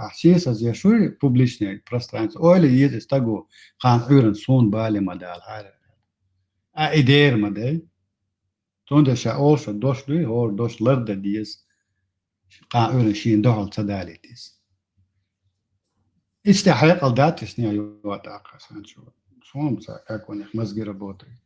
أحسيس أزيشوي публичное пространство. Ойли есть того хан урен сон бали мадал хара. А идеер мадай. Тонда ша олша дошлуй or дош ларда диес. хан урен шин дохал цадали диес. استحقاق الدات سنيا يوات آخر سانشو. Шон как у них мозги работают.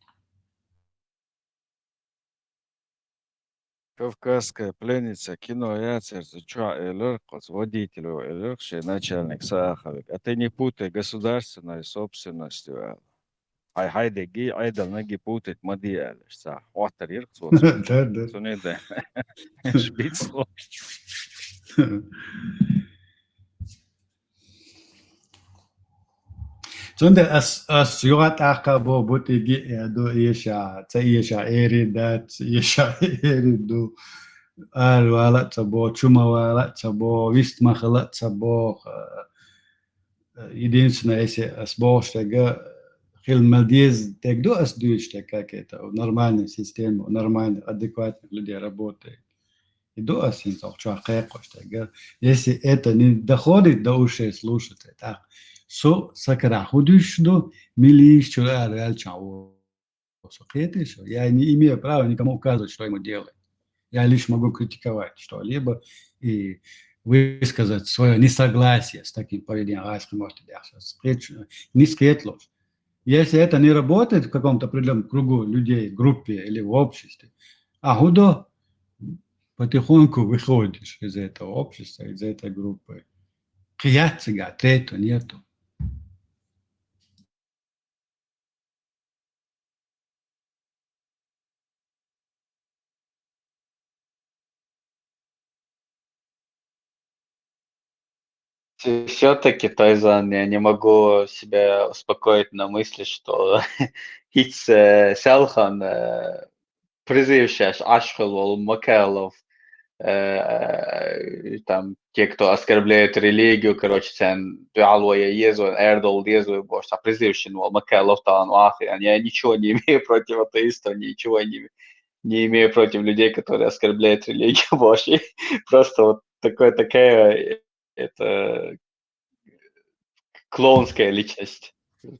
Кавказская пленница, кино яцер, зача элер, водителю элер, начальник Саховик. А ты не путай государственной собственностью. Ай хайдеги, айдал наги путать мадиаль. Са, хватер иркс, вот Да. сунеда. Шпицло. Сонда as югат ака бо бутиги до иша, ца иша эридат, иша эриду. Вала цабо, чума вала цабо, вистмахала цабо. Единственное, если сбоштега хил мадиз тегду асдуичте как это, нормальная система, нормально, адекватных людей работает. И до асин толча хэкоштега. Если это не доходит до ушей слушателей, так, сакара худишду милиш чуа реал чау. Я не имею права никому указывать, что ему делать. Я лишь могу критиковать что-либо и высказать свое несогласие с таким поведением. Не скетлось. Если это не работает в каком-то определенном кругу людей, группе или в обществе, худо потихоньку выходишь из этого общества, из этой группы. Кияцига, третьего нету. Все-таки, Тайзан, я не могу себя успокоить на мысли, что hiç Selhan призывший Ашхелол, Макелов, там те, кто оскорбляет религию, короче, сен Дуалвая Езу, Эрдол Езу, Боже, призывший Макелов, там, я ничего не имею против атеистов, ничего не имею против людей, которые оскорбляют религию Божью. Просто вот такая это клоунская личность.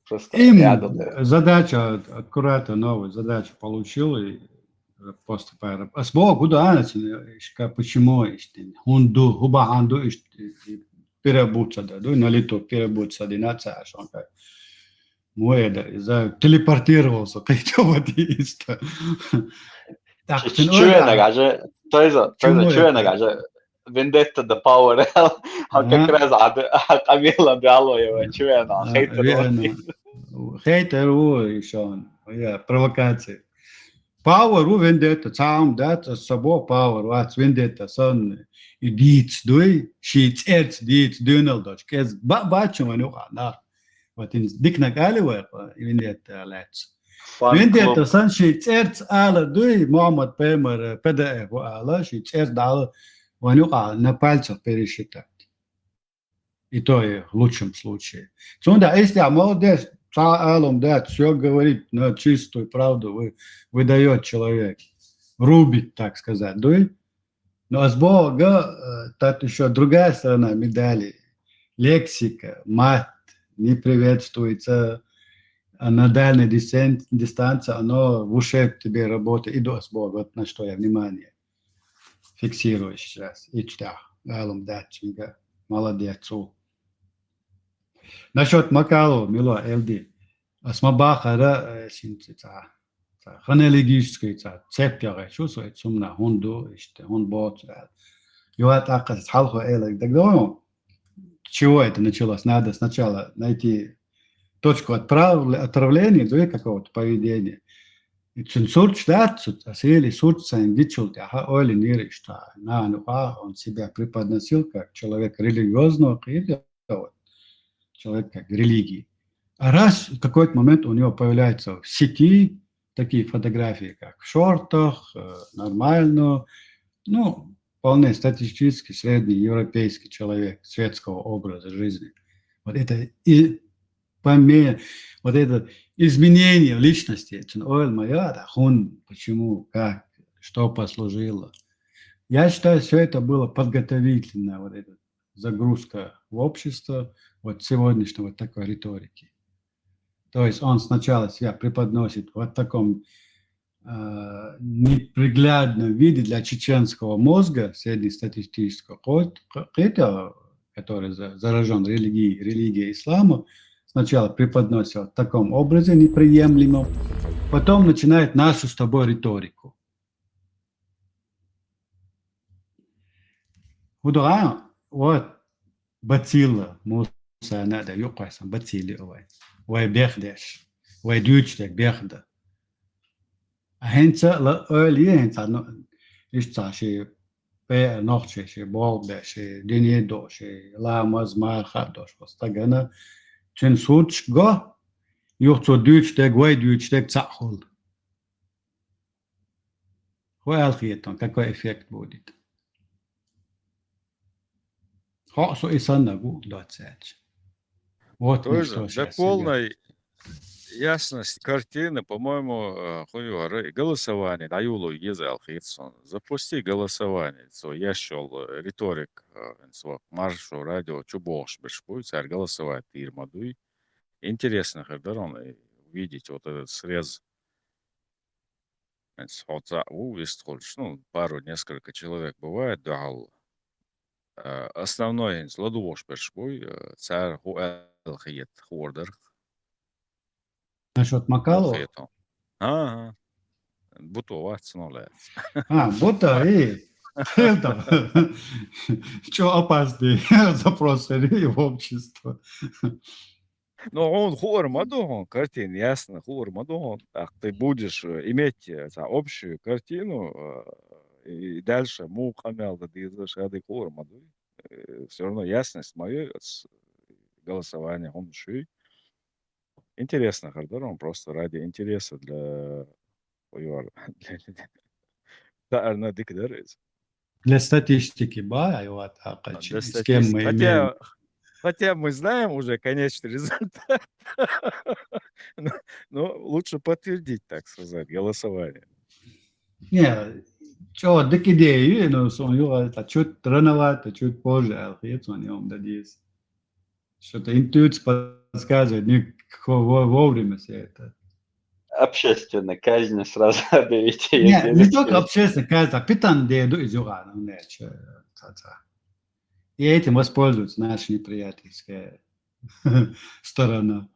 Просто рядом. Им задача, аккуратно новую задачу получил и поступает. А с Богу да, почему хунду, хуба ханду перебудца да, налито перебудца динация, что он как муэда, телепортировался к этому атеиста. Чуена же, Тойза, чуена же. Vendetta the power. Как раз Камила Бялоева, чуена, хейтер еще, провокации. Power vendetta, сам да, с собой power, вот vendetta, сон идиц, дуй, шиц, эрц, диц, дюнелдоч, кез, бачу мануха, да. Вот ин дикна галивая, vendetta лец. Vendetta, сон шиц, эрц, ала, дуй, Мухаммад Пеймер, PDF, ала, шиц, эрц, дала, мануха, на пальцах пересчитать. И то и в лучшем случае. Сонда, если молодец, Алом, да, все говорит на чистую правду, выдает человек, рубит, так сказать, да? Но с Бога, так еще другая сторона медали, лексика, мат не приветствуется, а на дальней дистанции оно в ушах тебе работает, и до с Бога, вот на что я внимание фиксирую сейчас. И чтах, Алом, да, чинга, молодец. Насчет Макалу, Мило, ЛД. Смабахара, хронологически, цепляга, чувствует сумна, хунду, он бот. Юат акас, халху элек. Так думаю, чего это началось? Надо сначала найти точку отправления, да, какого-то поведения. И цензур читать, или суд sein вичул, ойли ниры, что он себя преподносил как человек религиозного, человек как религии. А раз в какой-то момент у него появляются в сети такие фотографии, как в шортах, нормально, вполне статистически средний европейский человек светского образа жизни. Вот это вот это изменение в личности, почему, как, что послужило. Я считаю, все это было подготовительно, вот это загрузка в общество вот сегодняшней вот такой риторики. То есть он сначала себя преподносит в таком неприглядном виде для чеченского мозга, среднестатистического, который заражен религией ислама, сначала преподносит в таком образе неприемлемом, потом начинает нашу с тобой риторику. Вот бацилла Муса надо юқайсан бацилли ой бехдеш ой дючтек бехда. Hence la earlier hence is she pe noch she bol be she dini do she la maz ma khadosh postagana chen such go yuch zu dючтек ой дючтек цахол. Какой эффект будет? Хосу и саннагу доцать. Вот То мы есть что для сейчас. полной ясности картины, по-моему, голосование, даюлу езал хитсон. Запусти голосование. Я шел риторик, маршу, радио, чубош, бешпуй, царь голосовать, ирмадуй. Интересно, когда увидеть вот этот срез. Ну, пару, несколько человек бывает, дал. Основной сладуош бешпуй, царь хуэлхиет хордер. Насчет Макалова? Ага. Бутова ценуля. Будто и что опасный запрос в общество. Но он хормадон, картин, ясно, хормадон. Так ты будешь иметь общую картину, и дальше мухаммел, да ты шады хормаду. Все равно ясность мою голосования, он ши. Интересно, Хардор, он просто ради интереса для Для статистики, ба, и вот, с кем мы имеем. Хотя мы знаем уже конечный результат, но лучше подтвердить, так сказать, голосование. Не, что, так идеи, но это чуть рановато, чуть позже, алхит, он им дадис. Что-то интуиция подсказывает, не вовремя все это. Общественная казнь сразу объявите. Не только общественная казнь, а питан деду из Юрана. И этим воспользуются наша неприятельская сторона.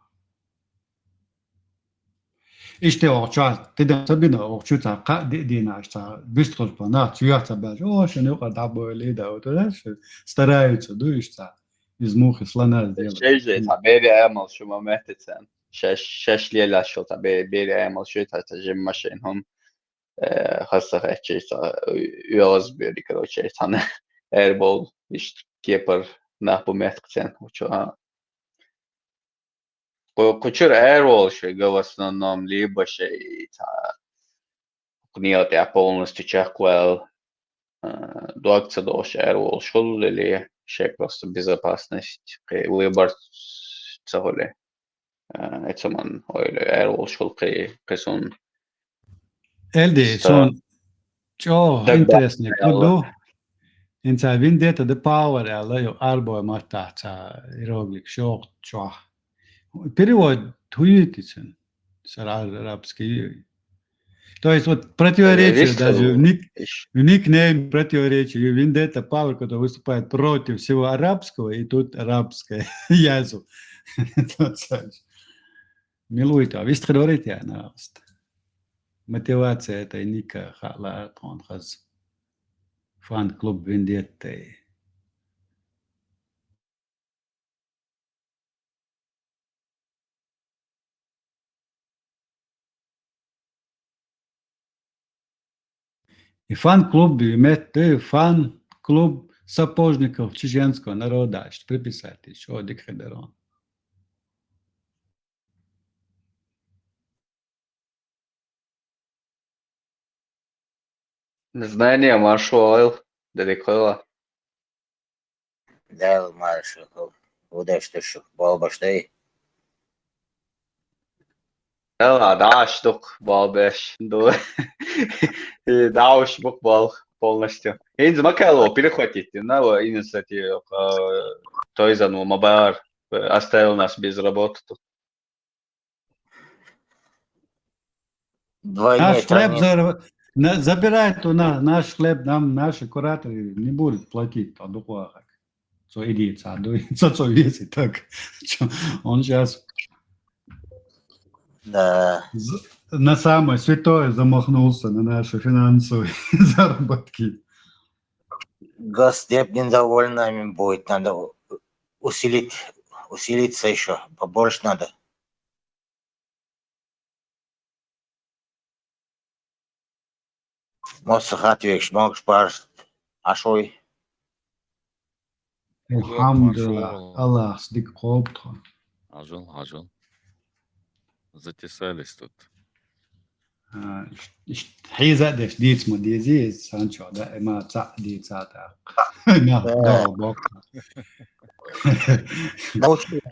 İşte o çağ, dedim tabii o çocuk dina işte быстро понять, чуяться даже, что когда были да вот это стараются, да işte из мухи слона сделать. Şey haberi amal şu Mehmet sen. Şeşliyeler şu tabi beri amal şu tacım maşin hum hasta şey üyaz bir короче sana Erbol işte kepar nah bu Mehmet sen uçağa. Кучер Эйрвол в основном либо книга я полностью чеквел дуакция дош Эйрвол шел или просто безопасность выбор цели. Это саман Эйрвол шел сон. Elde son çok interesting. Kudu insa vindeta the power alla yo arbo mata ta hieroglif çok. Перевод хуетичен. Арабский. То есть вот противоречие, даже уникнейм противоречие. Виндета Павел, который выступает против всего арабского, и тут арабское язык. Милуйте, а вы говорите, мотивация это ника хала хаз фан-клуб Виндетта. И фан-клуб имеет фан-клуб сапожников чеченского народа, что приписать еще декадерон. Знание маршал далеко. Del marshal, удачтыш, балбаштай. Да, дашдук балбеш. Дауш бук бал. полностью. Инз Макалова перехватите на инициативу. Тойзан Мабар оставил нас без работы тут. Двойне Наш хлеб тройне. забирает у нас, наш хлеб, нам наши кураторы не будут платить по духу. Что идет, что весит так. Он сейчас Да. на самое святое замахнулся на наши финансовые заработки. Госдеп недоволен нами будет. Надо усилиться еще. Побольше надо. Может, отвечь, можешь пар. Ашой. Alhamdulillah, Allah сдик коптро. Ажал. Затесались тут. حيزة دش ديت مديزي سانشو دا ما تاع ديت ساتا ما دا بوك Научили.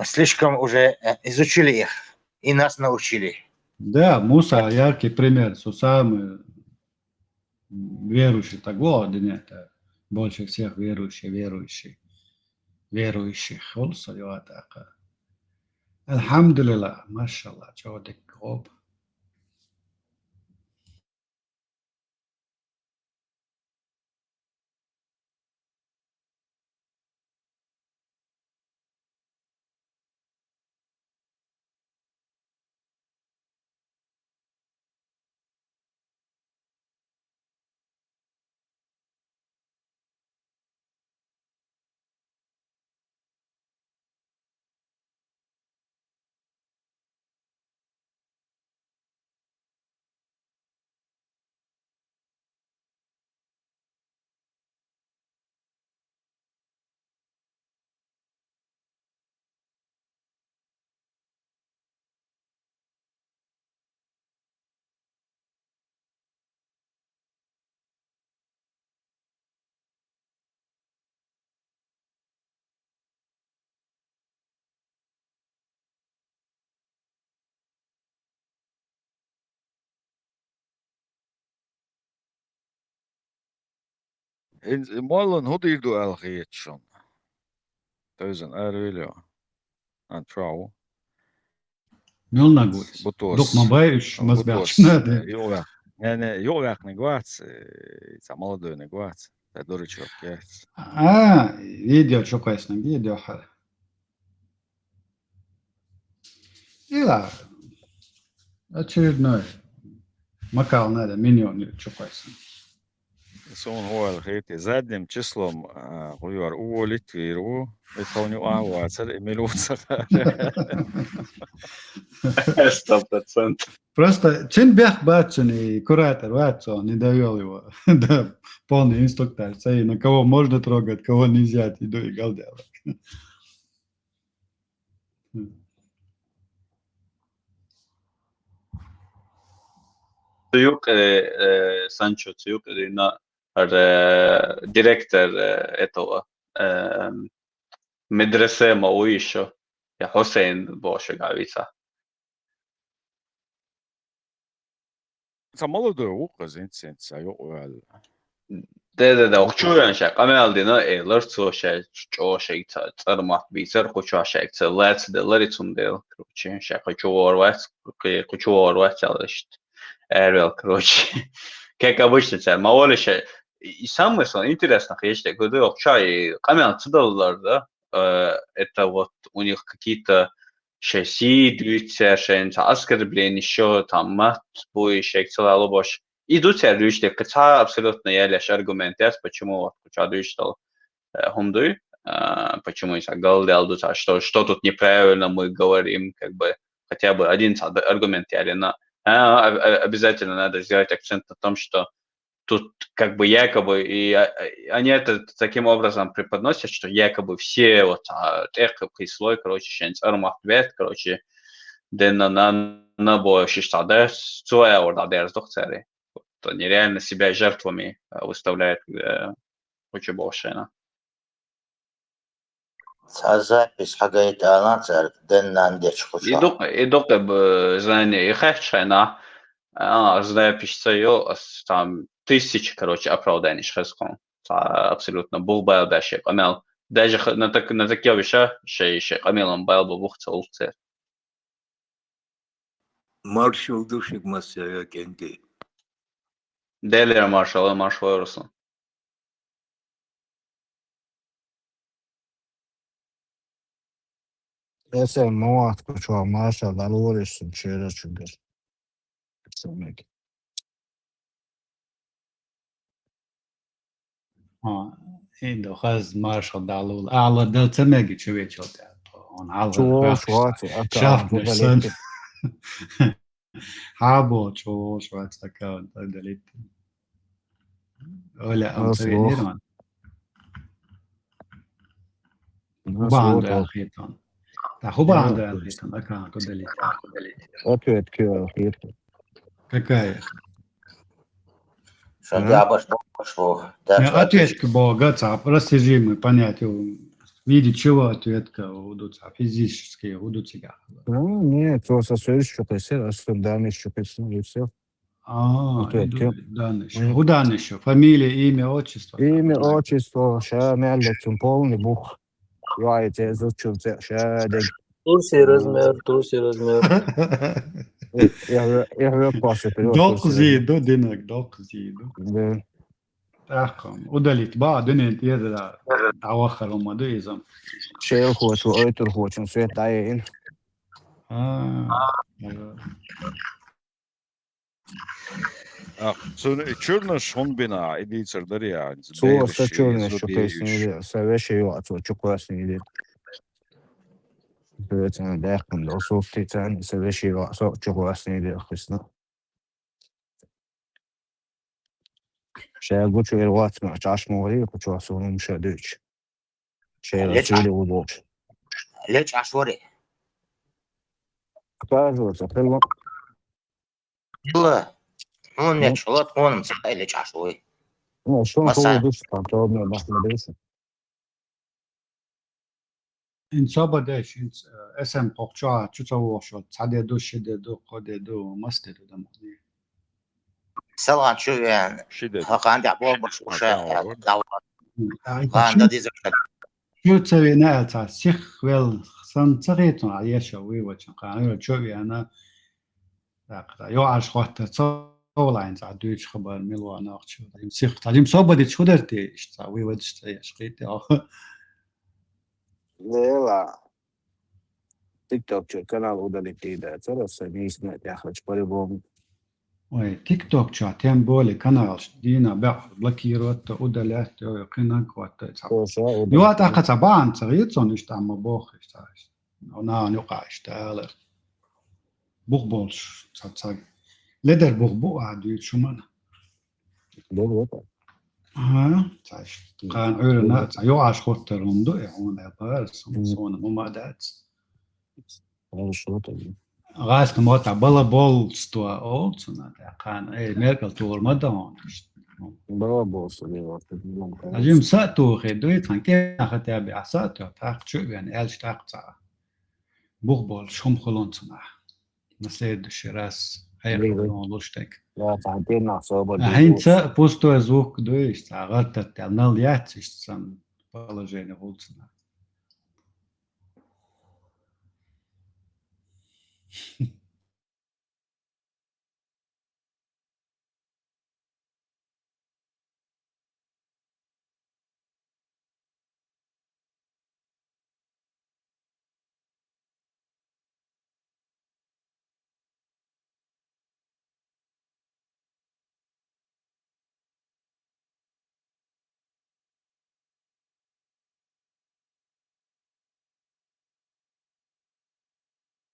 Слишком уже изучили их. И нас научили. Да, Муса яркий пример, что самый верующий того, да нет, больше всех верующих. خلص الواتاقة الحمد لله ما شاء الله جودك قوب Mulla on hudildu algietson. Töysen ärvilö. Ciao. ملنا قويس Butos. دوك ما بايش ما سبعش نادي Joga. Yani jogak negvats. Sa молодой negvats. Ta дурачок яц. видео что кайсно видео хар ила очередной макал надо миньон что кайсно Сон huol heiti задним числом хуйвар уволить виру. Это у него авацер имелутся. 100%. Просто чин бях бачен и куратор ватсо не довел его до полный инструктаж. На кого можно трогать, кого нельзя, иду и галдел. Цюк, Санчо Цюк, директор этого медресе Мауишо, я Хусейн Боша Гавица. Sa молодой ука зинценца юуал. Да, ухчуян шак, амелдина ларцо шак, чо шак, цармат бисер, хоча шак, лец де ларицундел, короче, шак, хочу орвать, алышт. Эрвел, короче. Как обычно, Мауалиша. И самое интересное, я считаю, когда вообще камера цидаллар, да, это вот у них какие-то шеси, двигаться, оскорбления, еще там мат, боишек, целая бош. Идут все движения, хотя абсолютно я лишь аргументят, почему вот куча движется хунды, почему я говорил, что тут неправильно мы говорим, как бы хотя бы один аргумент я на обязательно надо сделать акцент на том, что тут как бы якобы, и они это таким образом преподносят, что якобы все вот технический слой, короче, сейчас армахтвет, короче, на больше штады, своя орда дерздохцери. Они реально себя жертвами выставляют очень больше. Запись какая-то она царь, дэн нандеч хоча. Идок бы знание и хэшена. Знаешь, там тысячи, короче, оправданий шхеском. Абсолютно был байл бешек. Амел даже на такие вещи шей амелом байл бы вухца улце. Маршал душик масса кенте. Делер маршал Руслан. Ese muat şu maşallah uğraşsın şöyle çünkü. Sevmek. عنده خز مارشال دالول أعلى دلتا ميجي شوية شوتة on على Çoğu şu atı aka. شافني السن حابو شو أتذكر دليت ولا أم Nasıl سوينيران هو عنده أخيتان هو عنده أخيتان أكان دليت Atıyor ki ahir. какая Шандябаш, пошло. ответка была расскажи мы понять в виде чего ответка удутся физические удутся Нет, просто söylüş çok eser. Aslında dermiş çok eser. И все. Ответки. Даныш. Фамилия, имя, отчество. Имя, отчество, şemelleksin полный бух. Gayet ezutçum şedek. Tursi razmer. Я просто Dokuziydu dinek dokuziydu. Tahkom. Udalit ba dönen tiyada avakhar olmadı izam. Şey hoç ve ötür hoçun süet dayin. Черно шон бина, идите дарья. Соса черный, что красный, совещай его, отцу, что красный идет. Evet, yani derken de o soğuk titen, sevişi var, çok krasný idет, христно. Şey guçu el vatma, çaşmori, kuçu asunum şedüç. Şey rasuli uboç. ليش عشوري؟ Кажется, прямо. والله مو انك شلط هون مسحي ليش عشوري؟ Ну, что он Масса. душ, там, то одно, бахмадыш. إن شابه داش إن اسم قطعة تطور شو تعدي دو شدة دو قدة دو مستد دو مقدي. سواء شو يعني Şiddet. هاك عندي عبور بش وشاء شو دي زكاة شو تسوي نقطة سيخ ويل سن تغيتون عيشة ويوتش قانون شو أنا لا يو عش خاطر تصول عين زع دويش خبر ملوا ناقش شو سيخ تعلم صوبة شو درتي إشتا ويوتش تيش قيتي Vela. TikTok канал удалить да, это совместно тяхать по-любому. Ой, تيك توك شو تيم بولي كانال دينا بع بلاكيروت udalät ja kinnak vaata et saab. Тоже Jo takat sa baan sa jutson just amma bohis sa. No na joka ist alle. Buchbols sa. Leder buchbo a du schon. удалить. Sa kan yrna sa jo as hotter rundo ja hon är bara såna momadat. Хорошо тогда. Гаст мота бала болство олцна kan Merkel tur madan. Bravo, Сулева. Ajim satu khidoi tan ke khata bi asat ya taq chu yani el taqta bugbol shum kholontna nasled shiras hayr oluştek Ja, تعدينا صوبة. heinza pusto zvuk doi stagat tanal yat san положение olsna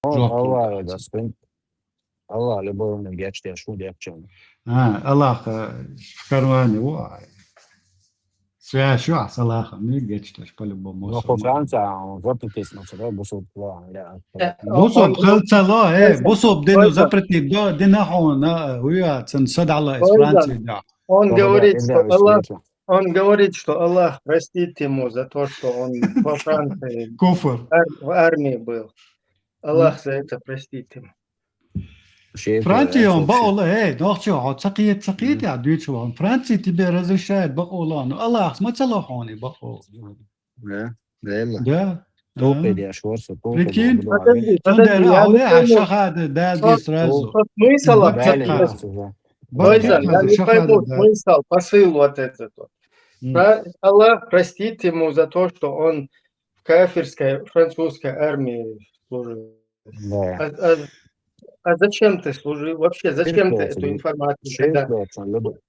Allah da spin. Allah любовно geçti şu yapacağım. Allah karvani wa Sve şu asalaha mi geçti по-любому. Но по Франция, вот написано, что бусуп لا. بوصب خلصة لا ايه بوصب دينو زبرتني بدو دينا هون ويا تنصد على اسبرانسي да. Он говорит, что Аллах простит ему за то, что он во Франции Куфр. в армии был. Аллах за это простит ему. Францион баола, нахчо, цакиет, я дючван. Франции тебе разрешает баола, но Аллах смацалахони баол. Да, реально. Да. Толпы идешь, ворса, толпы Прикинь, буду. Подожди, я не Сондера, пойму. шахада, дальди сразу. Вот смысл Бак Реально ответа. цакат. есть уже. Ойзан, я не пойму Шахада, да. смысл, посыл вот этот вот. Аллах простит ему за то, что он в кафирской французской армии служил. Да. А зачем ты служил? Вообще, зачем ты эту информацию тогда?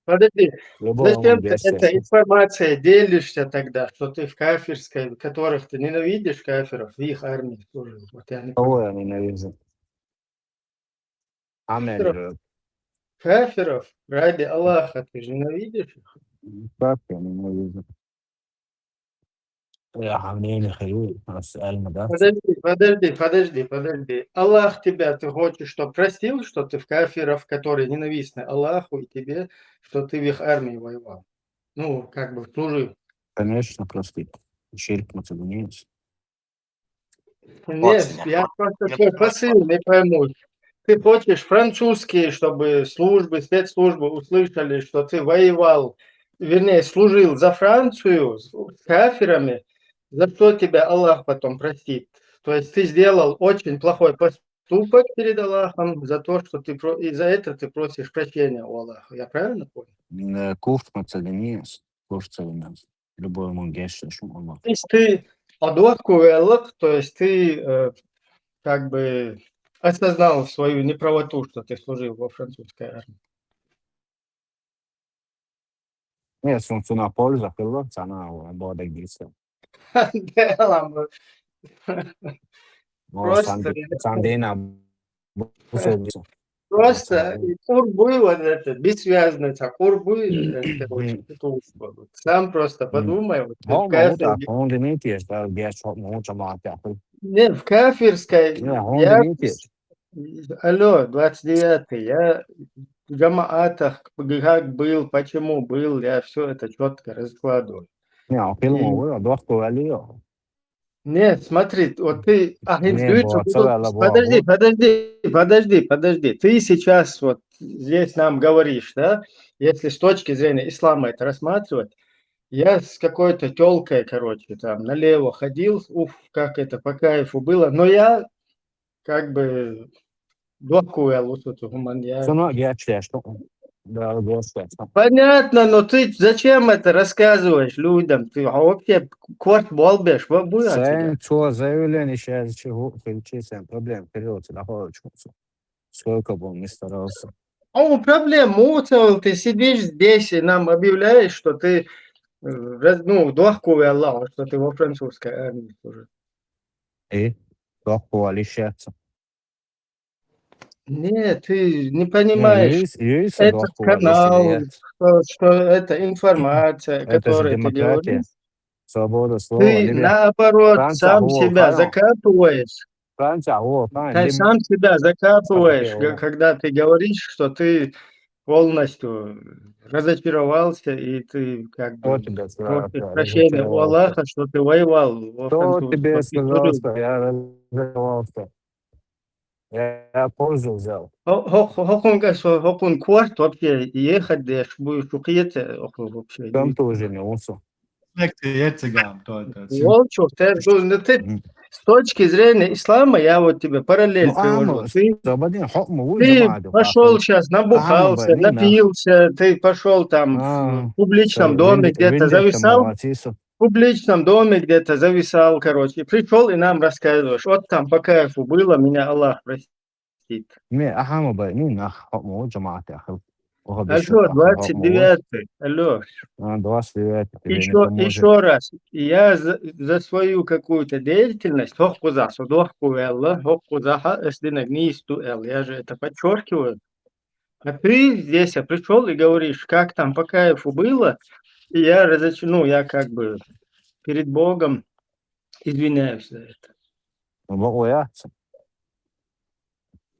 Подожди, зачем ты этой информацией делишься тогда, что ты в кафирской, которых ты ненавидишь кафиров, в их армии служил? Вот я не Кого понимаю. я ненавижу? Кафиров, Амель. кафиров, ради Аллаха, ты же ненавидишь их? Как я ненавижу? Я عاملين خيول اسال ده Подожди. Аллах тебя, ты хочешь, что простил, что ты в кафиров, которые ненавистны Аллаху и тебе, что ты в их армии воевал? Ну, как бы служил. конечно простит. Ширк мацедонец. Нет, я просто твой посыл не пойму. Ты хочешь французские, чтобы службы, спецслужбы услышали, что ты воевал, вернее, служил за Францию с кафирами, за что тебя Аллах потом простит. То есть ты сделал очень плохой поступок перед Аллахом за то, что ты и за это ты просишь прощения у Аллаха. Я правильно понял? Куф мацедонец. Куф мацедонец. Любой мунгеш, что он. То есть ты адуакуэллах, то есть ты как бы осознал свою неправоту, что ты служил во французской армии. Нет, на пользу, было, она была гиса. Просто Сандена. Просто курбуй вот это, бессвязно, курбуй, короче, сам просто подумай. Вот, هو موجود على كوندينيتيز ده بيشرب موجود جماعة بياكل Нет, в кафирской, я, كوندينيتيز алло, 29-й, я в джамаатах, как был, почему был, я все это четко раскладываю. يعني كل موضوع ضغط عليه Нет, смотри, вот ты, Не, подожди, ты сейчас вот здесь нам говоришь, да, если с точки зрения ислама это рассматривать, я с какой-то тёлкой, короче, там налево ходил, как это по кайфу было, но я как бы Sonra gerçekleşti. Да, gerçekleşti. Понятно, но ты зачем это рассказываешь людям? Ты вообще корт болбешь, вот будет от тебя. Sen çoğu zaявление сейчас чего включится проблем придется доходить. Сколько бы он ни старался. Проблем, Муцел, ты сидишь здесь и нам объявляешь, что ты, дуахкуве Аллаху, что ты во французской армии служишь. И доходу лишаться. Нет, ты не понимаешь. Есть Этот канал, что это информация, Это же которую ты демократия. говоришь. Свобода слова. Ты, наоборот, Франция, сам себя закапываешь. Франция, Ты сам себя закапываешь, Закапываю. когда ты говоришь, что ты полностью разочаровался, и ты как бы просишь прощения у Аллаха, что ты воевал во Кто тебе французском. сказал, что я разочаровался? Я пользу взял. Хокун кварт вообще ехать, да, будешь шукиете вообще. Там тоже не усу. Волчук, ты с точки зрения ислама, я вот тебе параллель привожу. Ты пошел сейчас, набухался, напился, ты пошел там в публичном доме где-то зависал. В публичном доме где-то зависал, короче. Пришел и нам рассказываешь. Вот там по кайфу было, меня Аллах простит. Алло, 29-й. Алло. 29-й. Еще раз. Я за свою какую-то деятельность, я же это подчеркиваю. А ты здесь пришел и говоришь, как там по кайфу было, и я я как бы перед Богом извиняюсь за это.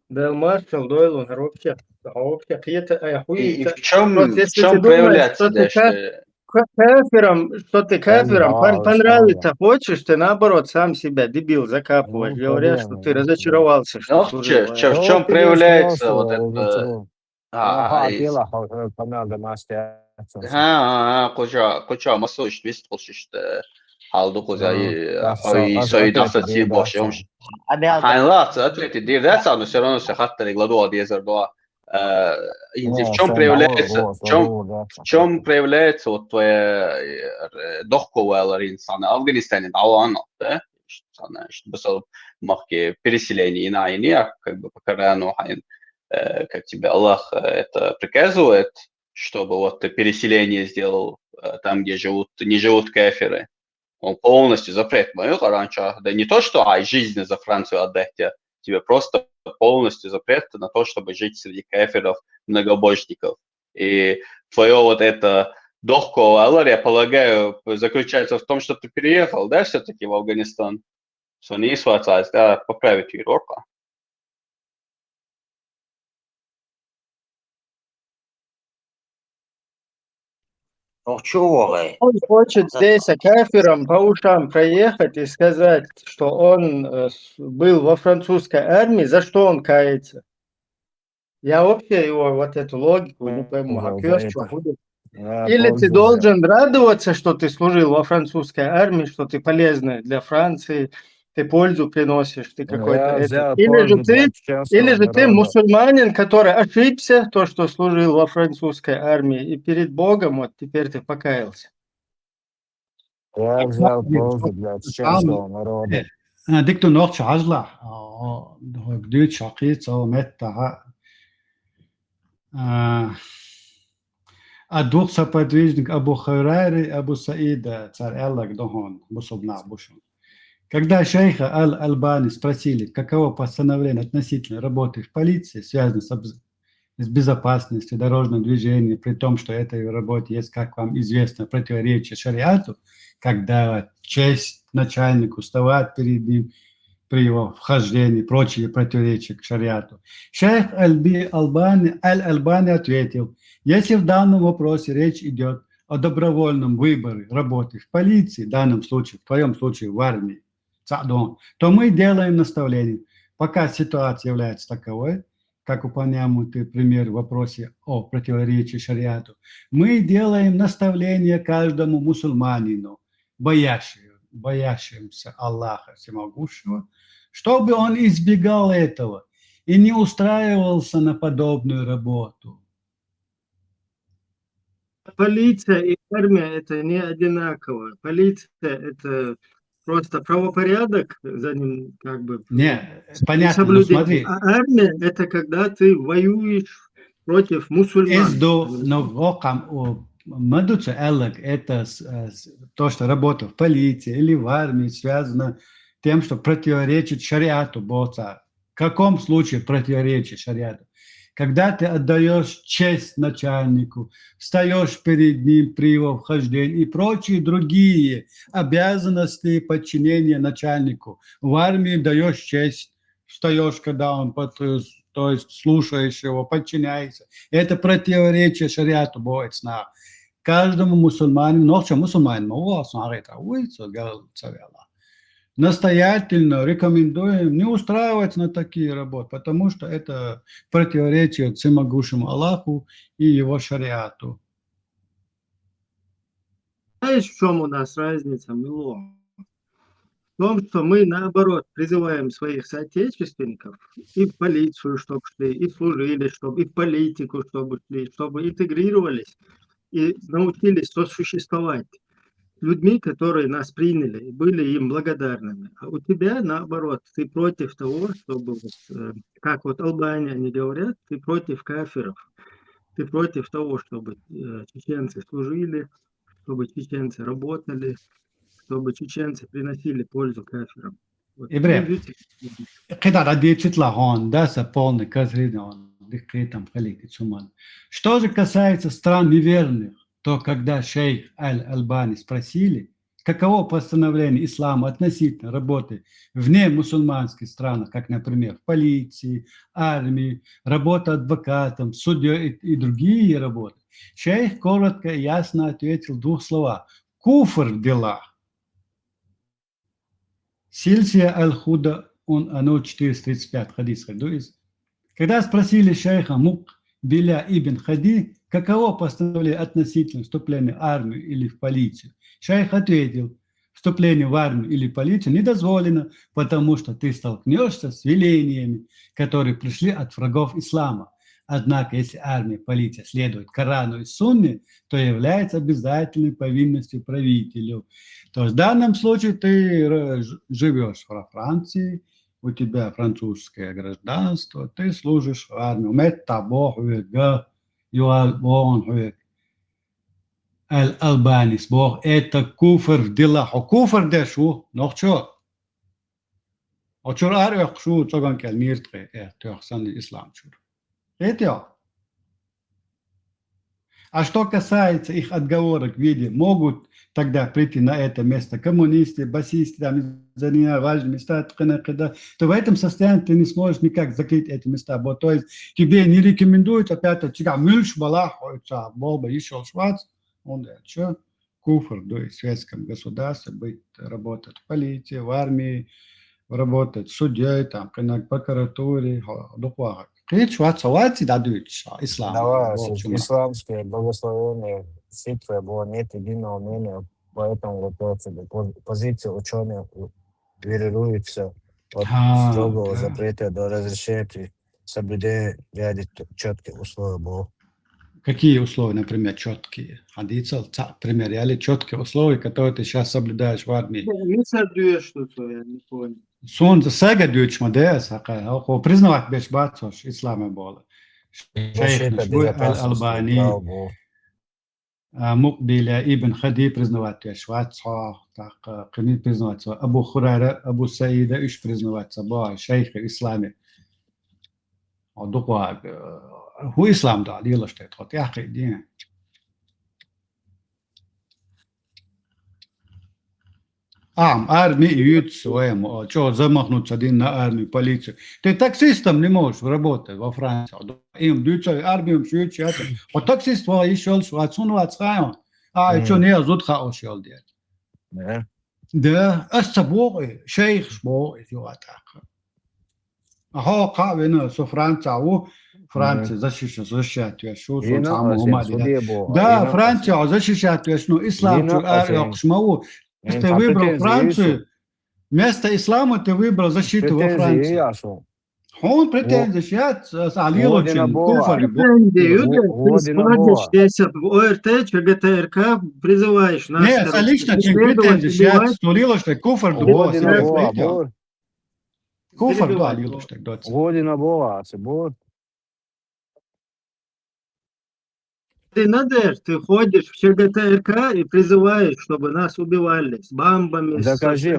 Да, маршал, Дойлун, вообще, И в чем проявляться дальше? кафирам, что ты кафирам давай, понравится, хочешь, ты наоборот сам себя, дебил, закапываешь, Ну, говоря, что проблема, ты да. разочаровался, что Ну, служил в в армии. чем Ну, тебе проявляется вот спросил, это... разочарован. А, Ага, и- тела, помяга мастер. koca masa işte biz boş işte halde koca А за soy ответы dasa не si boş даться. yomş. Hanla ответы dir да сам все равно все хаттер гладуа дезер дуа. В Ну, чем все одного, проявляется, вот, одного даться. в чем проявляется вот твоя дохковая инсана Афганистане, Алана, да? Sana işte mesela махки переселение на ине, как бы по Корану, как тебе Аллах это приказывает, чтобы вот ты переселение сделал там, где живут, не живут кафиры. Он полностью запрет мою раньше. Да не то, что жизнь за Францию отдать, тебе просто полностью запрет на то, чтобы жить среди кафиров, многобожников. И твое вот это дохко, Аллах, я полагаю, заключается в том, что ты переехал, да, все-таки в Афганистан? Что не сватать, да, поправить Европу. Ну чего вы? Он хочет здесь кафирам по ушам проехать и сказать, что он был во французской армии, за что он кается. Я вообще его вот эту логику не пойму. А За пёс что это. будет? Я Или ты пользу должен радоваться, что ты служил во французской армии, что ты полезный для Франции, ты пользу приносишь, ты какой-то Я этот. взял Или пользу для честного же ты народа. мусульманин, который ошибся, то, что служил во французской армии, и перед Богом вот теперь ты покаялся. Я взял пользу для честного народа. ديكتو نوقش عجلة بديت شقيت أو متى الدوق соподвижник Абу Хайрари, Абу Саида, царь Аллах Дохон, Бусубна Бушун. Когда шейха Аль-Альбани спросили, каково постановление относительно работы в полиции, связанной с безопасностью дорожного движения, при том, что этой работе есть, как вам известно, противоречие шариату, когда честь начальнику вставать перед ним при его вхождении, прочие противоречия к шариату. Шейх Аль-Альбани ответил, если в данном вопросе речь идет о добровольном выборе работы в полиции, в данном случае, в твоем случае в армии, то мы делаем наставление. Пока ситуация является таковой, как упомянутый пример в вопросе о противоречии шариату, мы делаем наставление каждому мусульманину, боящимся Аллаха Всемогущего, чтобы он избегал этого и не устраивался на подобную работу. Полиция и армия – это не одинаково. Полиция – это просто правопорядок, за ним как бы Не, понятно, но соблюдение. смотри. А армия – это когда ты воюешь против мусульман. Мадуца Эллак – это то, что работа в полиции или в армии связано тем, что противоречит шариату Боца. В каком случае противоречит шариату? Когда ты отдаешь честь начальнику, встаешь перед ним при его вхождении и прочие другие обязанности подчинения начальнику. В армии даешь честь, встаешь, когда он, то есть слушаешь его, подчиняешься. Это противоречие шариату Боца. Каждому мусульманину, но что мусульманину, настоятельно рекомендуем не устраивать на такие работы, потому что это противоречит всемогущему Аллаху и его шариату. Знаешь, в чем у нас разница, Мило? В том, что мы, наоборот, призываем своих соотечественников и в полицию, чтобы шли, и служили, чтобы и в политику, чтобы шли, чтобы интегрировались и научились сосуществовать с людьми, которые нас приняли и были им благодарными. А у тебя, наоборот, ты против того, чтобы, как вот Албания они говорят, ты против кафиров. Ты против того, чтобы чеченцы служили, чтобы чеченцы работали, чтобы чеченцы приносили пользу кафирам. Вот. Ибрем, когда родится он, да, полный казридон, декретом халики чуман. Что же касается стран неверных, то когда шейх Аль-Альбани спросили, каково постановление ислама относительно работы вне мусульманских стран, как, например, в полиции, армии, работа адвокатом, судьей и другие работы, Шейх коротко и ясно ответил в 2 словах. Куфр в делах. Сильсия аль-Худа, оно 435 хадис. Когда спросили шейха Мукбиля ибн Хади, каково постановление относительно вступления в армию или в полицию, шейх ответил, вступление в армию или полицию не дозволено, потому что ты столкнешься с велениями, которые пришли от врагов ислама. Однако, если армия и полиция следуют Корану и Сунне, то является обязательной повинностью правителю. То есть в данном случае ты живешь во Франции, у тебя французское гражданство, ты служишь в армии. Албанис, Бог, это куфр в делах. А куфр де шу, noch что? А чур арих шу, цоган кел миртре, тёхсан ислам чур. Это. А что касается их отговорок в виде, могут тогда прийти на это место коммунисты, басисты, там, занимать важные места, то в этом состоянии ты не сможешь никак закрыть эти места. То есть тебе не рекомендуют опять мюльш балах, болба еще швац, он что? Куфр, то есть в светском государстве быть, работать в полиции, в армии, работать судьей, там, в прокуратуре, духовах. Ислам. Давай, исламское благословение, ситвы было нет единого мнения по этому вопросу. Позиция ученых варьируется от строгого запрета до разрешения при соблюдении ряда четких условий было. Какие условия, например, четкие? Хадисал, например, или четкие условия, которые ты сейчас соблюдаешь в армии? Не соблюдешь что-то, я не понял. Сон сега дючма деса, о признавать беш бацош исламе было. Шейх Нашбуй аль-Албани, Мукбиля ибн Хади признавать шваца, так ками признавать Абу Хурайра, Абу Саида иш признавать ба шейх исламе. А дуква هو إسلام ده دي لشتى تحط يا أخي دي армии ют своему, что замахнуться один на армию, полицию. Ты таксистом не можешь работать во Франции. Им даются армию, шьют чья-то. Вот таксист еще отсунуть схайм. Что не азут хаос ел делать. Да, أستبوغ شيخ شبوغ يواتاك. هو قابلنا سو فرنسا Франция защищает что да, Франция защищает что ислам ты выбрал Францию, вместо ислама ты выбрал защиту во Франции. Он претензии сейчас алилочин куфар. Ты сходишь здесь в ОРТ, ЧГТРК, призываешь нас. Нет, лично претензии сейчас алилочин куфар дубос. Куфар до алилочин. Година была, цибор. Ты надежд, ты ходишь в ЧГТРК и призываешь, чтобы нас убивали с бомбами, докажи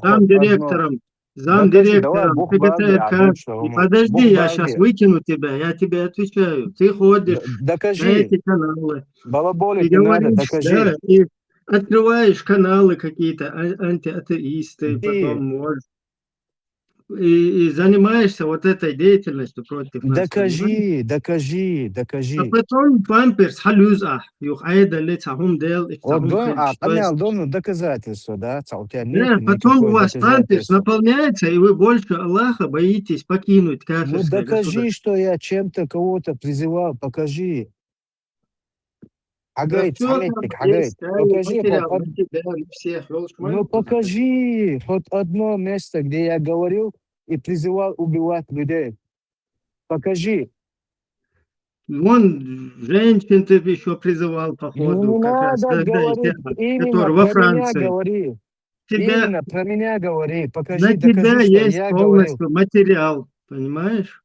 замдиректором ЧГТРК. Подожди, я сейчас выкину тебя, я тебе отвечаю. Ты ходишь на эти каналы. Балаболить не надо, докажи. Да, и открываешь каналы какие-то антиатеисты, потом можешь. И занимаешься вот этой деятельностью против нас. Докажи. А потом памперс халюза, юхайда лицахум дел. Должен доказательства, да? Потом у вас памперс наполняется, и вы больше Аллаха боитесь покинуть кафирское государство. Докажи, что я чем-то кого-то призывал, покажи. Покажи хоть одно место, где я говорил и призывал убивать людей. Покажи. Вон женщин ты еще призывал, походу, не надо говорить именно во про Франции. меня говори. Именно про меня говори. Покажи, на докажи, тебя что есть я полностью говорил. материал, понимаешь?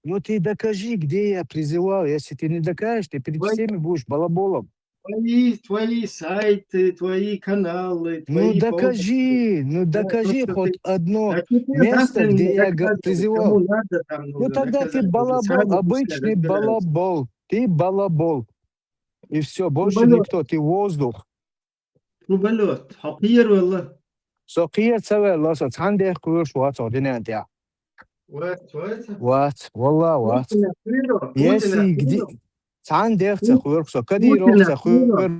Ну ты докажи, где я призывал. Если ты не докажешь, ты перед всеми будешь балаболом. Твои сайты, твои каналы, твои докажи хоть одно место, где я призывал. Ну тогда ты балабол, обычный балабол. Ты балабол. И все, больше никто, ты воздух. Рубалет, хакир валла. Сокир цавер лоса, цандех курш ват одинент я. Ват, валла ват. Если где... Цандерца хуёрксо, Кадыровца хуёр,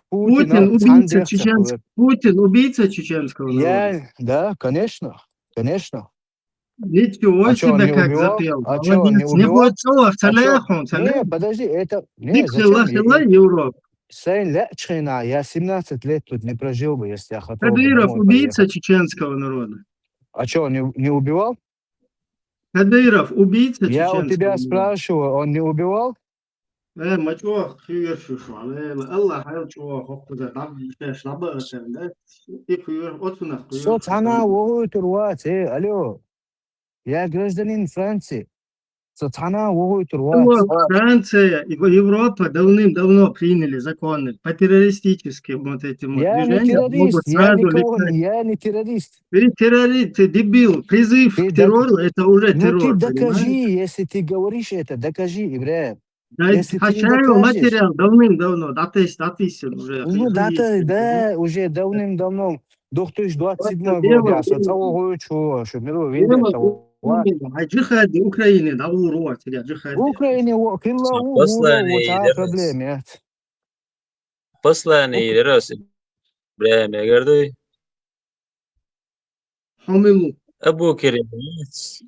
Путин Путина убийца Цандерца чеченского. хуёр. Путин убийца чеченского народа. Да, конечно, конечно. Ничего А что, он себе, не как убивал? запел. А что, он не Молодец. Не убивал? будет слов, А что? саляхом, Не, подожди, это... Не, Дикхила, зачем? хила, Европа. Я 17 лет тут не прожил бы, если я хотел бы Кадыров домой убийца поехать. чеченского народа. А что, он не убивал? Кадыров убийца Я у чеченского тебя народа. спрашиваю, он не убивал? ما تشوف خير شو شو على الله حيل تشوف وقت عبد الشاش لعبة ده في خير أصلا خير Соцана угует урвать, алло. Я гражданин Франции. Соцана угует урвать. Франция и Европа давным-давно приняли законы по террористическим вот этим вот Я не движениям террорист, могут сразу я не террорист. Ты террорист, ты дебил. Призыв Ты к террору это уже Ну ты террор, докажи, понимаешь? если ты говоришь это, докажи, Ибраим. Да, Если ты не Хачаева докажешь, материал давным-давно, датист уже. ну дата, да, уже давным-давно, Вот 2027 год, дело, я социологию чего, что миру дело вендетта. а джихади Украины, да, урод, В джихади. Украине, килла угула, вот а проблема. Послание раз Ибраим Ягарды, Хамилу. Abu Kirimit,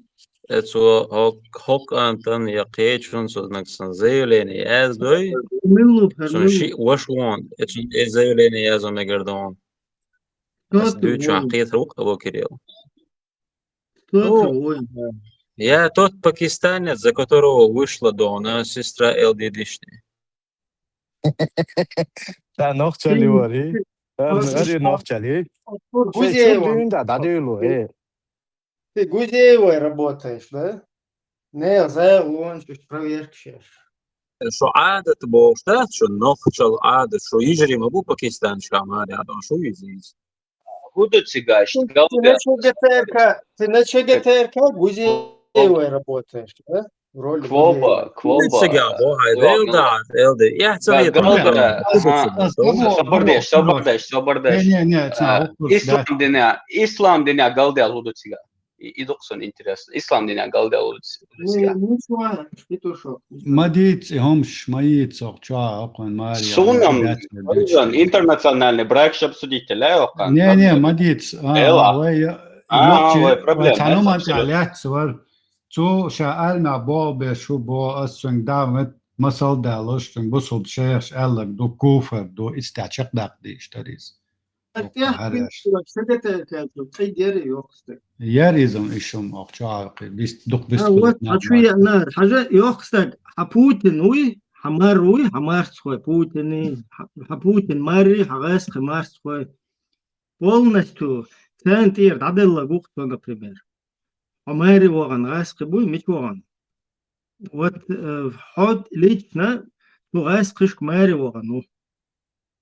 это хок Антон Якечун, сознаксан заявление яздой, Хамилу, сон ши хамилу. вашвон, это заявление яздом Ягардон. Кто Ас ты, дючу воин? акит рук Абу Кирилл. Кто ты, Ну, воин? я тот пакистанец, за которого вышла Дона, сестра Элдидишни. Sen Nokçalı var ya. Hadi Nokçalı. Şey çok Гузеевым. düğünde dadıyla. Ты Гузеевой работаешь, да? Не, за лончик, проверки сейчас. شو عادة بوشتات شو نوخشل عادة شو يجري مبو باكستان شاماري عدون شو يزيز Гудуцигач, Ты на ЧГТРК Гузеевой работаешь, да? В роли Квоба, Гузеевой. سيجا Kvoba, بو هاي ذيل داد элди я целый Galda, Sabırdeş. sabardeş. Ne, sen okur. İslam dünya Galdel Huduciga. İdoksun interes. İslam dünya Galdel Huduciga. Ничего, петушок. Madit, homş, mayit, sok, çua, okun, Maria. Sunam, internacionalni brak обсудителя, okan. Ne, madit. Ela. Nokçi, Ой, проблема, tanıman абсолютно. aliyat var. Çu şa'alna bo şu bo asın davet masal dalıştın bu sul şeyh alak do kufer do istaçak dakdi işteriz. ЧГТРК yok işte. Yerizm işim okça biz duk biz Вот, а что я, хажа, yok işte, ha Putin uy, hamar skoy, Putin мари, хагас хамар skoy. Полностью центр дадылла гукто, например. Хамари воган, гас буй, мич воган. Вот ход лично, то гас кышк мари воган, ну.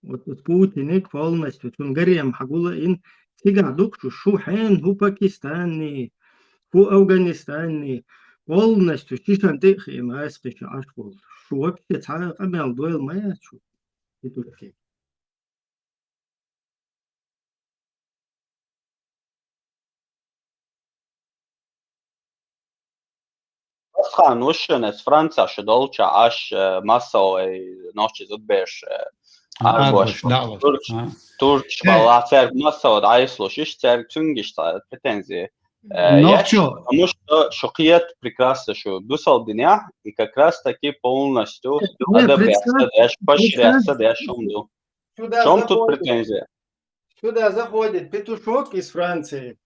Вот Путин полностью, тунгариям хагула ин, тига дукшу, шухен, ху Пакистани, ху Афганистани, полностью чишан тихи им аскиш ашкул. Шо вообще цара камел дойл моя чу. И тут ки. Khan ušanes Francaša dolča aš masovai nošķi zudbēš arboš. Turč balā cer masovai aizloš išcer cungištā pretenzija. Потому что Шухият прекрасно, что дусал дня, и как раз таки полностью поощряется, да, шумду. В чем тут претензия? Сюда заходит петушок из Франции,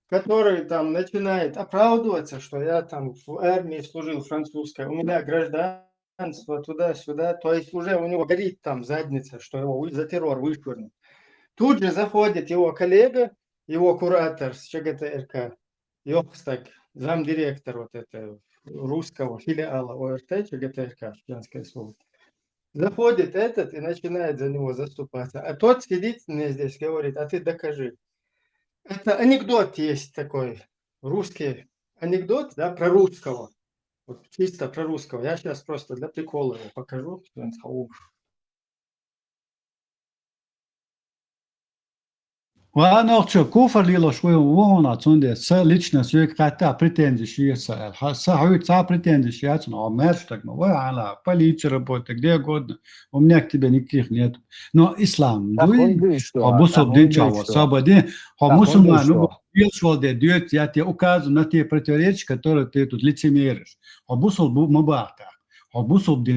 который там начинает оправдываться, что я там в армии служил французской, у меня гражданство туда-сюда, то есть уже у него горит там задница, что его за террор вышвырнут. Тут же заходит его коллега, его куратор с ЧГТРК, Йохстаг, замдиректор вот этого русского филиала ОРТ ЧГТРК, Женское слово. Заходит этот и начинает за него заступаться. А тот сидит мне здесь, говорит, а ты докажи. Это анекдот есть такой, русский анекдот, да, про русского. Вот чисто про русского. Я сейчас просто для прикола его покажу. وانا اخشى كوفر ليلو شوي وانا تندي سا ليچنا سوي كاتا претензии شيسا سا سا претензии شيات но мерштак но على полиция работает где угодно у меня к тебе никаких нет но ислам дуй обусоб дичаво свободе мусульман ну бил де дет я тебе указываю на те противоречия которые ты тут лицемеришь обусоб мабата обусоб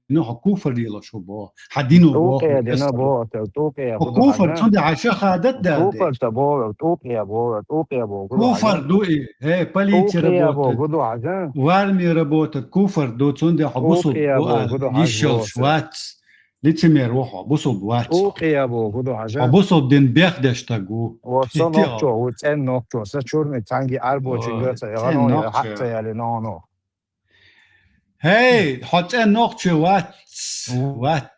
no كوفر ليلو شو بو حدينو بو توقي دينا بو توقي كوفر تندي عايشه خادت ده كوفر تبو توقي بو كوفر دوئي هي بليتي رابوت رابوت وارمي رابوت كوفر دو تندي حبوسو يشل شوات ليتمير روحو بوسو بوات توقي بو غدو حاجه حبوسو دين بيخدش تاغو وصنوكتو وتنوكتو سچورني تانجي اربو چنگتا يغانو حتى يالي نونو هي حط نقطة وات الله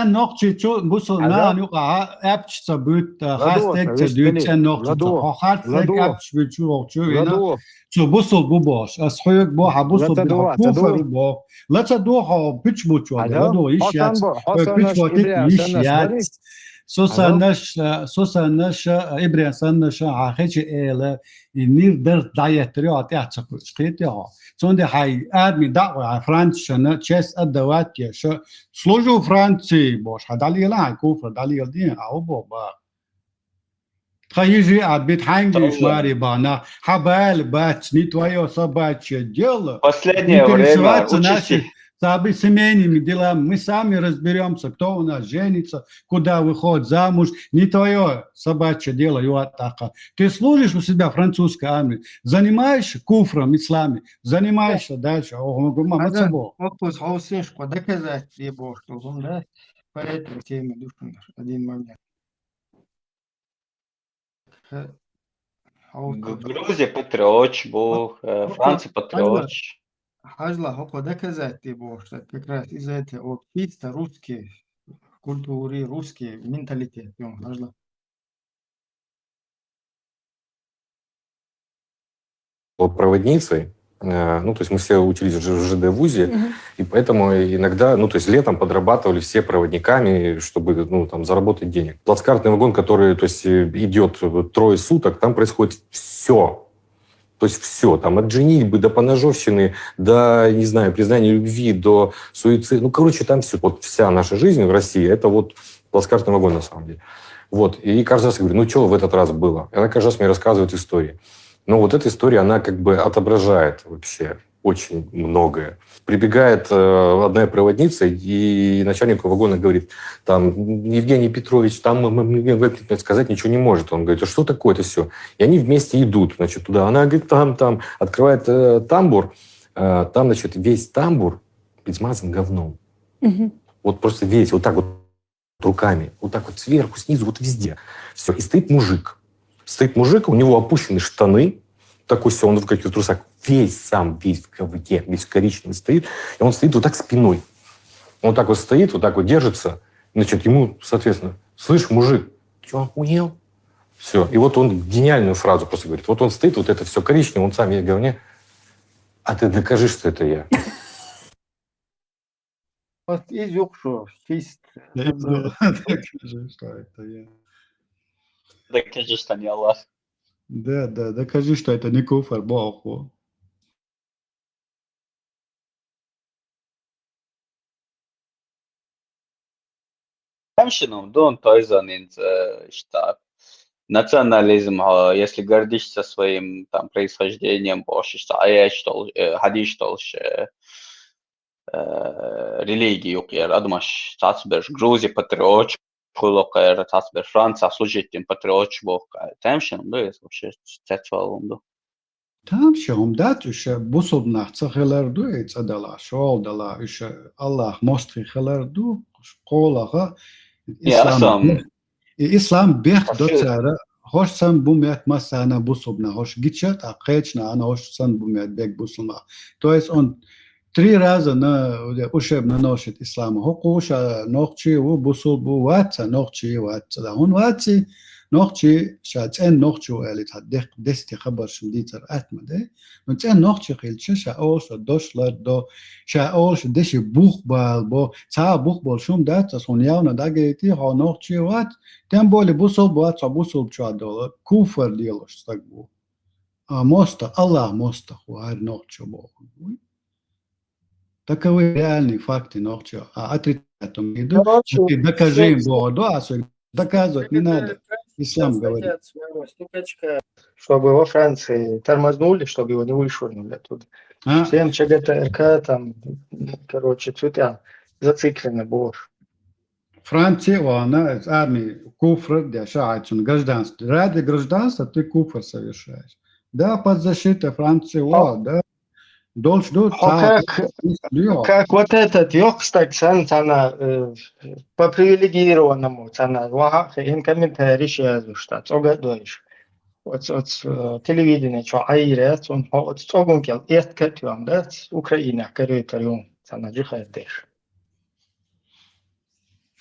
نقطة شو بص ما نقع أبش تبوت خاصك تدوت نقطة خاصك أبش بتشوف شو هنا شو بص بوباش أصحيك بوها بص بوفر بو لا تدوها بتش بتشوف لا دو إيش يات بتش بوتك إيش يات سوسانش إبراهيم سانش عاخش إله نير در دايتريات يعتقد قيتها صندي هاي آدمي دعوة فرنسا نتشس أدوات كيش سلوجو فرنسي باش هدالي لا كوفر دالي الدين أو بابا تخيجي عبيت حنجيش ماري بانا حبال بات نيتويو صبات شجل Последнее время участи Сами семейными делами мы сами разберемся, кто у нас женится, куда выходит замуж. Не твое собачье дело, юатака. Ты служишь у себя в французской армии, занимаешься куфром, исламе, занимаешься дальше. Вопрос хаусешку, доказать требовал, что он, да, по этой теме один момент. Грузия патриоч был, Франция патриоч. Хажла, хоко доказать требовал, что как раз из-за этого чисто русские культуры, русский менталитет. Хажла. Вот проводницей, ну, то есть мы все учились в ЖД-вузе, и поэтому иногда, ну, то есть летом подрабатывали все проводниками, чтобы, ну, там, заработать денег. Плацкартный вагон, который, то есть, идет 3 суток, там происходит все. То есть все, там, от женитьбы до поножовщины, до, не знаю, признания любви, до суицида. Ну, короче, там все. Вот вся наша жизнь в России, это вот плацкартный вагон, на самом деле. Вот. И каждый раз я говорю, ну, что в этот раз было? И она каждый раз мне рассказывает истории. Но вот эта история, она как бы отображает вообще очень многое. Прибегает одна проводница, и начальник вагона говорит, там, Евгений Петрович, там сказать ничего не может. Он говорит, а что такое это все? И они вместе идут, значит, туда. Она говорит, там, открывает тамбур, там, значит, весь тамбур измазан говном. Вот просто весь, вот так вот руками, вот так вот сверху, снизу, вот везде. Все, и стоит мужик. Стоит мужик, у него опущены штаны, такой все, он в каких-то трусах, весь в говне, весь коричневый стоит, и он стоит вот так спиной. Он так вот стоит, вот так вот держится, значит, ему, соответственно, слышь, мужик, что, охуел? Все, и вот он гениальную фразу просто говорит, вот он стоит, вот это все коричневое, он сам весь в говне, а ты докажи, что это я. Вот из юкшо, чисто. Докажи, что это я. Докажи, что не Аллах. Да, докажи, что это не куфар, Богу. Хэмшином, дон тойзанин, что национализм, если гордишься своим там происхождением, больше, что хадиш толще религии, я думаю, тасбер Грузия патриот, хулокер тасбер Франция служитель патриот, бог, хэмшином, да, это вообще цецвалом, да. Там шом дат уша бусобнах цахеларду эцадала шолдала уша Аллах мострихеларду школага ислам бех доцара хош сан бумят масана бусобна хош гичат акечна ана хош сан бумят бек бусума. То есть он 3 раза на ушебно носит ислам. Хокуша нохчи у бусобу ватса нохчи ватса. Он ватси نوختي شاتن نوختو اللي تدق دستي خبر شمديتر أتمده نتن نوختي خيلش شاوش دوش لدو شاوش دش بوخ بال بو تا بوخ بال شوم دات سونياونا داگيتي ها نوختي وات تم بولي بوصل بوات بوصل بشادو كوفر ديالوش استقبو موستا الله موستا وهاي نوختي بو таковы реальные факты ночью, а отрицать не иду. Короче, Ты докажи им все Богу, а доказывать не надо. Ислам говорит. стукачка, чтобы во Франции тормознули, чтобы его не вышвырнули оттуда. А? Всем ЧГТРК там, короче, цветя зациклены больше. Франция, она армии куфр, где шаачун гражданство. Ради гражданства ты куфр совершаешь. Да, под защитой Франции, да. Должен как вот этот ёкстак она по привилегированному она им комментарий сейчас что цогадойш вот телевидение что айрет он вот цогункел эткатюм да Украина корректорюм она жихайтеш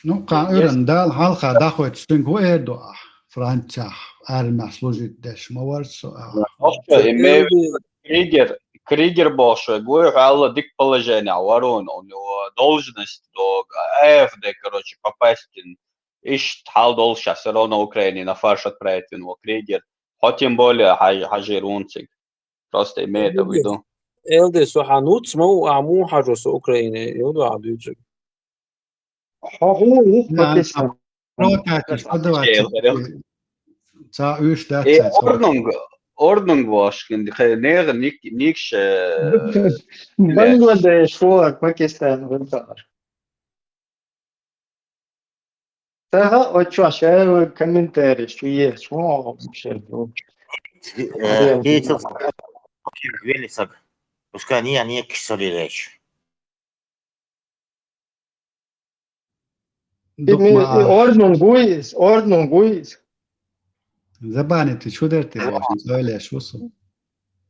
Ну, каурен дал халха дахот стингу эдо Франция армия служит деш моварсо. Кригер большой, говорю, Алла дик положение, ворон, у него должность, АФД, короче, попасть, ищет хал должен, все равно на Украине, на фарш отправить его, Кригер, хоть тем более хажирунцик, просто имеет в виду. Элдис وحنوت سمو عمو حجوس أوكرانيا يودو عدوجك. هو باكستان. Ordnung was, neer niks. Bangladesh voor Pakistan vandaag. Daar had je een commentaar, je zo Велисак, пускай они кисали речь. Ordnung guys. Забани, ты что ты заявляешь, усу?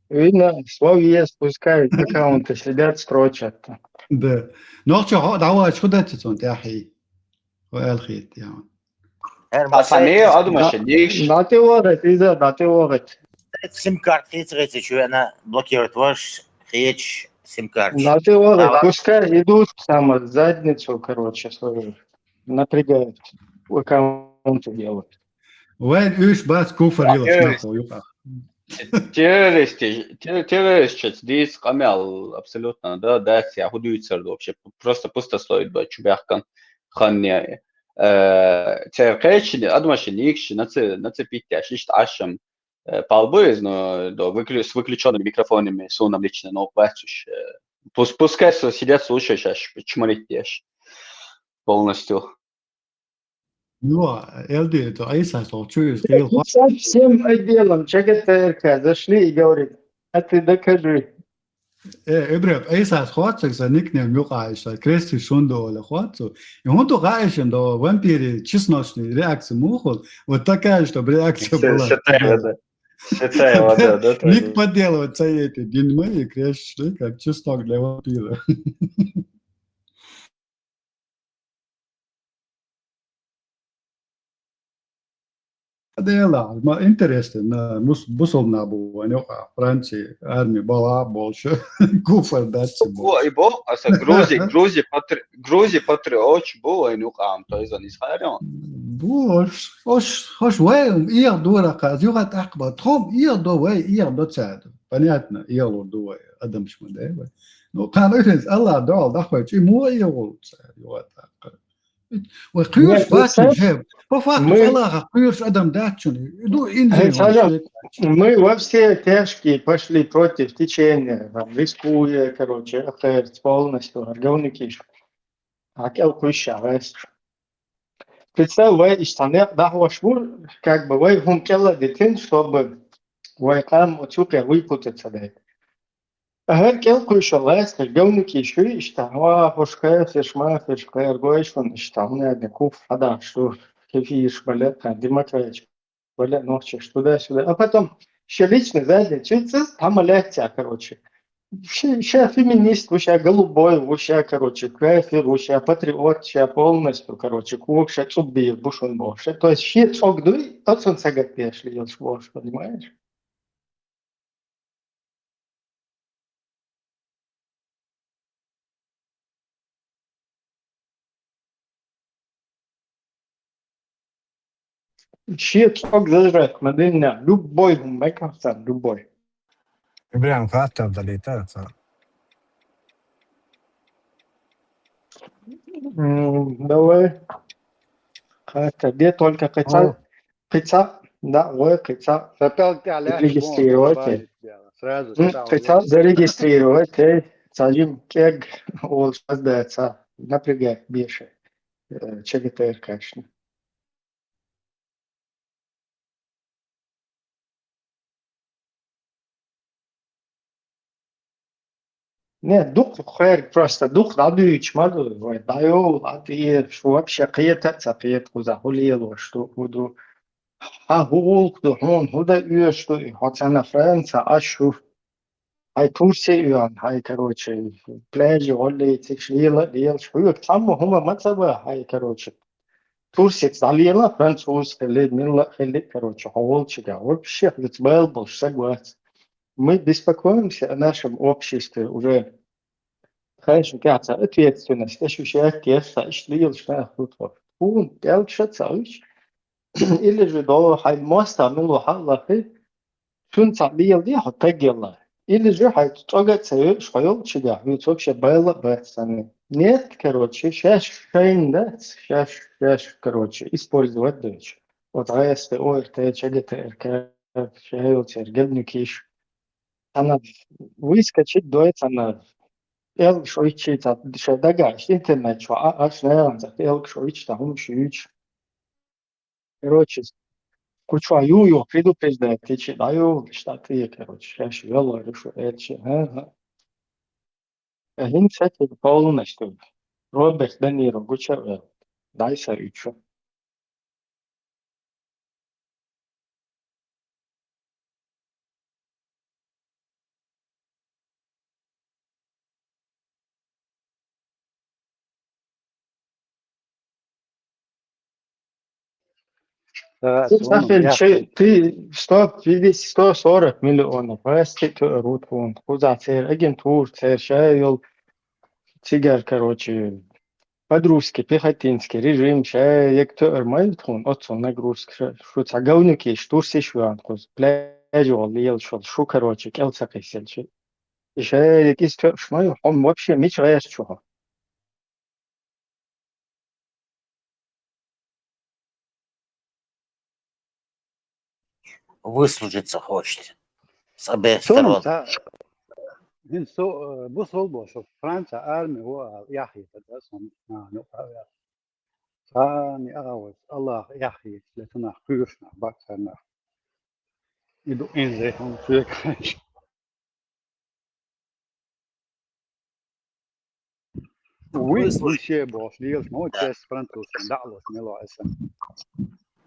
Видно, слове спускают аккаунты, сидят, строчат. Да. Ну, что, давай, что ты тут, я хей. Элхит, я. Пацаны, адумаш, ниш. На ты логать, Иза, на ты логать. Сим-карт хитрый, что она блокирует ваш речь сим-карт. На ты логать, пускай идут там задницу, короче, свою. Напрягают, аккаунты делают. وين ايش بس كوفر يلا شنو يقع террористы здесь камел абсолютно да дать я худуется вообще просто пусто стоит бы чубяхкан ханне теркечни адмаши никши нацепитяш ишт ашам полбыз но до с выключенными микрофонами сонам лично но плачешь пускай сидят слушаешь аж чморитяш полностью. Ну, Элди, это Айса, что чуешь, ты всем отделом ЧГТРК зашли и говорит, а ты докажи. Ибрев, Айса, хватит за никнем юкаешь, крести шунду или хватит. И он то гаешь, до вампири чесночные реакции мухол, вот такая, чтобы реакция была. Считаю, да. Ник подделывать эти динмы и крещи, как чеснок для вампира. Dela, ma interesno, busolna bu, njoka Francije, armije bala bolše, kufar daci bu. I bo, a sa Gruzije patrioć bu, njoka am to izan Israel. Bu, hoš vejum, dura kaz, juhat akba, trom do vej, do cad. Понятно, do adam šmadeva. No, kan ötens Allah dal, dachveć, I mu cad, juhat akba. وقيوش باتشن جاب بفاق الله قيوش ادم датчун иду мы во все тяжкие пошли против течения рискуя короче полностью аргоники акел кушавес представь вы штаны дахвашмур как бы вы хумкела детин чтобы вы там отсюда выпутаться да. هر كل شغلات الجون كيشو يشتهوا خوشكاف يشما فيشكاير جويشون يشتهون نكوف هذا شو كيف يشمل ديمقراطية ولا نوع что да сюда а потом еще лично сзади чуть-чуть там лекция короче Ща феминист, ща голубой, ща, короче, квефер, ща патриот, ща полностью, короче, кук, ща цубир, бушон бош. То есть, щит огдуй, тот сон сагат пешли, елш бош, понимаешь? Щит огдуй, мадынна, любой гумбекавсан, любой. Прям карта долетается. Давай, как где только О, кица, да, вы кица, Сапелки аляши бон зарегистрировать. разобрались дело. Сразу стало Кица ясно. зарегистрировать, садим кег, ол создается, напрягать больше. ЧГТР, конечно. Нет, дух خير просто дух радует маду, даю, а ты что вообще какие-то цапет куда хулило, что буду, а гул, кто он, куда ее, что хотя на Франция, а что, ай Турция, ай, короче, пляжи, олли, текшила, дел, что там هم мацаба, ай, короче, Турция, залила, француз, хелит, милла, хелит, короче, гол, чига, вообще, это был, согласен. Мы беспокоимся о нашем обществе уже. Конечно, кажется, ответственность, ощущать тесно, что что тут вот. Он делает или же до хаймоста мило халлахи, шун цабил дي حتى يلا. Или же هتوجد شغل чего, ведь вообще было бы сами. Нет, короче, сейчас сейчас, короче, использовать дочь. Вот если ОРТ, ЧГТРК, шейлтер, гельникиш, она выскочит, дует, она el شويتشي تا شدقة интернет شو أشنا за el شويتش та هم шуич. Короче, кучу аю предупреждает, ты читаю, штаты, короче, я швел, решу, эти, Хин всякие полностью. Роберт Даниро, куча, дай саричу. Ты 150, 140 миллионов, рут вон, куда цер, агентур, цер, шайол, цигар, короче, подружки, пехотинский режим, ша якто армайт хун, отцом нагрузка, шу цагавнюки, штурси шуан, куз, пляжол, ел шол, шу, короче, келца кайсельчи. И ша якис то шмай, он вообще мич гаеш чуха. Выслужиться хочет с обеих ثم сторон. من سوء بوصل بوصل فرنسا أرمي هو يحيى تدرسهم نقطة ثاني أغوز الله يحيى لتنا خيوشنا بكرنا يدو إنزيهم فيك وي مشي بوش ليش مو Да. تشيس فرنسوس دعوة ملو اسم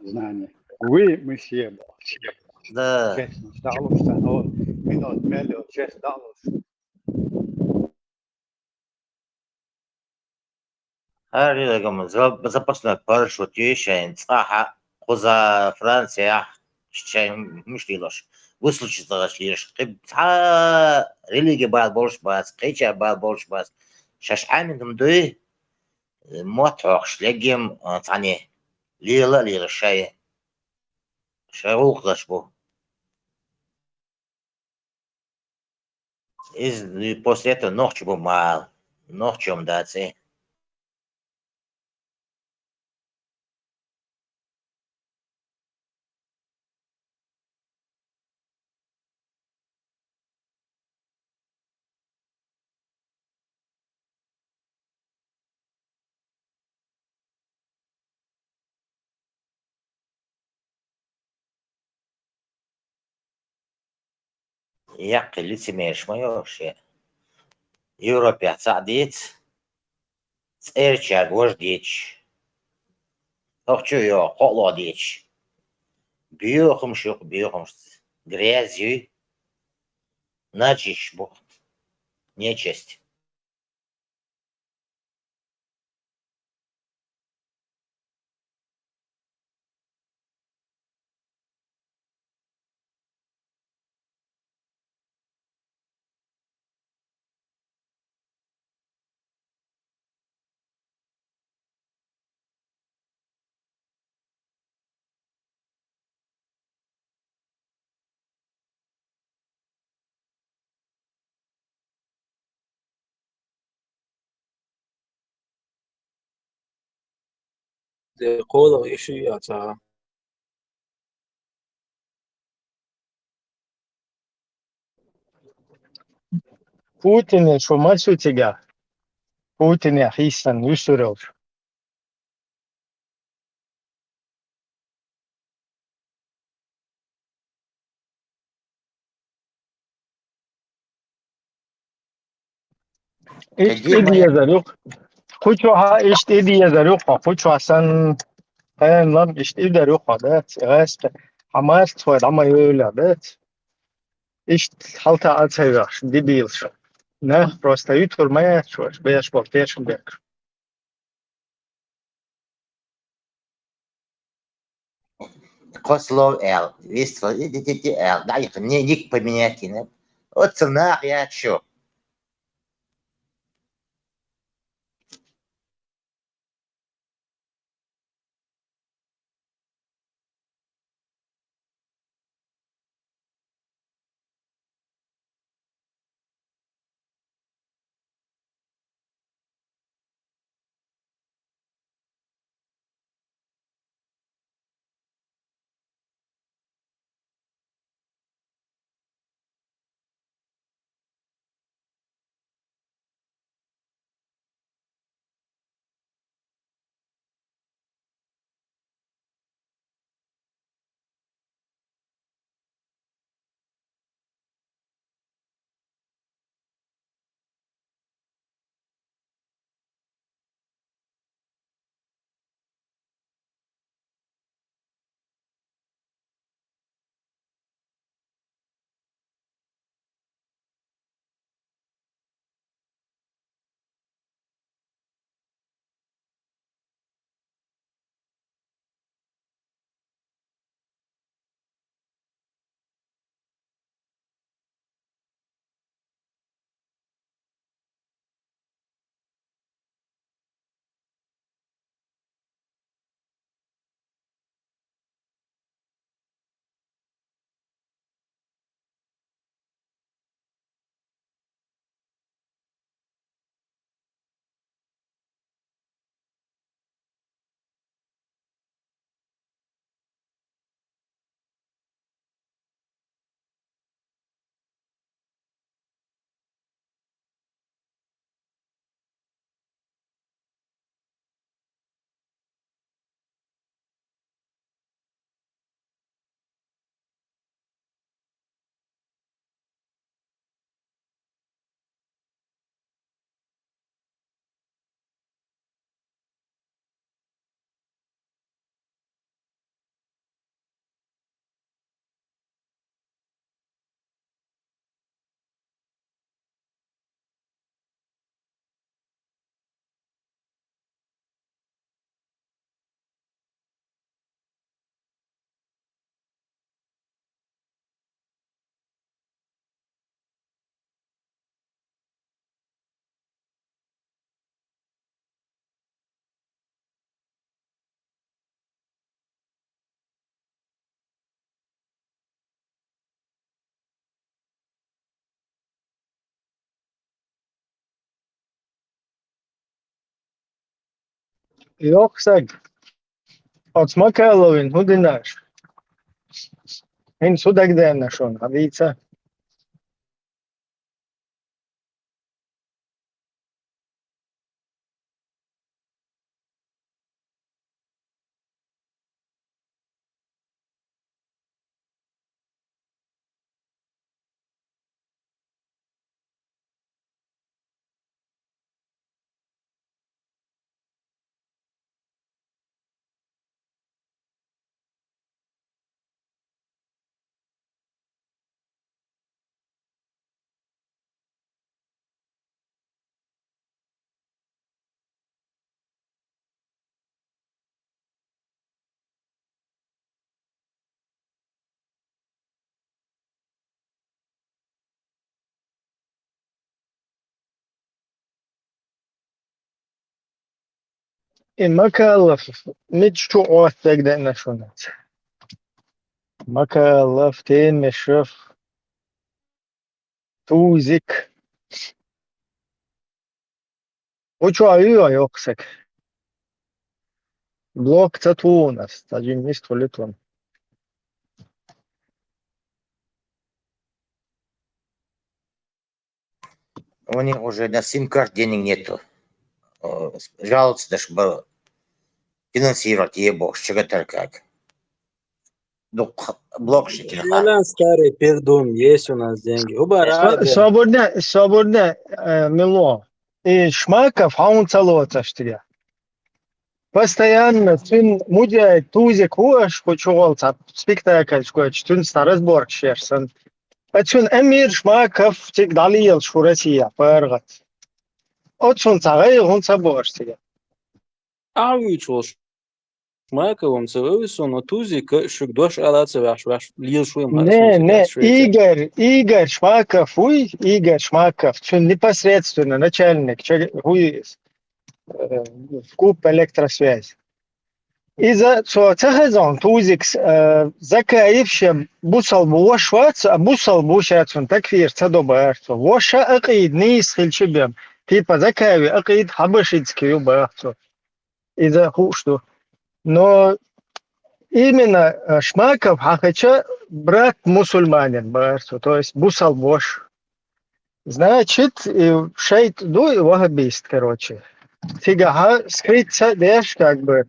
знание وي مشي بوش Да. честно дعوة станو минут мелو чест дعوة Her yılgım запасной парашют еще цаха куза Франция шчем мишлилош. Выслужиться шлиш. Религия бал больше бас, крича бал больше бас. Шаш аминдум дуй мотох шлегем цане. Лила шай. Шарух дашбу. И после этого ночью был мал. Ночью даться. Як лицемеришь моё вообще. Европе садить, церча гвоздич. Охчу я холодич. Бьёхом шук бьёхом грязью. Начиш бу. Нечесть. قول إشي أتا Putin šo maršrutīgā. Putin hīstan uzturējuši. İdiye zaruk. Kuçuha işte idiye zaruk. Kuçuha sen lan işte idiye zaruk. Evet. Evet. Ama твой ama öyle evet. İşte halta atıyor. Debil şu. Ne? Просто yuturmaya çalışıyor. Beş portaya bek. Кослов Л. Весь Л. Да, их мне ник поменять. Вот цена, я чё? Yoksa Otsmakalovin hudināšu. Viņu sudegdēnašu un avīca. مكلف مش عوض تقدر نشونت مكلف تين مشرف توزك وشو أيوة يوكسك блок Тунас, один место летом. У них уже на сим-карт денег нету. Жалуются, даже бы финансировать ебох, чего как. Ну, блок же телефон. Yalan старый пердун, есть у нас деньги. Убирай, блядь. Свободно, Мило. И Шмаков, а он целуется, что ли? Постоянно, тун мудя тузик уж почувался спектакль, что тун старый сбор шерсон. Тун Эмир Шмаков тик далил шурасия, паргат. Отчун цагай он собор, что ли? Авич уж. Шмаковым целуется, но тузик шугдош алаца ваш лил шуем. Не, Игорь Шмаков, Игорь Шмаков, тун непосредственно начальник, в куб электросвязи. إذا تهزون توزيكس زكايفش بوصل بوشوات بوصل بوشاتون تكفير تدوبارتو وشا أقيد نيس خلشبيم تيبا زكاوي أقيد حبشيتسكيو بارتو إذا خوشتو но именно Шмаков хахача брат мусульманин барту, то есть бусал бош. Значит, шейт дуй вахабист, короче. Фига скрыться дешь как бы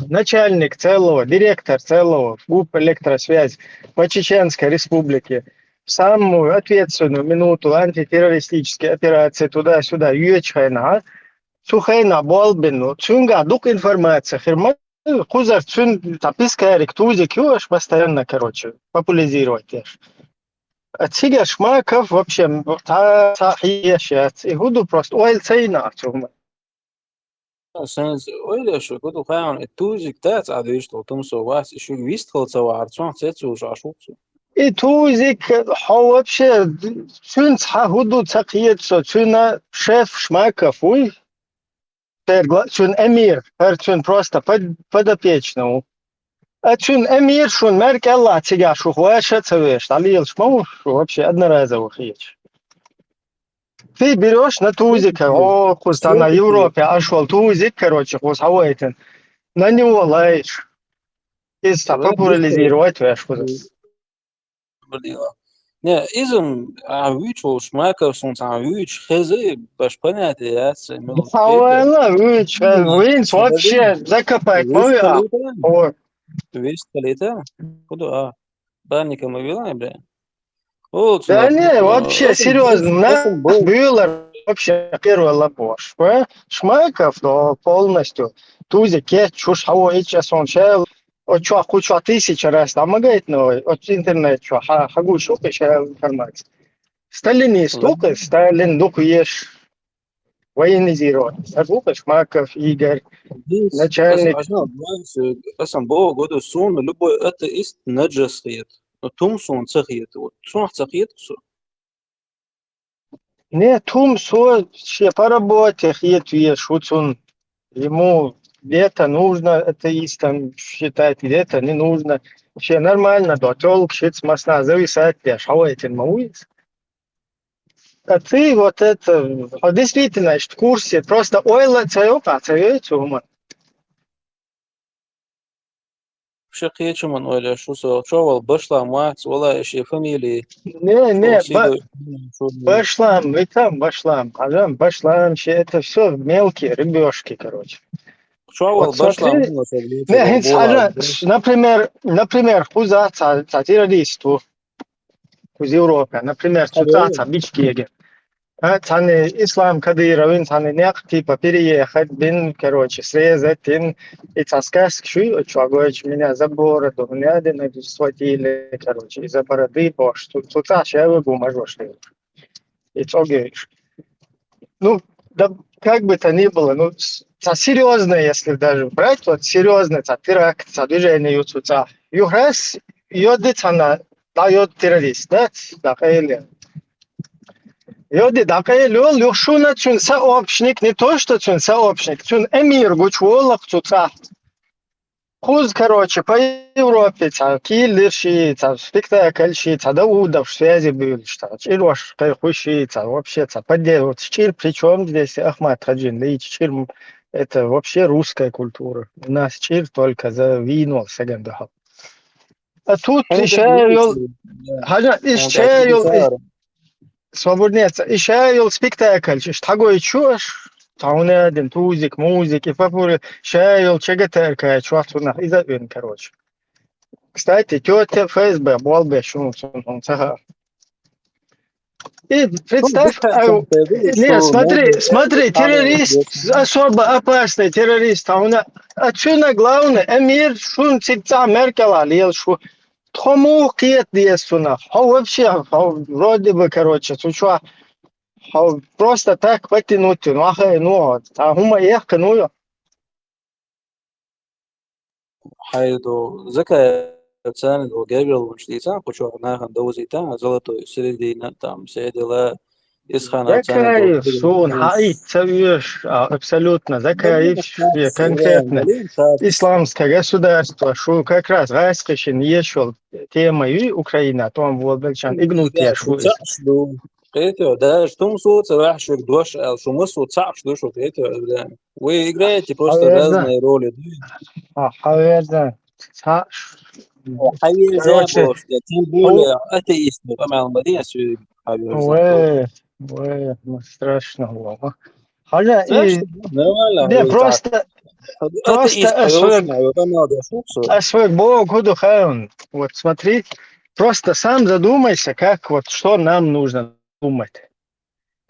начальник целого, директор целого ГУП электросвязь по Чеченской республике в самую ответственную минуту антитеррористической операции туда-сюда Ючхайна, Сухайна, Болбину, Цунга, дук информация, фирма, Кузар, Цун, Таписка, Ректузик, Юаш, постоянно, короче, популяризировать też. Отсига Шмаков вообще, та сахияшец, и худу просто, ой, цейна, цума. Sen öyle şu kudu kayan tuzik tat adıyıştı otumso vas şu vist kalsa var son setsu şaşuksu. И тузик, вообще, Цун, худу, цахияцо, Цуна, шеф Шмаков, уй, Цун Эмир, Цун просто подопечному. А Цун Эмир, шун мерк Аллах тига шухуаша цевеш, алил шмау, вообще одноразово хич. Ты берешь на тузика, куста на Европе, ашвал тузик, короче, кус хавайтен, на него лаешь. И популяризировать ваш кус. Ne, izim avüç ol şmaka sunt avüç хeze башпанят яс. Хавала, винс вообще закопать моя. Весь лето. Куда? Банника мы вела, бля. Да не, вообще, серьезно, было вообще первый лапош. Шмаков, то полностью. Тузик, чушь, хаву, и час он чел. От чё, кучу тысячи раз помогает, но от интернет, чё, хагу шука, чё, информация. Сталин столько, Сталин дух ешь военизирован. Хагука, Шмаков, Игорь, начальник. Асам бо году сон, любой атеист наджасхиет. Но том сон цахиет. Вот сон цахиет ксу. Не, том со, ще по работе, хиет веш, вот он, ему где-то нужно атеистам считать, где-то не нужно. Все нормально, да, толк, щит масна, зависает, я шауэтин мауис. А ты вот это, действительно, в курсе, просто ойла цайока, цайоцума. شقيتش من ولا شو سو شو بشلا مات ولا شيء فاميلي Не, башлам, ажам, башлам, все это все мелкие рыбешки, короче. شو بشلا например, куза террористу, куз Европе, например, цуца бичкеге. Таны ислам Кадыровин, таны нек типа переехать, бин, короче, срезать, и цаскас кшуй, чуагоич меня за бороду, меня один схватили, короче, из-за бороды, бош, цуца шевы бумажошли. И цогеешь. Ну, да, как бы то ни было, ну, серьезно, если даже брать, вот серьезно, теракт, движение цуца. Йоди, такая лёл, шуна чун сообщник, не то, что чун сообщник, чун эмир гучволах цуца. Хуз, короче, по Европе, киллер шица, спектакль шица, Даудов в связи был, что Чирош, Кайхушица, вообще, подделывать. Чир, причем здесь Ахмад Хаджин, да и Чир, это вообще русская культура. У нас Чир только за вино, сагандахал. А тут هم еще, تدريس Хаджа, هم еще, تدريس свободнец, еще спектакль, что такое чушь, там один тузик, музыки, фапуры, шейл, чегатерка, чувствуна, и за короче. Кстати, тетя ФСБ, Болбе, он сага. И представь, не, смотри, террорист, особо опасный террорист, отсюда главное, эмир, шун цикца Меркела, лел шу, тому киет диестуна, вообще, вроде бы, короче, сучва, просто так потянуть, ну, ну, а хума ехка, ну, حيث ذكى ساند وجابر وشتيسان قشوا ناخن دوزيتا زلطو سيدي там سيدي يسخن ساند закаев, сон, хаид, совешь, абсолютно, закаев, конкретно. Исламское государство, что как раз раскрещен ешел тема и Украина, том волбельчан, игнутия шу. قيتو ده что صوت راح شو دوش شو مسو صعب شو شو قيتو وإجراتي просто разные роли. Хаверда. حي زابوش تيم более атеист طبعا المدينة سو ну страшно было. Хотя и не просто свой Бог удухаем. Вот смотри, просто сам задумайся, как вот что нам нужно думать.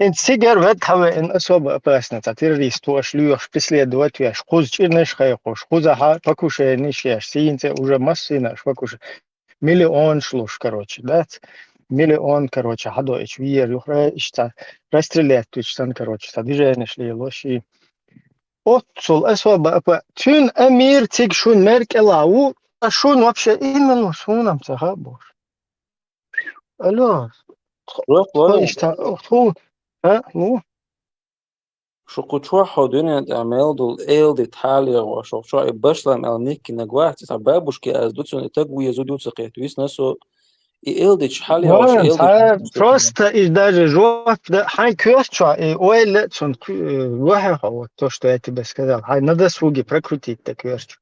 Инсигер ветхаве особо опасно. Террорист, шлюш, преследовать, шкуз черныш хайхош, шкузаха, покушение, синце, уже массина, покушение. Миллион шлуш, короче, да? Миллион, короче, гадоич, вир, юхра, ишта, расстрелять, тучтан, короче, движение шли, лоши. Отцул, особо опасно. Тюн эмир, цик шун меркелау, а шун вообще именно шуном цахабош. Алло. Что, ну? شو قطوع حدوني تعمل دول إيل دي تحاليا وشو شو بشلم ألنيك نجواح تسببوش كي أزدوتون تجوي يزودوا سقيتويس نسو إيل دي تحاليا وش إيل دي просто и даже жопа, хай кёрча, и ой, летсон, вот то, что я тебе сказал, хай на досуге прокрутить так кёрчу.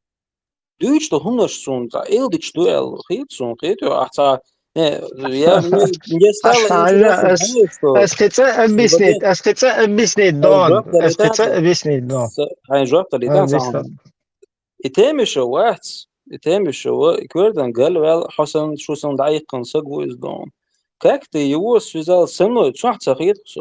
دوي что هم شون تا إيل دي что إل خيط شون خيطو أحتا я не стал объяснить, Дон. Объяснить, Дон. Hij dropt er niet aan. يتهمش واحد يتهمش هو كوردن قال wel حسن شو سن دقيقة نسقو إزدون كاكتي يوس فيزال سنو تشوح تسخيط شو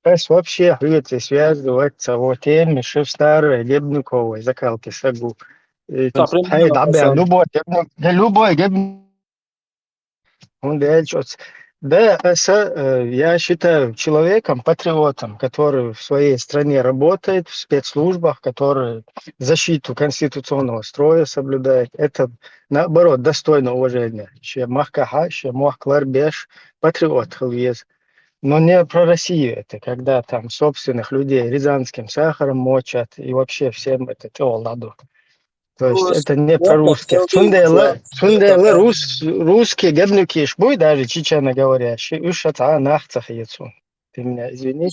بس вообще хватит связываться вот теми, что старые гебниковые закалки сагу. Хай дабя любой гебник. Он дальше. Да, я считаю человеком, патриотом, который в своей стране работает, в спецслужбах, который защиту конституционного строя соблюдает. Это, наоборот, достойно уважения. Махкаха, махкларбеш, патриот хлвез. Но не про Россию это, когда там собственных людей рязанским сахаром мочат, и вообще всем это ладу. То есть это не про русских. Цундела русские гебнюки шбуй, даже чечено говорящие, уж это нахцах яйцу. Ты меня извини.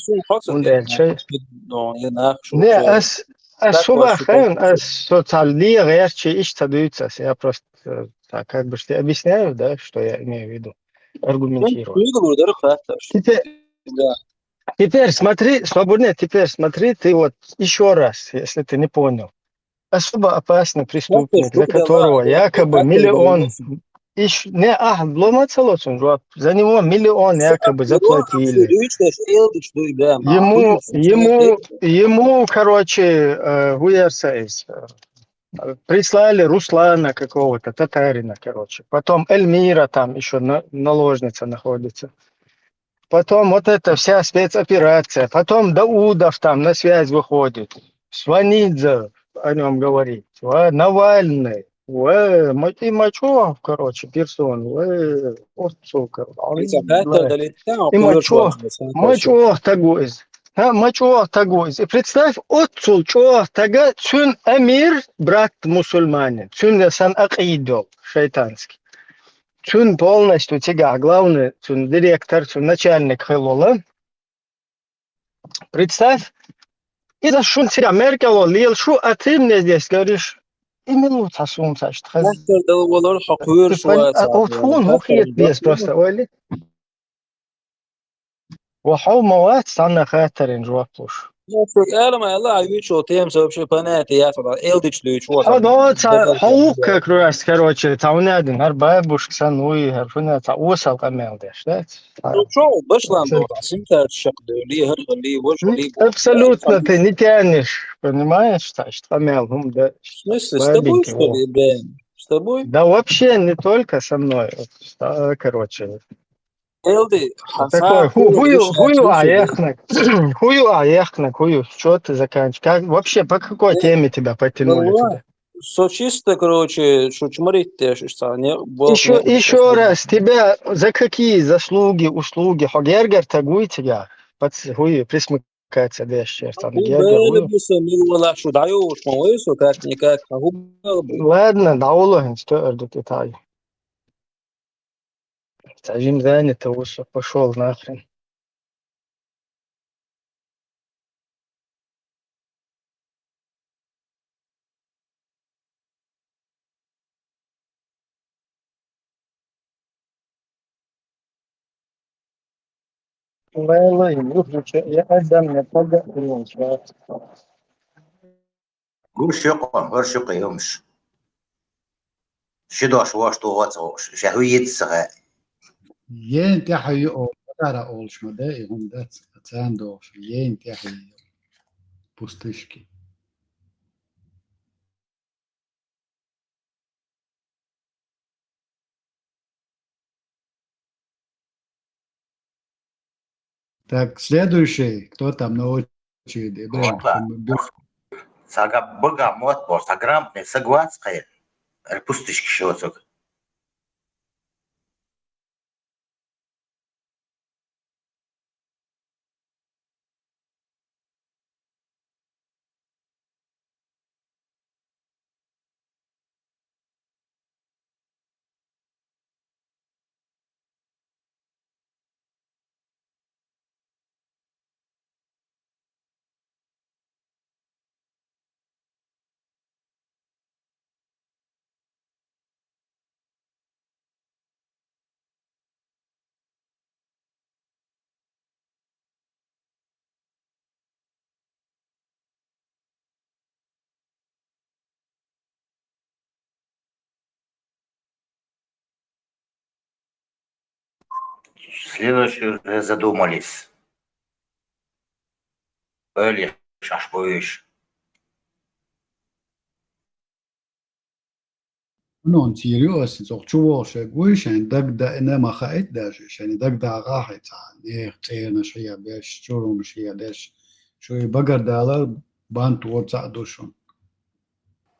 Не, особо хэн, социальные речи ищтадуются. Я просто так как бы что объясняю, да, что я имею в виду. Аргументирую. Теперь смотри, свободнее, теперь смотри, ты вот еще раз, если ты не понял. Особо опасный преступник, за которого якобы миллион, за него миллион якобы заплатили. Ему, короче, прислали Руслана какого-то, татарина, короче. Потом Эльмира там еще наложница находится. Потом вот эта вся спецоперация. Потом Даудов там на связь выходит. Сванидзе о нем говорит. Навальный. И мочо, короче, персон, отцу, إذا كاتر короче. دليل И كوير بس мочо тагоиз. Мочо тагоиз. И представь, отцу, чё тага, цун эмир, брат мусульманин. Цун сан акидол, шайтанский. Цун полностью тебя, главный, цун директор, цун начальник хилола. Представь, и за шун тебя Меркел лил, шу, а ты мне здесь говоришь, и минута сумца, что كاتر دليل حقير ты شوية صار вот يعني هون هو كاتر خيط بيس البطل просто, ولا وحو مواد استنى خاطر جوابلوش يفرق ما يلا عيوش وتيم سبب شيء بناتي يا فضل إلديش ليش هو صار هذا بدل حقوق كروس كروتشي تاونادن هر بابوش سنوي هر فينا وصل كمال ديش شو بشلان سمتا الشق لي هرغلي وجهلي абсолютно ты не тянешь, понимаешь, что камел, да, в смысле с тобой слабенький, что ли, Ибраим? С тобой? да вообще не только со мной, да, короче, Элди, такой, Хасан, хуй лишь хую отличие. аехнак, хую, что ты заканчиваешь, как, вообще по какой теме тебя потянули والله туда? сочисто, короче, что чморить те, что не бог не Еще раз, тебя за какие заслуги, услуги, хогергер тагуй тебя, хуй, присмыкается, да, черт, هو гергер, بالي بسمي ولا شو دعيوش ما ويسو كاك نكاك هو بالي ладно, да, уловим, что ордут Италию. Тажим занято, уже пошел нахрен. Vallahi выключи, я отдам мне пога قرش يقيمش شدوش واش تو واتوش شهوية سغا Jen tähän jo täällä olsma det om det sen då så jen tähän jo pustiski. Так, следующий, кто там на очереди? Прям, مطلع ساقا بقى موت بور ساقرام ساقوات سقيل البستش كشوتك Следующий уже задумались. Öyle şaşboyuş. Non seriös så tror jag går sen dag da ena ma khait da sen dag da راحت ne tena شويه باش شورم شويه داش شويه بقر دالا بانت وصع دوشون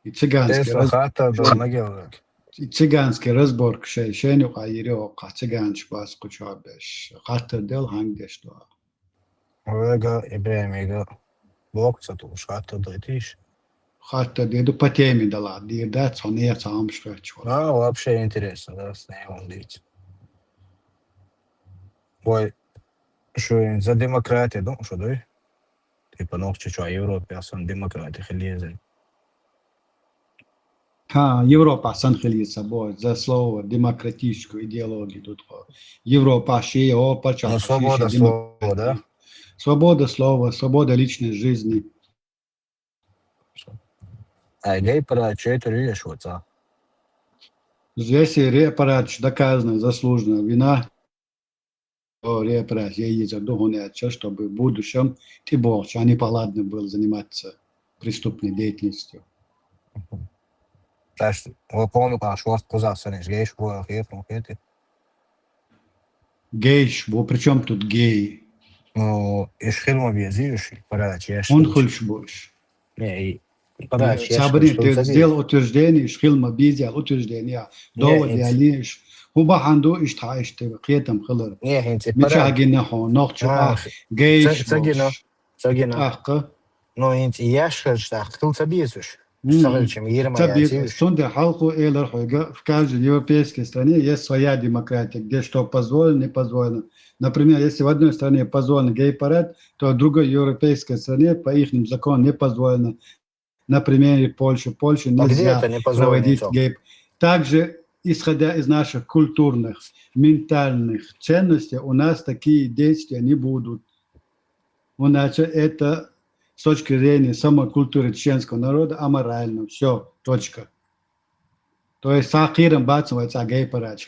Tesla циганский хата до могилок. циганский разборк шен юqayiri oqa циганч бас qucha bash qatar del hangdesh do Вега Ибраим блокца то уж хата дойтиш. qatar dedu patemi dala dir da tsone tsam shtrach Вообще интересно, да, с ней он дить. Ой, что за демократию, да, что да? Типа, ну, что, Европе, а демократия, хелезы. Ha, Европа сан khilisa bo za slovo demokratijsku ideologiju tutko. Европа ще опа Ну, чаша свобода слова, да? Свобода слова, свобода личной жизни. А гей про 4 решутся. Здесь и репарач доказано, заслуженно. Вина репарач есть задуманная, чтобы в будущем ты больше, а не паладно был заниматься преступной деятельностью. Знаешь, вот помню, когда шел сказался, не гейш, вот, хефру. Гейш, во при чем тут гей? Ну, из фильма везишь, порядок, я Он что. хочешь больше. Не, Парач, Сабрин, ты сделал утверждение, шхилма бизял утверждение. Довод ялиш. Хубаханду иштаишты, кетам хилар. Не, инти Мичагина хо, нохчу гейш. Цагина. Но инти яшхерштах, хил цабизуш. Сагачем Ермая. Сунда халку элар хойга. В каждой европейской стране есть своя демократия, где что позволено, не позволено. Например, если в одной стране позволено гей-парад, то в другой европейской стране по их закону не позволено. Например, Польша нельзя проводить гей. Также, исходя из наших культурных, ментальных ценностей, у нас такие действия не будут. Иначе это с точки зрения самой культуры чеченского народа аморально. Все, точка. То есть сахиром бацывается гей-парад.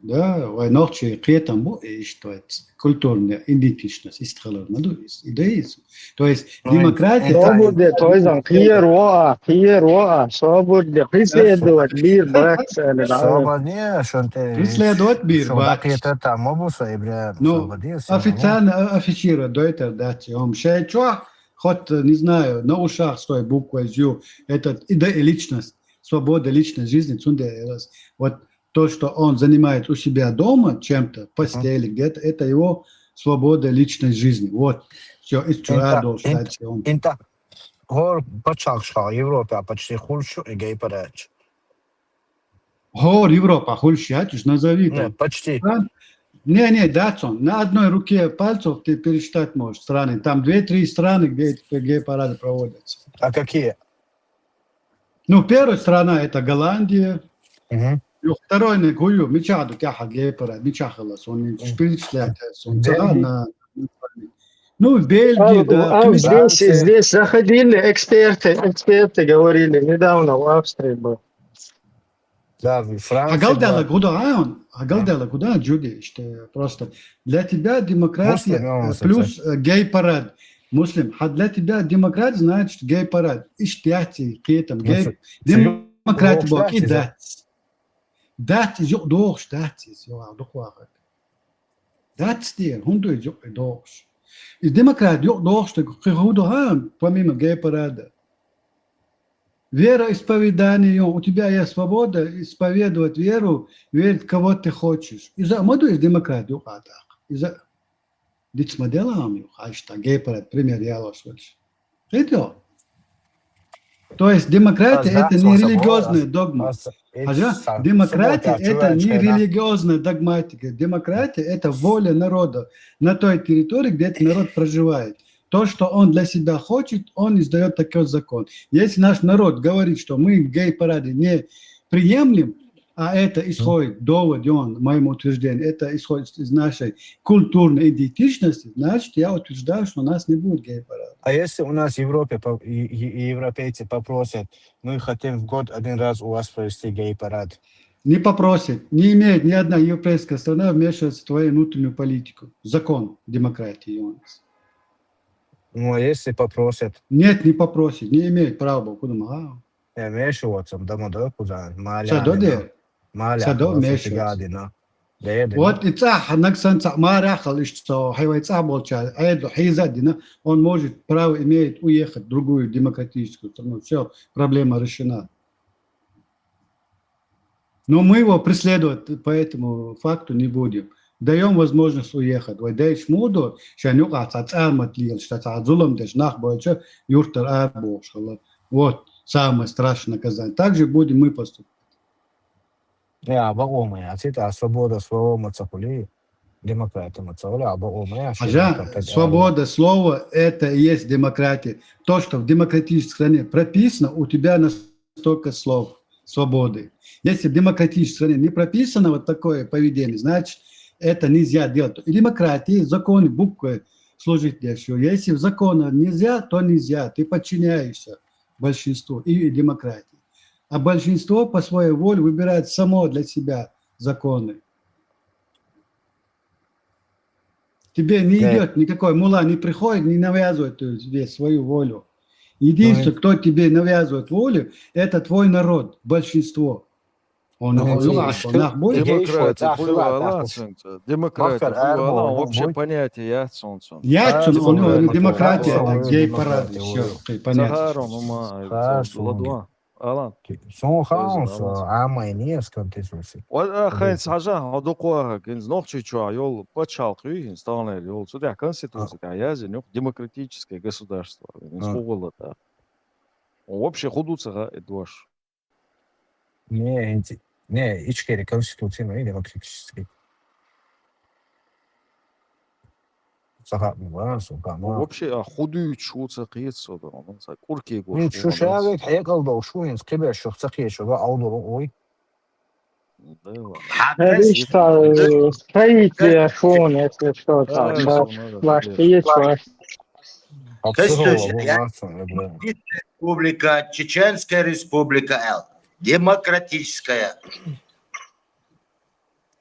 Да, ночи кретам бу и что это культурная идентичность истхалар наду идеизм. То есть демократия. Свобода, то есть хиероа, свобода преследовать мир, братцы. Свободнее, что ты. Преследовать мир, братцы. Что это там обуса и бля. Ну, официально афишируют до этого дати. Он шейчо, хоть не знаю, на ушах стоит буква зю. Это идея личность, свобода личной жизни. Вот то, что он занимает у себя дома чем-то, постели где-то, это его свобода личной жизни. Вот. Все, из чего должен стать он. Инта. Гор почалшал Европа почти хульшу и гей-парач. Гор Европа хульшать, назови. Не, почти. Не, Датсон. На одной руке пальцев ты пересчитать можешь страны. Там 2-3 страны, где эти гей-парады проводятся. А какие? Ну, первая страна это Голландия. Угу. Второй не гую, мечаду тяха гей-парад, мечахалас, он перечисляет. Ну, в Бельгии, да. Здесь заходили эксперты говорили, недавно в Австрии был. Да, в Франции. Агалдела куда, Джуди, что просто для тебя демократия плюс гей-парад. Муслим, а для тебя демократия значит гей-парад. Иштяти, кетам, гей. Демократия бог и дать. Dat is ook doogs, dat is ja, toch wel. Dat is die, hondo is ook doogs. Is democraat ook doogs, dat gehouden gaan, помимо гей-парада. Вера исповедания, у тебя есть свобода исповедовать веру, верить кого ты хочешь. Из-за моду есть демократия, из-за дить моделами, а что гей-парад, пример я лошадь. Это. То есть демократия это не религиозная догма. Демократия это не религиозная догматика. Демократия это воля народа на той территории, где этот народ проживает. То, что он для себя хочет, он издает такой закон. Если наш народ говорит, что мы гей-парады не приемлем, а это исходит, довод, моему утверждению, это исходит из нашей культурной идентичности, значит, я утверждаю, что у нас не будет гей-парада. А если у нас в Европе европейцы попросят, мы хотим в год один раз у вас провести гей-парад? Не попросят, не имеет ни одна европейская страна вмешиваться в твою внутреннюю политику. Закон демократии у нас. Ну, а если попросят? Нет, не попросит, не имеет права. Куда не вмешиваться, куда Садо вмешиваться. Вот и цах, наксанца марахал, что хайвайца болча, а это хайзадина, он может, право имеет уехать в другую демократическую страну. Все, проблема решена. Но мы его преследовать по этому факту не будем. Даем возможность уехать. Вайдейш муду, шанюк ацацаматлил, штацазулам дешнах больше юртар арбош. Вот самое страшное наказание. Также будем мы поступать. Я обоомая, а свобода слова мацахули, демократия мацахули, обоомая. Свобода слова это и есть демократия. То, что в демократической стране прописано, у тебя настолько слов свободы. Если в демократической стране не прописано вот такое поведение, значит, это нельзя делать. И демократия, законы, буквы служить для всего. Если в законе нельзя, то нельзя. Ты подчиняешься большинству и демократии. А большинство по своей воле выбирает само для себя законы. Тебе не идет никакой мула, не приходит, не навязывает тебе свою волю. Единственное, кто тебе навязывает волю, это твой народ, большинство. Он бой. Демократия хуйвала, демократия хуйвала, он вообще понятие яцсон. Яцсон, он демократия, это гей-парад, все, понятно. Загарон, ума, ладва. Алан. Сон хаос, ама и не сконтисуси. Хайн сажа, адокуа, кин нохчичуа, йол почалкуй, инстанер, йол судя конституция, язин, демократическое государство, инсхугулата. Вообще худуцага эдваш. Не, ичкери конституции, но и демократический. Вообще худую чуца қиетсо да, курки го. Ну шушавек хекалдо шуин скебер шухцахе шуга аудуру ой. Что строите фон, если что там, ваш есть ваш. Республика, Чеченская республика Л. Демократическая.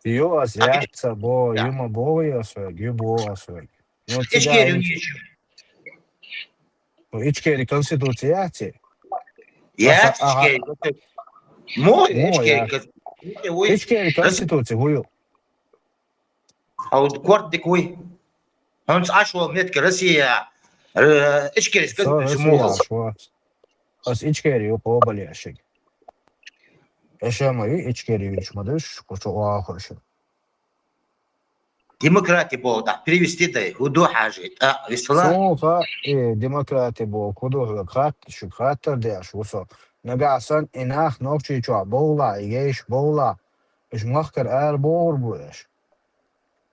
Ее азиатца бо, юма бо ясо, гюбо ясо. Ичкерию нечего. Ичкери конституция те. Я ичкери. Мой ичкери. Ичкери конституция гую. А вот квартик вы. Он ашвал метки Россия. Ичкери конституция. Аз ичкери по баляшек. Эшамай ичкери вичмадыш, кучу ахыршы. Демократия была, да, перевести-то, уду хажит, весла. Соха, демократия была, куду хатер деш, вусо. Нагасан инах нокчи чуа, боула, игейш боула. Иш махкар боор буэш.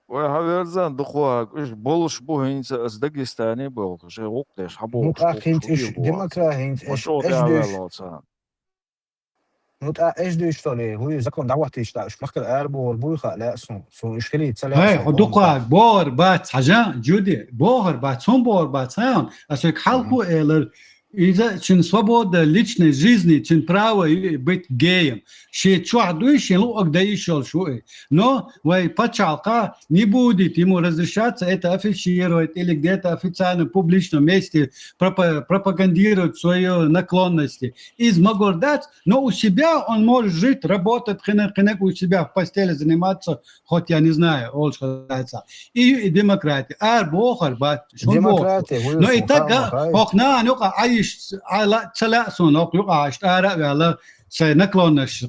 Ой, хаверзан, духуа, иш болуш бухинца с Дагестане был, же уктеш, хабош. Ну, ахинт иш демократия, иш Ну ايش دو يشتغل هو زكون دعوتي يشتغل مخكر اربور بوخا لا سو اشكالي تسلا هاي حدوقا بور بات حاجه جودي بور بات سون بور بات هون اسك حلقو الر إذا чин свобода личной жизни, чин право быть геем. Ще чуадуй, ще луок да еще шуй. Но вай пачалка не будет ему разрешаться это афишировать или где-то официально в публичном месте пропагандировать свои наклонности. Из Магордат, но у себя он может жить, работать, у себя в постели заниматься, хоть я не знаю, и демократия. Бохар, демократия. Но и так, окна, ну, على تلاسون أو يقعش أرى على سنكلونش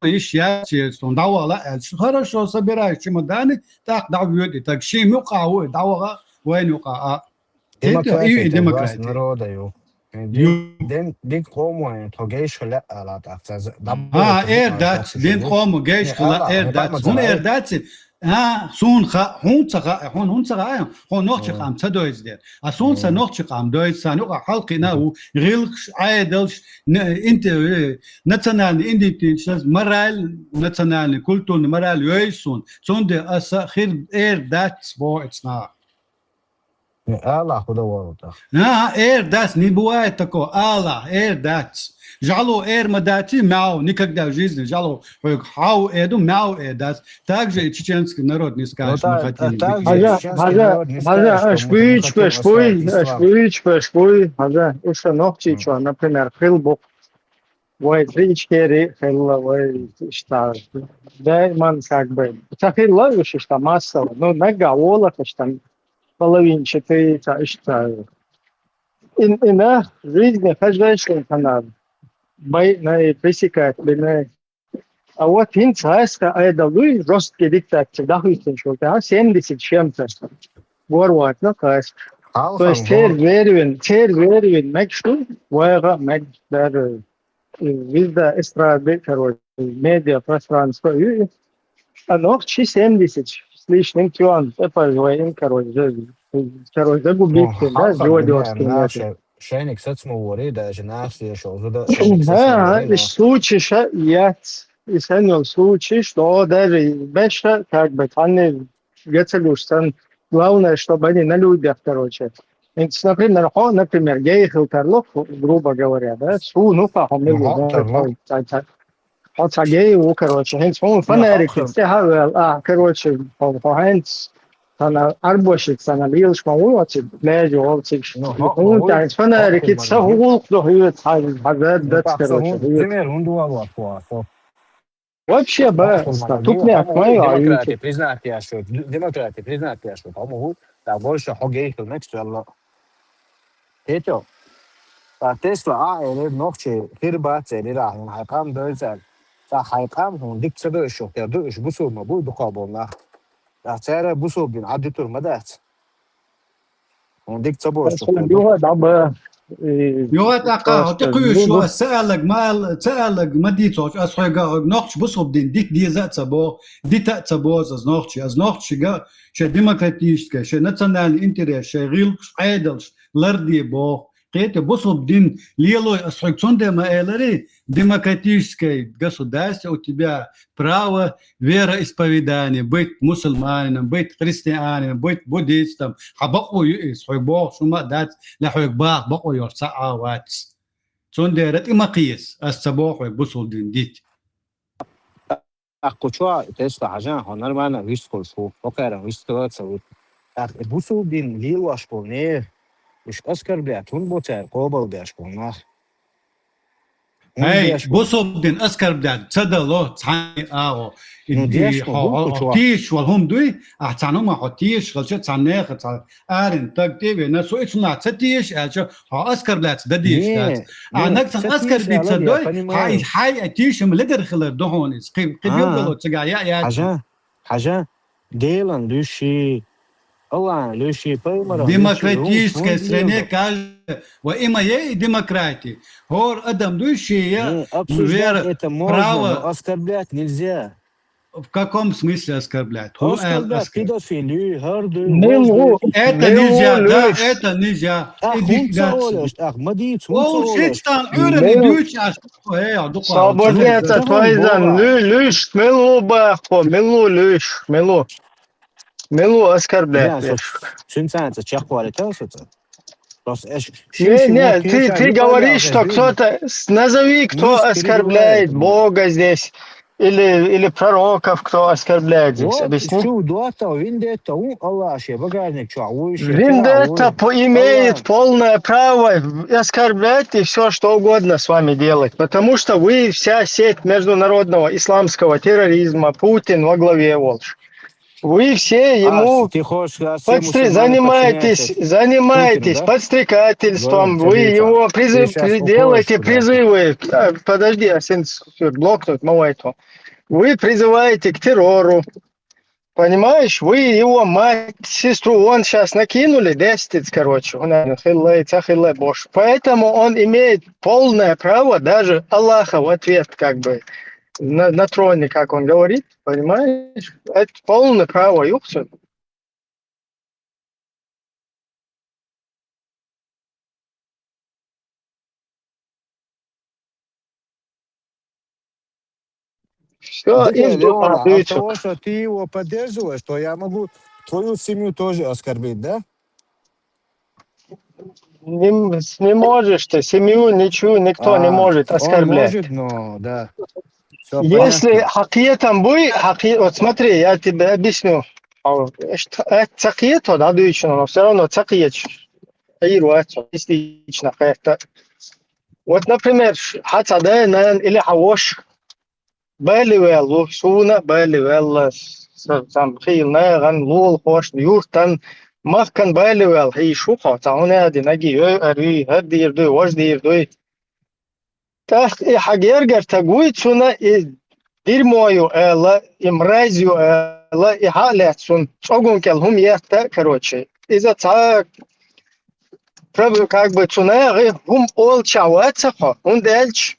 إيش يأتي دعوة لا хорошо собираешь чемоданы так дают так شيء يقع دعوة وين يقع демократия народа ю دين قوم توجيش لا لا تحتاج إيردات دين قوم جيش لا إيردات هم إيردات سون هون نوخش قام تدويز دير سون سنوخش قام دويز سانوق حلقنا وغيلش عادلش انت ناتشنال انديتيشنز مرال ناتشنال كولتون مرال يويسون سون دي خير اير دات بو اتس نا الله خدا ورطه اير دات نبوات تكو الله اير دات Жало мадати мяу никогда в жизни жало хау эду мяу эдас. Также и чеченский народ не скажет, мы хотели. Шпуй, еще ногти, что, например, хилбок, вой тричкери, хилла, вой что, да, man как бы, так и ловишь, что массово, ну, нога, олах, что половинчатый, что, и на жизни хозяйственный канал. Бай пресекает, а вот инцайска, а это вы жесткий диктатор, да, что 70 чем-то ворвать, ну, кайс. То есть терверин, мэг что, вайга, мэг, даже визда эстрады, короче, медиа пространство, оно 70 с лишним тюан, это воин, короче, загубить, да, живодерский. Шайник сацмовори, даже наследие шоу. Случай, случай, что даже бэча, как бы, они гецелюшсан, главное, чтобы они на людях, короче. Например, гейхил Карлов, грубо говоря, да, ну, гею, короче, фонарики, короче, Sana arboşik sana bilmiş mi olacak? Nece olacak? Onun yani feneri sahuluk da hüyet hazır da çıkarıyor. Primer undu Allah Вообще, тупняк мою, Демократия признать яшут. А могут, да, больше хогей, что next, Allah. Это. Tesla ele nokche hirbat elira hun hayqam dözel. Ta hayqam hun dik çdo şok ya do iş bu sorma bu duqabona. Ya çare bu sobin adi turmadat. Hun dik çabo şok ya. يقعد عبا يو تاقا تقي شو سألك ما دي توش أصحى نقش بصوب ديك دي زات سبو دي تات سبو از نقش جا ش ديمقراطيش ش ناتشنال انتريس ش غيل عادلش لردي بو قيت بصوب دين ليلو أصحى تونده ما إلري демократическое государство, у тебя право вероисповедания, быть мусульманином, быть христианином, быть буддистом, а бакую свой бог шума дать лахуек бах бакую саават. Цундерет и макиес, ас-сабоху бусул дин дит. Акучуа Tesla hajan honar mana вискол шо. Покара вискол савут. Бусул дин лилу ашполне. Уж оскорблять, он ботер кобал бяшполнах. Hey, بصوب دين أسكر بدأ تصدلوا تصاني آو تيش والهم دوي أحسنوا ما حتيش خلشة تصانيخ آرين تكتيبي نسو إتنا تتيش أشوا ها أسكر بدأ تديش أنك تن أسكر بدأ تصدوي هاي أتيش ملقر خلر دهونيس قيب يبدلوا تجايا يا حاجة ديلان دوشي الله لوشي بيمرة демократическая стране каждая во имя ей демократии. Хор Адам дующие обсуждать это можно, но оскорблять нельзя. В каком смысле оскорблять? Оскорблять педофилию, гордую. Это нельзя, да, это нельзя. Свободница твойзан, лüş, милу бахо, милу лüş, милу оскорблять. Цинцанца чахвали телсуца. Не, ты говоришь, что кто-то, назови, кто оскорбляет Бога здесь, или пророков, кто оскорбляет здесь, объясни. Вендетта имеет полное право оскорблять и все, что угодно с вами делать, потому что вы вся сеть международного исламского терроризма, Путин во главе Волж. Вы все ему занимаетесь подстрекательством, вы его делаете призывы. Подожди, блокнуть малайто. Вы призываете к террору. Понимаешь, вы его мать, сестру, он сейчас накинули, 10, короче. Поэтому он имеет полное право даже Аллаха в ответ, как бы. На троне, как он говорит, понимаешь? Это полное право, юксу. Все, от того, что ты его поддерживаешь, то я могу твою семью тоже оскорбить, да? Не можешь ты, семью ничего никто не может оскорблять. Он может, но да. Если хакиетом будет, вот смотри, я тебе объясню. Цакиет, да, но все равно цакиет. Вот, например, хацадайнан или хавош, баливеллу, суна баливелла, сам хилнаган, лул хош, юртан, махкан баливел, хи шуха, цауна динаги, арви, хаддирду, вождирду. Так и хагергер тагуй цуна и дерьмою эла, и мразью эла, и халят цун. Цогун келхум ехта, короче. Из-за цак, как бы цуна, хум ол чавацаха, он дальше.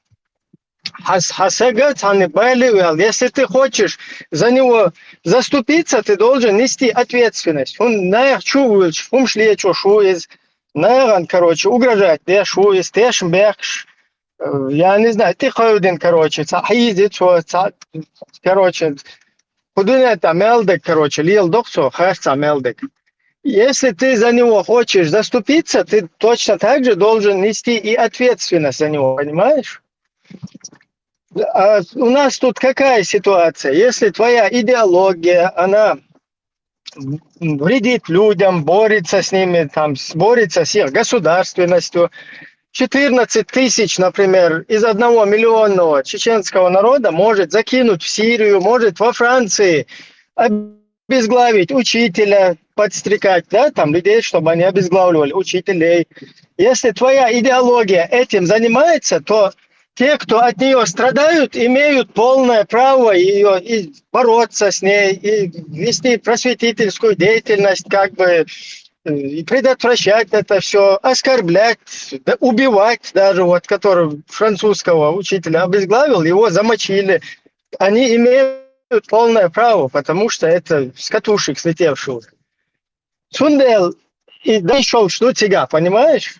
Хасага цаны баливел. Если ты хочешь за него заступиться, ты должен нести ответственность. Он наях чувствует, хум шлечу шуиз, наяган, короче, угрожать, да шуиз, тэш бэкш. Я не знаю, ты ходин, короче, короче, куда-то мелдек, короче, лил доксо, хашца мелдек. Если ты за него хочешь заступиться, ты точно так же должен нести и ответственность за него, понимаешь? А у нас тут какая ситуация? Если твоя идеология, она вредит людям, борется с ними, там, борется с их государственностью, 14 тысяч, например, из 1 миллионного чеченского народа может закинуть в Сирию, может во Франции обезглавить учителя, подстрекать, да, там людей, чтобы они обезглавливали учителей. Если твоя идеология этим занимается, то те, кто от нее страдают, имеют полное право ее и бороться с ней, и вести просветительскую деятельность, как бы и предотвращать это все, оскорблять, да, убивать даже, вот, который французского учителя обезглавил, его замочили. Они имеют полное право, потому что это с катушек слетевший уже. Сундел и дошел, что тебя, понимаешь?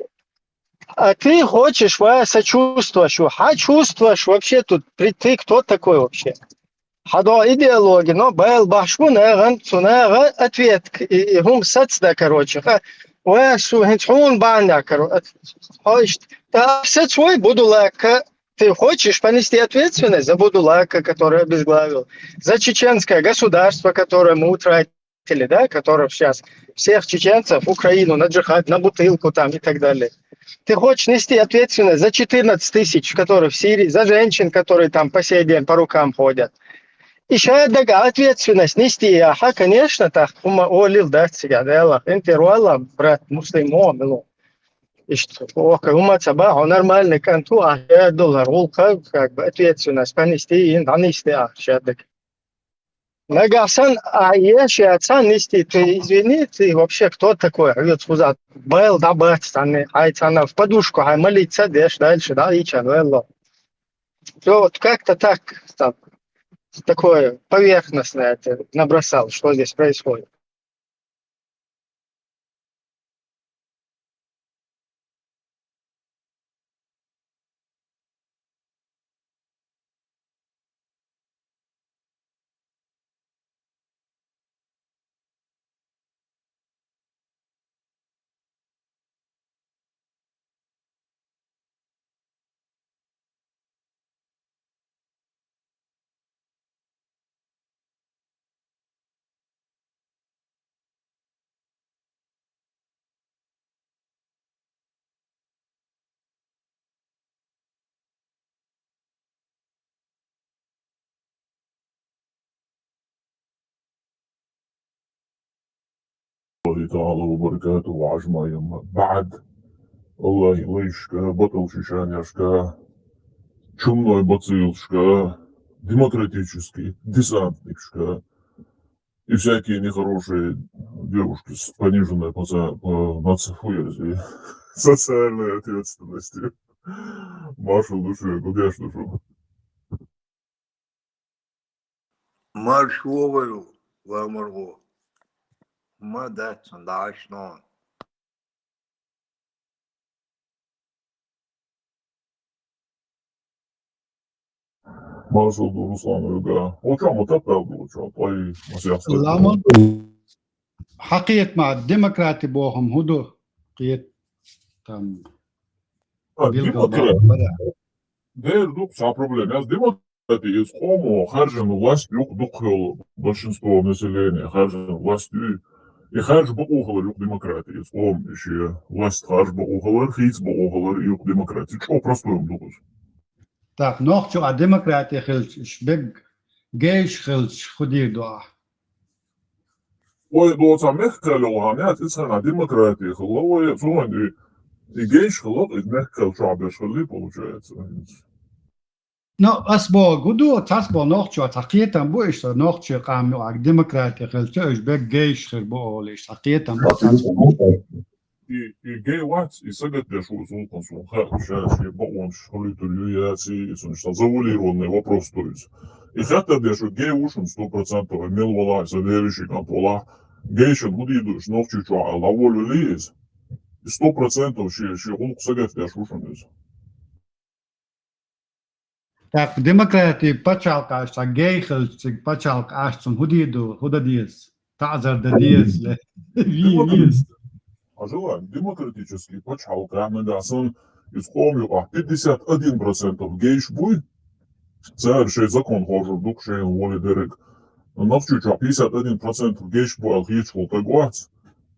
А ты хочешь сочувствовать, а чувствуешь вообще тут, ты кто такой вообще? Хадо идеология, но был башкунаган, цунага ответ, и гум сацда, короче, васу хинцун банда, короче, да, все свой будулака. Ты хочешь понести ответственность за Будулака, который обезглавил, за чеченское государство, которое мы утратили, да, которое сейчас всех чеченцев, Украину, на джихад, на бутылку там и так далее. Ты хочешь нести ответственность за 14 тысяч, которые в Сирии, за женщин, которые там по сей день по рукам ходят. Еще одна ответственность нести, конечно, так, олил, да, себя, да, интервала, брат, муслимо, нормальный конту, $1 улка, как бы ответственность понести и нанести щадок. Нагасан, если отца нести, ты извини, ты вообще кто такой? Говорит, сказать, был добыть, она в подушку, а молиться, дешь дальше, да, и чанвелло. Все, вот как-то так, там, такое поверхностное это набросал, что здесь происходит. الله تعالى وبركاته وعجمة يما بعد الله يليشكا بطلشишаняшка чумной бацилшка демократический десантникшка и всякие нехорошие девушки с пониженной социальной ответственностью. Машу душе, куда ж душу? Маршовую ваморгу. Мадат сандашно. Машу Руслану юга. О чем это правда? О чем? Твои мастерские. لما حقيقة مع الديمقراطي بوهم هدو قيت там Демократ. Дух са проблема. С демократией из хомо харжен власть люк духал большинство населения, харжен властью. И харж бухал люк демократии. Из хом еще власть харж бухал, хиц бухал люк демократии. Что простой духус? Так, noch zu a Demokratie hilft, beg geish hilft, خدي دعاء. Ой, доца мехкало, а нет, это на демократии. Хлоя, зумани. И гейш хлоп, и мехкал шабеш хли получается. No, asbo gudu, tasbo noch zu atakiyetan bu işte noch zu qamnu a Demokratie hilft, ich beg geish hilft bu olish, atakiyetan bu tasbo. И гей вац, и сагат дешу зулкон сунха, сейчас я баон шхолит люяци, и что завуалированный вопрос то есть. И хотя дешу гей ушен 100% имел вала, задержи контрола, гейшен гудидуш новчу чуа, лаволю лиез, и 100% ще улк сагат дешу ушен из. Так, Demokratie pachalk as a gay hilft, pachalk as zum hudidu, hudadies, ta'zar dadies, wie ist. А желаем демократический почалками, да, сон из хомю, 51% гейш буй, це ще закон хожу, дух ще волі дерек. Навчуча 51% гейш буй, гейш волтагуац,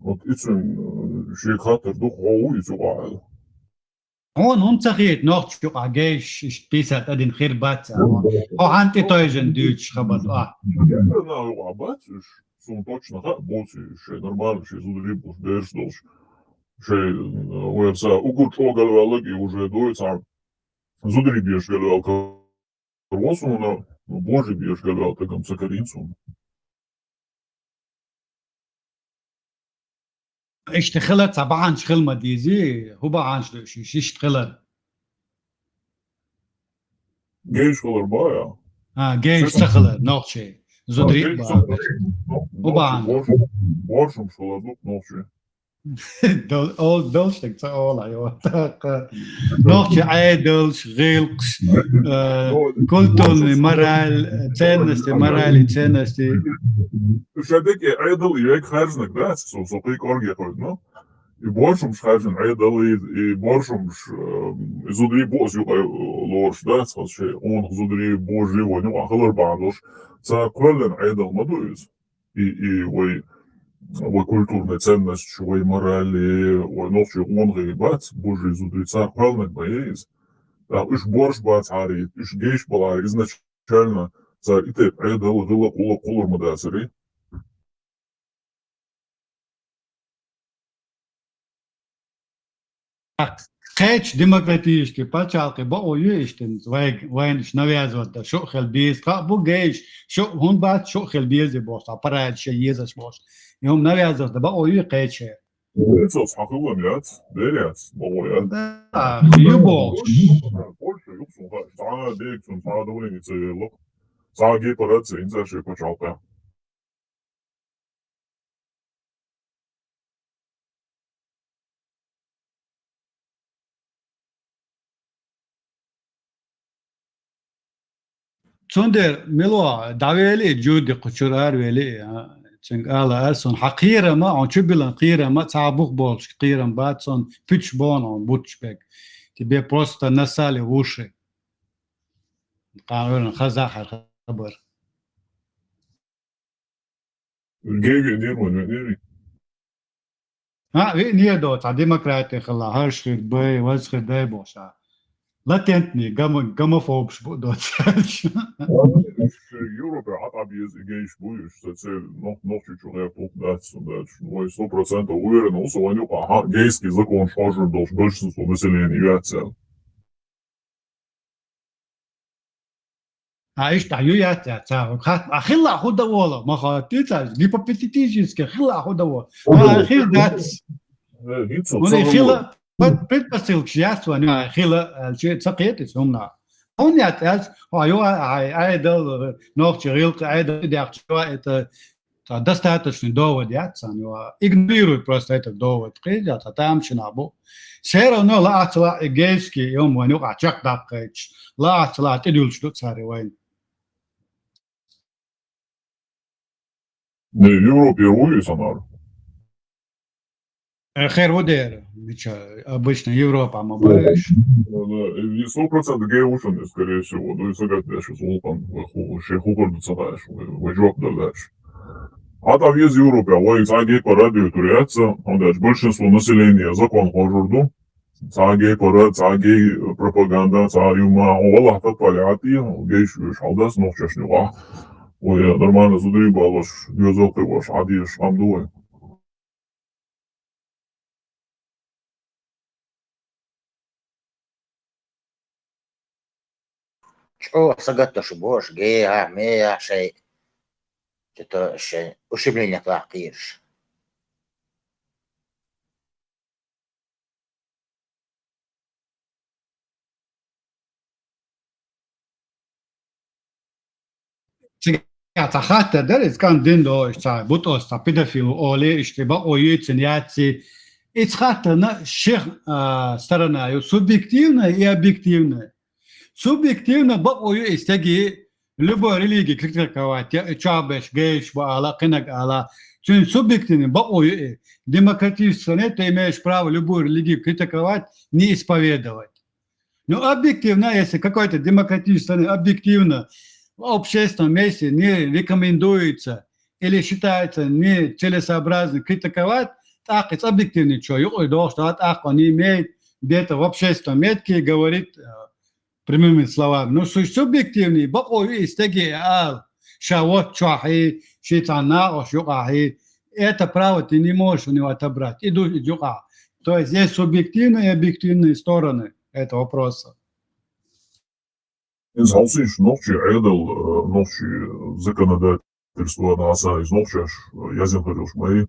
от і цим ще хатер дух гоу і цю он цахит ногч гейш писат один хирбаца. О анти тойжен дюч хабат. Nav abats, un точно būs šeit normāli šīs udrības bērstoši. Šeit, ujaca, ukurčo galvēlagi уже дуется, зудрибеш galvēl karvos un boži bieš galvēl tagam sakarīns un. اشتغلت طبعا شغل مديزي هو بعان شو اشتغلت Geiš vēl ar bājā. جاي اشتغلت نوخشي زودري وبعان Boršums vēl ar duk nošķi. دولش تقول ايوه نوخشي عادلش غيلقش كلتون مرال تنستي مرالي تنستي Šeit ir ēdali, ja khērznek dēs, so pīk orgiekot, no? I boršums khērznek ēdali, I boršums zudrī bos jūkai lorš dēs, kas šeit, un zudrī bos živoņu, ahalar bāndoš, cā kvellen ēdal madujas. Vai kultūrne ценности, vai morāli, vai nošķi ongi bāc, boži zudrī cā kvellen bājies. Tā, iš borš bāc arī, iš geiš balā, изначально, cā ite ēdali gila kula kulur madēs arī. قيتش ديمقراطيشكي باتشالكي بقوا يشتن وينش نويازوتا شو خلبيز بو جيش شو هون بات شو خلبيز بوس ابراد شي يزش بوس يوم نويازوتا بقوا يقيتش Visos hakıllamiyat, deriyat, babayat. يبوش Больше юксун, сага декsun, сага довленица елок. Сага гейпараца, инзаши пачалка. تندر ملوا داويلي جودي قشرار ويلي تنقال أرسون حقيرة ما عن شبلا قيرة ما تعبوك بولش قيرة باتسون بيتش بون عن بوتش بيك تبي بروستا نسالي ووشي قانون خزاح الخبر Geivi nirman, niri. ها نيدو تاع ديمقراطي خلا هرشخي بي وزخي داي بوشا لا تنتني قام فوبش بودوت Европа атабиез гейш буюш, цел nog чуть-чуть реактов дать, но 100% уверен, усвоению гейский закон шажер должен большинство населения являться. عايش تعيويات تاع خلا خد ولا ما خاطيتا دي بابيتيجيسك خلا خد ولا اخير داتس وني خلا بتبسل شياس وانا خلا شيء سقيت سمنا هون ياتاس هو ايدل نوخ ريلق ايدل ديك شويه تا دستاتش ندو ديات انو اغنيرو просто это довод قيدا там شنابو سيرو نو لا اتلا جيسكي يوم ونو ачак дакч لا اتلا تدولش دو цари вайн Европе руи сонар. خير ودير обычно Европа ما باش 100% геушен, скорее всего, ну и загадешь, золотан, шехугар дцадаешь, вайжок дальше. А там есть Европа, ой, цагей по радио туряется, он дальше большинство населения закон хожурду, цагей по цагей пропаганда, царюма, Аллах татпаляти, гейш шалдас, но чешнюга. Ой, нормально зудрибалош, дюзокываш, адиш, амдуй. Что сагатош бош, гея, мея, шей. Это шей. Ушибление плахтирш. حتى درس كان دين دوش تاع بوتوس تاع بيدافيل اولي اشتبا اويتسن ياتسي اتخاتنا شيخ سترانا سубъективно и объективно. Субъективно баою истеги любой религии критиковать, чабеш, гейш, баала, кынак ала. Чун субъективно баою демократически ты имеешь право любую религию критиковать, не исповедовать. Но объективно, если какой-то демократически объективно в общественном месте не рекомендуется или считается нецелесообразным критиковать, так это объективный человек, и должен, что так он не имеет где-то в общественном метке говорит прямыми словами. Но субъективный, бакой истеги шавот чуахи, шитана, ошюкахи. Это право ты не можешь у него отобрать. Идут. То есть есть субъективные и объективные стороны этого вопроса. Из Алсиш ночи Эдел, ночи законодательства НАСА из ночи я заходишь мои.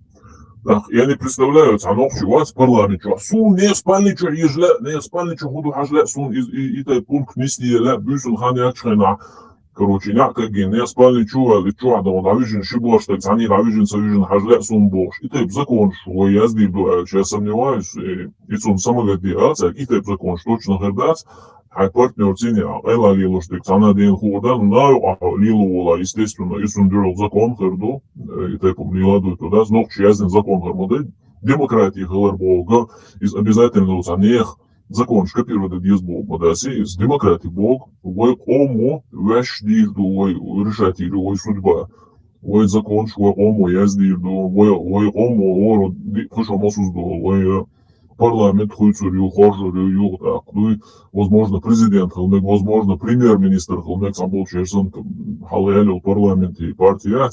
Так, я не представляю, а ночи у вас в парламенте. Сун не спальничу ежля, не спальничу худу хажля, сун и тай пункт нести ля, бюсун хани ачхена. Короче, някакие не спали чували, чува да навижен шиблаш, так они навижен совижен хажля сун бош. И тайп закон, что я сдибаю, я сомневаюсь, и сун самогадиация, и тайп закон, что точно хердац, хай партнер цене, эла лилош, так она день худан, наю, а лиловала, естественно, и сун дюрал закон херду, и тайп умниладу туда, знов чьязден закон хермодель, демократии хелерболга, из обязательно занех, закон шкапирует из Бога, да, с демократии Бог, вой омо, вещь дирду, вой решатель, вой судьба, вой закон, вой омо, я сдирду, вой омо, оро, хышомо сузду, вой парламент, хуйцурю, хожурю, ю, так, ну и, возможно, президент, возможно, премьер-министр, сам получается, халялил парламент и партия,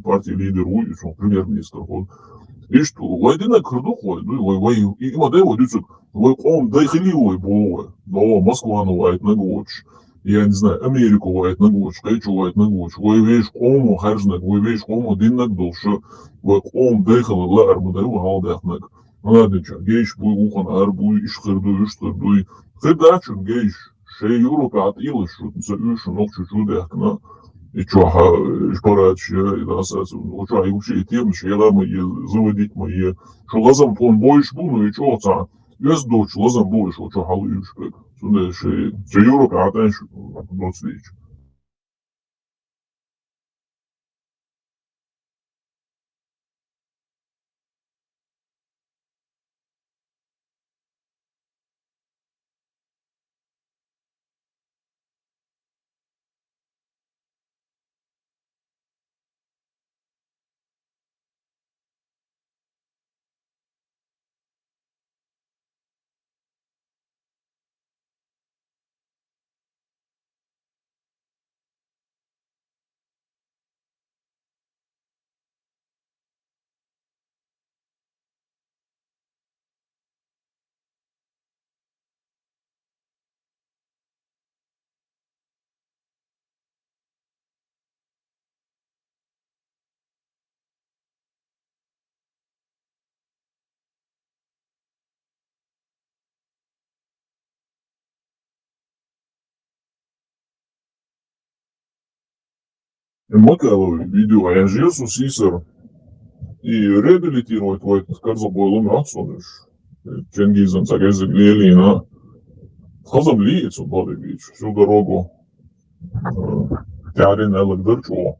партия лидер, премьер-министр, и что, войдина крыду ходит, и модель водится, он дайхиливый бовы, но Москва навает на гоч, я не знаю, Америку вает на гоч, Кайчу вает на гоч, вы вещь кому харжнак, вы вещь кому диннак дольше, вы он дайхил ла армадай валдахнак, ладно, что, гейш буй ухан арбуй, ишхердуй, хедачун гейш, шей Европе атилыш, за юшин, ног чуть-чуть дехна, и что, парач, и да, что, и вообще тем, что я дам заводить мои, что лазам план больше буду, и что,ца, я сдочь, лазам больше, что халуешь, как, что Европа, а дальше, вот свеч. Макаловый видео, а я же сусисер, и реабилитировать в этот карзабойлом рацунуш, Чингизан, загазик Лелина, хазам лицу, Бадович, всю дорогу, Тярин Элагдерчо,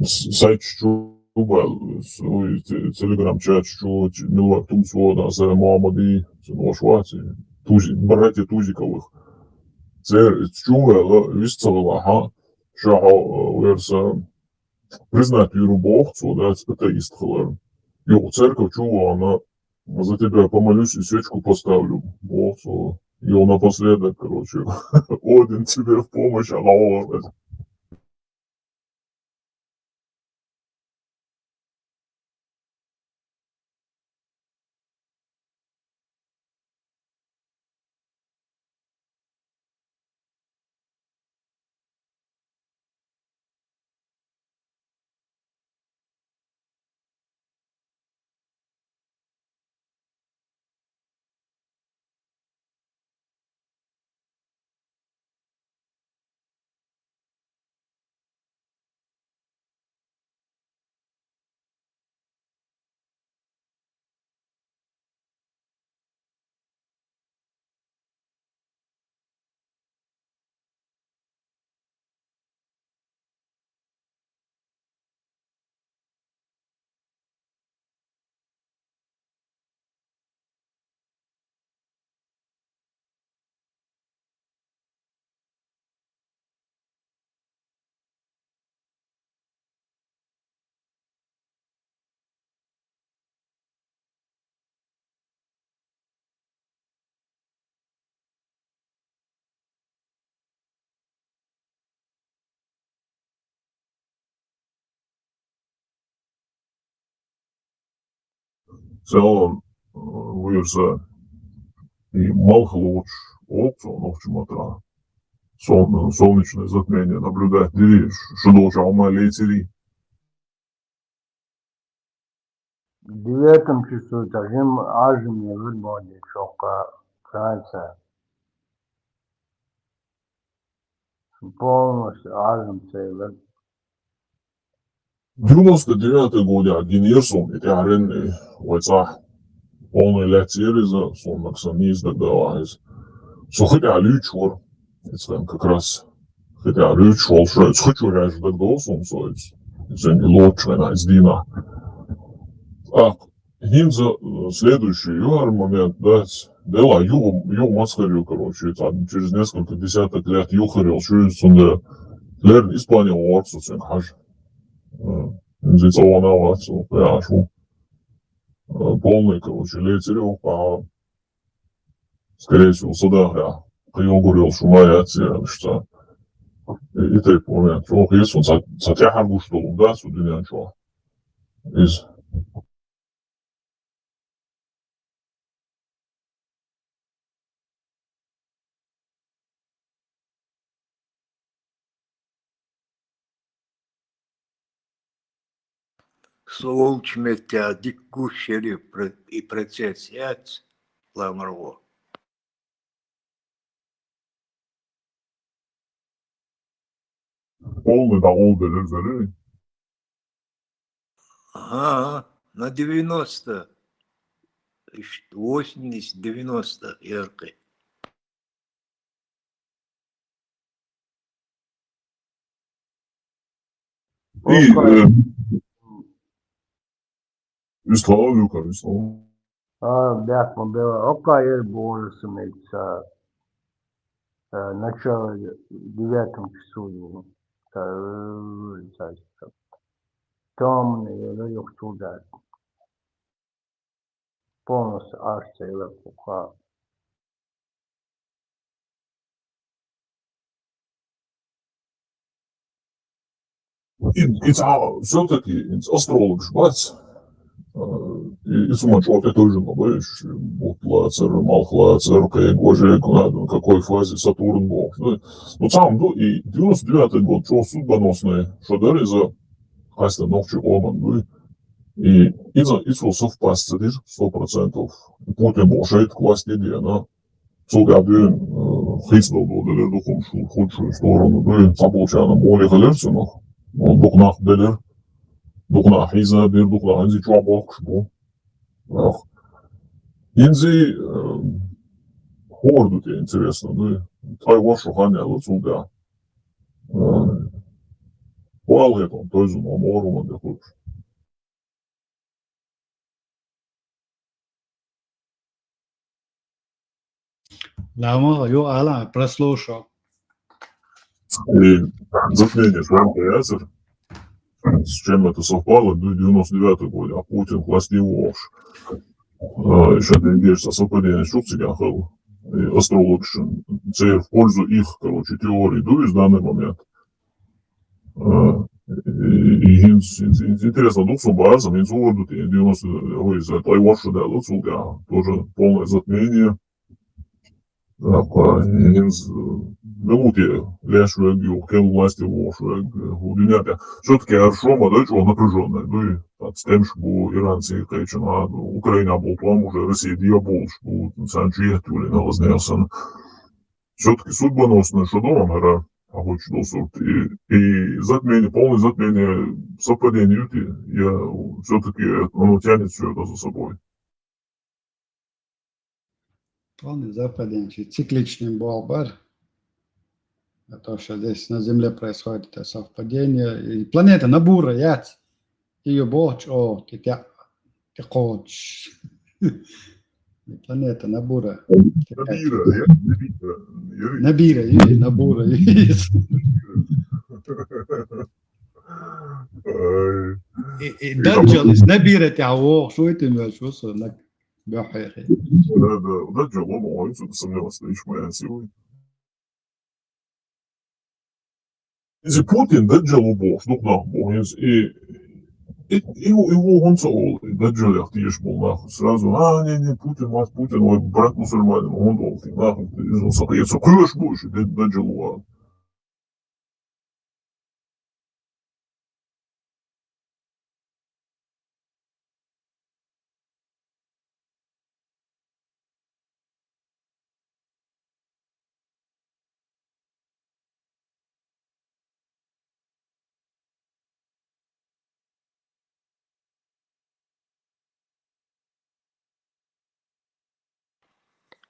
сайт чубал, свой телеграм-чат, что милвак тумсвода, за Муаммади, Швати, братья Тузиковых. Це чула, вісцевала, ага, що верса признать віру Бог, да, атеист хлер. И церковь чула, она за тебя помолюсь и свечку поставлю. Бог, и он напоследок, короче, Один тебе в помощь, а целом вырза и малых луч, опцию, ночью солнечное затмение наблюдать, деревья, что должен умалеть. В 9 часу таким ажим не выборный, шока Франция. Полностью ажим цейлер. 99 года Генерсон и Арен Войца полный летириза, сонных самиз догдавайз. So хотя лючор, это как раз хотя лючор, что это хочу реже догдался, so это не лучше, она из Дина. А Гинза следующий момент, да, дела ю масхарю, короче, там через несколько десяток лет юхарил, что это лерн испанил орцу, хаж. Здесь он авацию, пряшу. Полный, короче, летерил, а скорее всего, сюда, я говорил, что моя цель, что и ты помнишь, что если он затягивал, что да, сюда ничего. Из Солнечный тебя дикущий и процесс яц, ламарво. полный да олды лезали. Ага, на 90, 80-90 яркой. И славлю, конечно. Бях было. Ока yer borusum etsa. Начало 9 часу. Темный, yok туда. Полностью аж цейлер куха. И все-таки астролог жбать. И сумачу опять тоже набавишь, Лацер, Малхлацер, Боже, в какой фазе Сатурн был. Ну, сам, ну, и 99-й год, что судьбоносные шадары за Хастер Ногчи Оман, и за совпасть, 100%. Путин был шейт к власти, где она Цугабин хиснул до духом худшую сторону, Саболчана более халерцинах, Духнах Делер, Духнах Иза, Духнах Инзи Чуабок, что Инзи хорду тебе интересно, ну, твой вашу ханял отсюда. Пуалетом, то есть, он моруман, где хочешь. Лама, ю ала, прослушал. И затмение Шварка Яцер, с чем это совпало, до 99 года, а Путин власти ложь. Еще ты видишь, совпадение Шуцика был, и астролог, в пользу их, короче, теории, да, в данный момент. И интересно, Дуксу Барзам, Инсуорду, 90 ой, за Тайвашу, да, Луцулга, тоже полное затмение. Минуте лешвег, юхел власти ложвег, удивляя. Все-таки Аршома, да, чего напряженная, ну и с тем, что иранцы, конечно, Украина был там уже, Россия был, что Санчи, Тули, Налазнелсон. Все-таки судьбоносная, что дома, наверное, хочу досурт. И затмение, полное затмение совпадение, я все-таки, оно тянет все это за собой. Полный западень, цикличный был бар. То, что здесь на Земле происходит, это совпадение. И планета Набура, яц. Ее боч, ты хочешь. Планета Набура. Набира, Набура. И Даджал из Набира тяго, что это имеешь, что это бахайхи. Да, Даджал, он сомневался, лишь моя сила. Если Путин Даджал бог, ну да, бог, и Его он целовал, даджали ахтиеш был нахуй. Сразу, не, Путин, ой, брат мусульманин, он был, ты нахуй, ты из нас ахтиеш, кыш больше, даджалуа.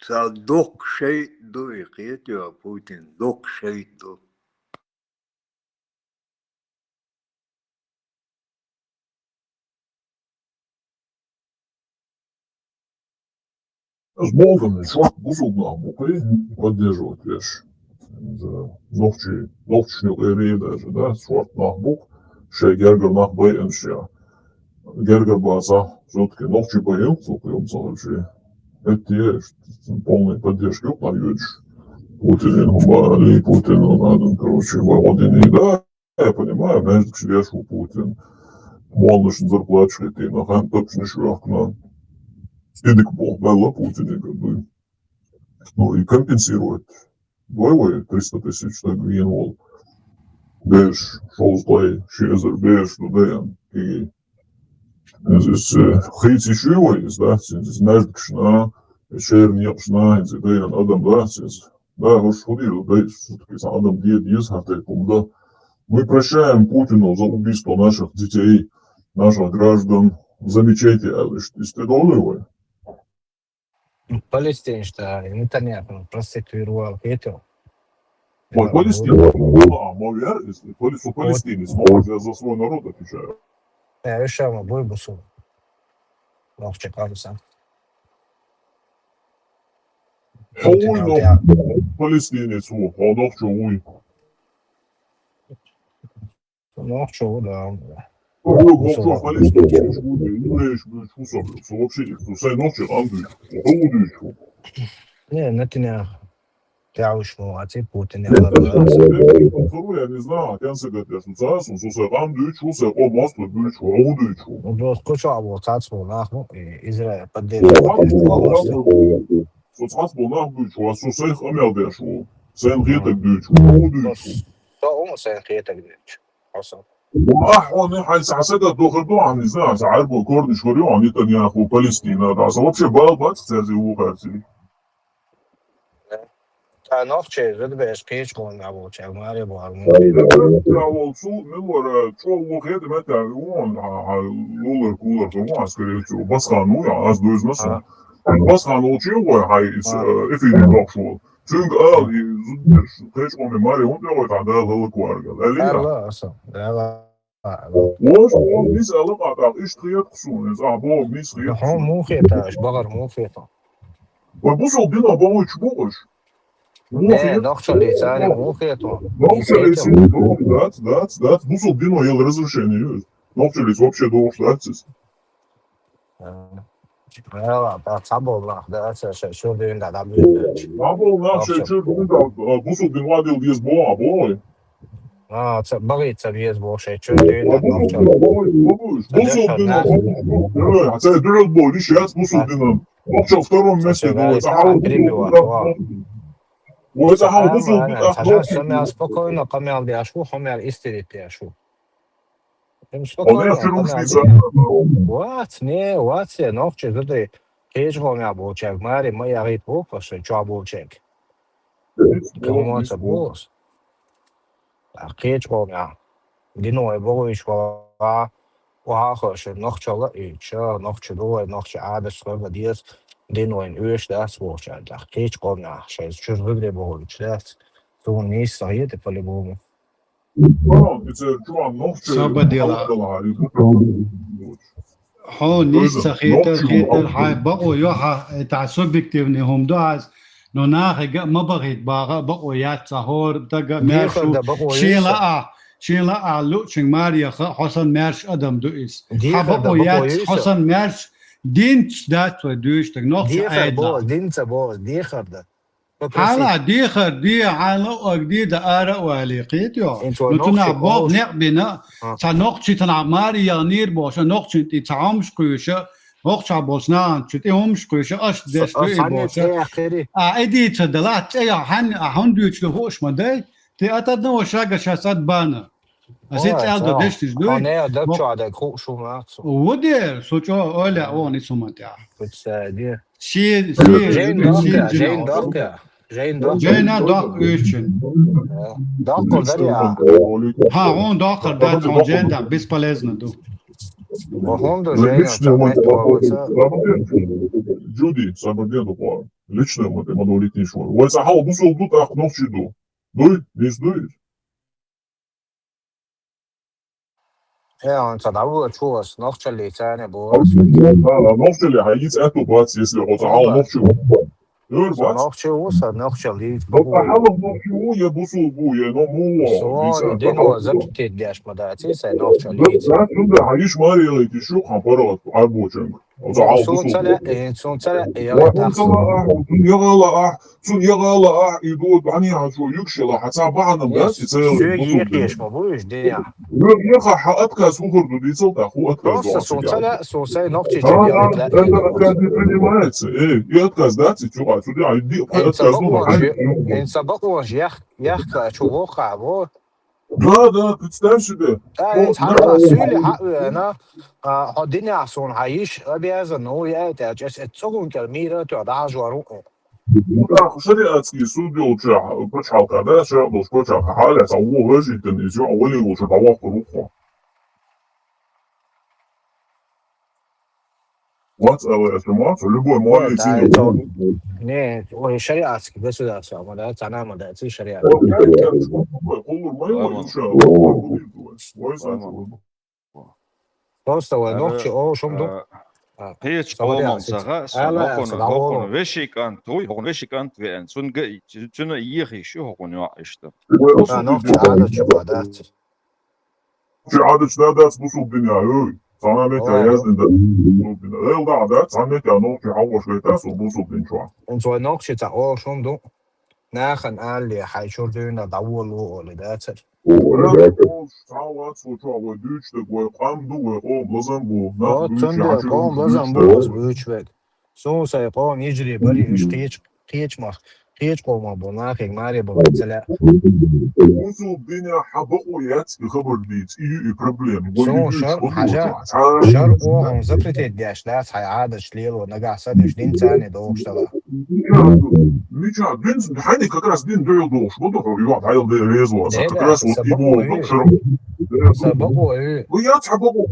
صدق شيء دو يقيتوا بوتين دق شيء دو С Богом, чувак, бузул нахуй, поддерживать вещь. Ногчный эрей даже, да, чувак нахуй, шей гергер нах бэйн шея. Гергер база, все-таки ногчий бэйн, цукрем вообще. Это есть полной поддержки, упаешь. Путину надо, короче, выводить. Да, я понимаю, между чрешу Путин. Молодежь зарплачивает, и на хам точно швах на стидик был, да, Путин, как бы. Ну, и компенсирует. Двоевой 300 тысяч, так гинвол. Беш, шоу-сплей, шезер, беш, дуден, и здесь хейт еще его есть, да, здесь между кшна, шер не кшна, здесь адам, да, здесь, да, уж ходил, да, все-таки адам дед есть, да. Мы прощаем Путину за убийство наших детей, наших граждан. Замечайте, истребовали. Палестин, что Нетаньяху проституировал эту. Ой, Палестина, мовер, если палестинец, я за свой народ отвечаю. Я решил, мы бой бусу. Лох чекался. Ой, но палестинец, а нох что, ой. Ну, что, да. Ой, что, палестинец, вообще никто, сай ночи, Андрей, Не, Нетаньяху. Я уж молодец, Путин. Я не знаю, я се говоря, что се там дючу, се областно дючу, а дючу. Ну, просто куча было царство, нахуй, и Израиль поддерживал. Царство нахуй дючу, а что се хамел дешу, се нхитек дючу, а дючу. То он се нхитек дючу. Осо. Он حساسة دخلوا не знаю, عربوا كورد شوريو عن نتنياهو Палестина, да, вообще бал кстати, у Харции. А ночью задбешь печку на волче, в море был. Я волцу, милор, что у хеда мета, он, лулер кулер, то скорее всего, басхану, я аз дуз наса. Басхану учил, хай, эфири докшул. Çünkü pечку ми мари, он делает, а да, лалакуарга. Да, Вош, он мис алака, иш триет ксун, бо мис триет. هو مو خيطة بقر مو خيطة. وبوصل بينا بوش بوش. Не, ночью лица مو خيطة. Ночью лица, да, вусол бino ел разрешение. Ночью лица вообще должен дать. Ja, dat sabol nach, dat is zo doen dat dat moet. Sabol nach, що doen dat, вусол бин ладил без боа, бой. А, це боїться без боше, що doen dat ночью. Вусол бин, а це дрот бой, сейчас вусол бин. Ночью в втором месте было. وإذا حاولوا عشان سمع спокойно камел диашу, хамел истерит диашу. Вот, ночью зады кежгом я болчек, мари моя рит вопаше, чё болчек. Кому это бос? А кежгом я. Диной боиш ва хаше ночью и чё ночью двое ночью адес сколько диас диной уж да своча. Да кежгом я, сейчас чё зады болч, да. То не стоит по-любому. هو نيسا خيتر هاي بقوا يوحا تاع سوبجكتيفني هم داز نو ناخي ما بغيت بقوا يات سهور دقا ماشو شيلا لوتشن ماريا حسن مارش ادم دويس بقوا يات حسن مارش دينت دات ودوش تك نوخش ديخر بوز دينت بوز ديخر ده حالا دیخر دی عالو اگدی دا آره والیقیت یا نتونا باق نقبنا تا نقطی تنعماری یا نیر باشه نقطی تی تعامش کویشه نقطه بوسنان چتی همش کویشه اش دستوی باشه ایدی تدلات یا هن دیوچ لهوش مده تی اتد نوشاق شاسد بانه ازیت الدو دشتش دوی نه دب شو عدك خو شو ماكس ودير سوچو اولا اوني سومتيا بتسادي شي جين داركا جينا داق üçün داقر دريا ha on daqar dat on jenda бесполезно ду وهم جين تعمل تواتsa Джуди, самое такое. Личное вот это монолитный шоу. Вот сахал бусол тут ах ночью ду. Дуй, не сдует. Ja, und da wo Tours noch chali tane bo. Ночью ли хаиц эту бац, если вот сахал ночью. Noch чего, noch chali. Сахал ночью я бусол бу, я но му. So, dino запитет дяш мадати, sai noch chali. Да, да, хаиш мари эти шо хапарат арбочен. سون تلا يغلا يدود عنيها شو يكشلا حتى بعضنا بس يصير يقيش ما بوش ديا يخا حقتك سوكر دو ديزل تاخو اتكاز سون تلا سون ساي نقطة ايه يتكاز داتي شو دي عيدي ان سبقوش يخ شو وقع بو Да, представь себе. الدنيا عصون عايش ابيز انه ياتي تسوقون كالميرة تعدها جوارو شريعتي سوديو جا بشحال كذا شا دوش بشحال حالة سووا هجي تنيجو أولي وش دوا خروجه What любой маленький. Не, ой, шариатский государство, мы да, цена мы да, шариат. Просто вы ночи, о, шум ду. Печ помон сага, хокон вешикант, той хокон вешикант вен, сун гэ, цуна иехи шо хокон яишта. Ночи عادة عادات. عادة عادات بوصل الدنيا. Sana meta yazdın da el da da sana meta no ki hawa şöyle so busu bin şu an. Und so noch jetzt auch schon du nachher alle Heischordüner da wohl oder das. Sağlat so çok ve güç de bu kamdu ve o lazım bu. Lazım bu güç ve. Son say قوم يجري بري مش قيش ما قيش قوم ابو ناخي ماري ابو مثلا وصل الدنيا حبقوا ياتي خبر ديت اي بروبليم شو حاجه شر وهم زبطت الداش لا عادة شليل ونقع صدش دين ثاني دوش تبع Ничего, дин, хани как раз дин доел дош, вот это его айл де резво, как раз вот его шаром. Собой. Ну я цабого,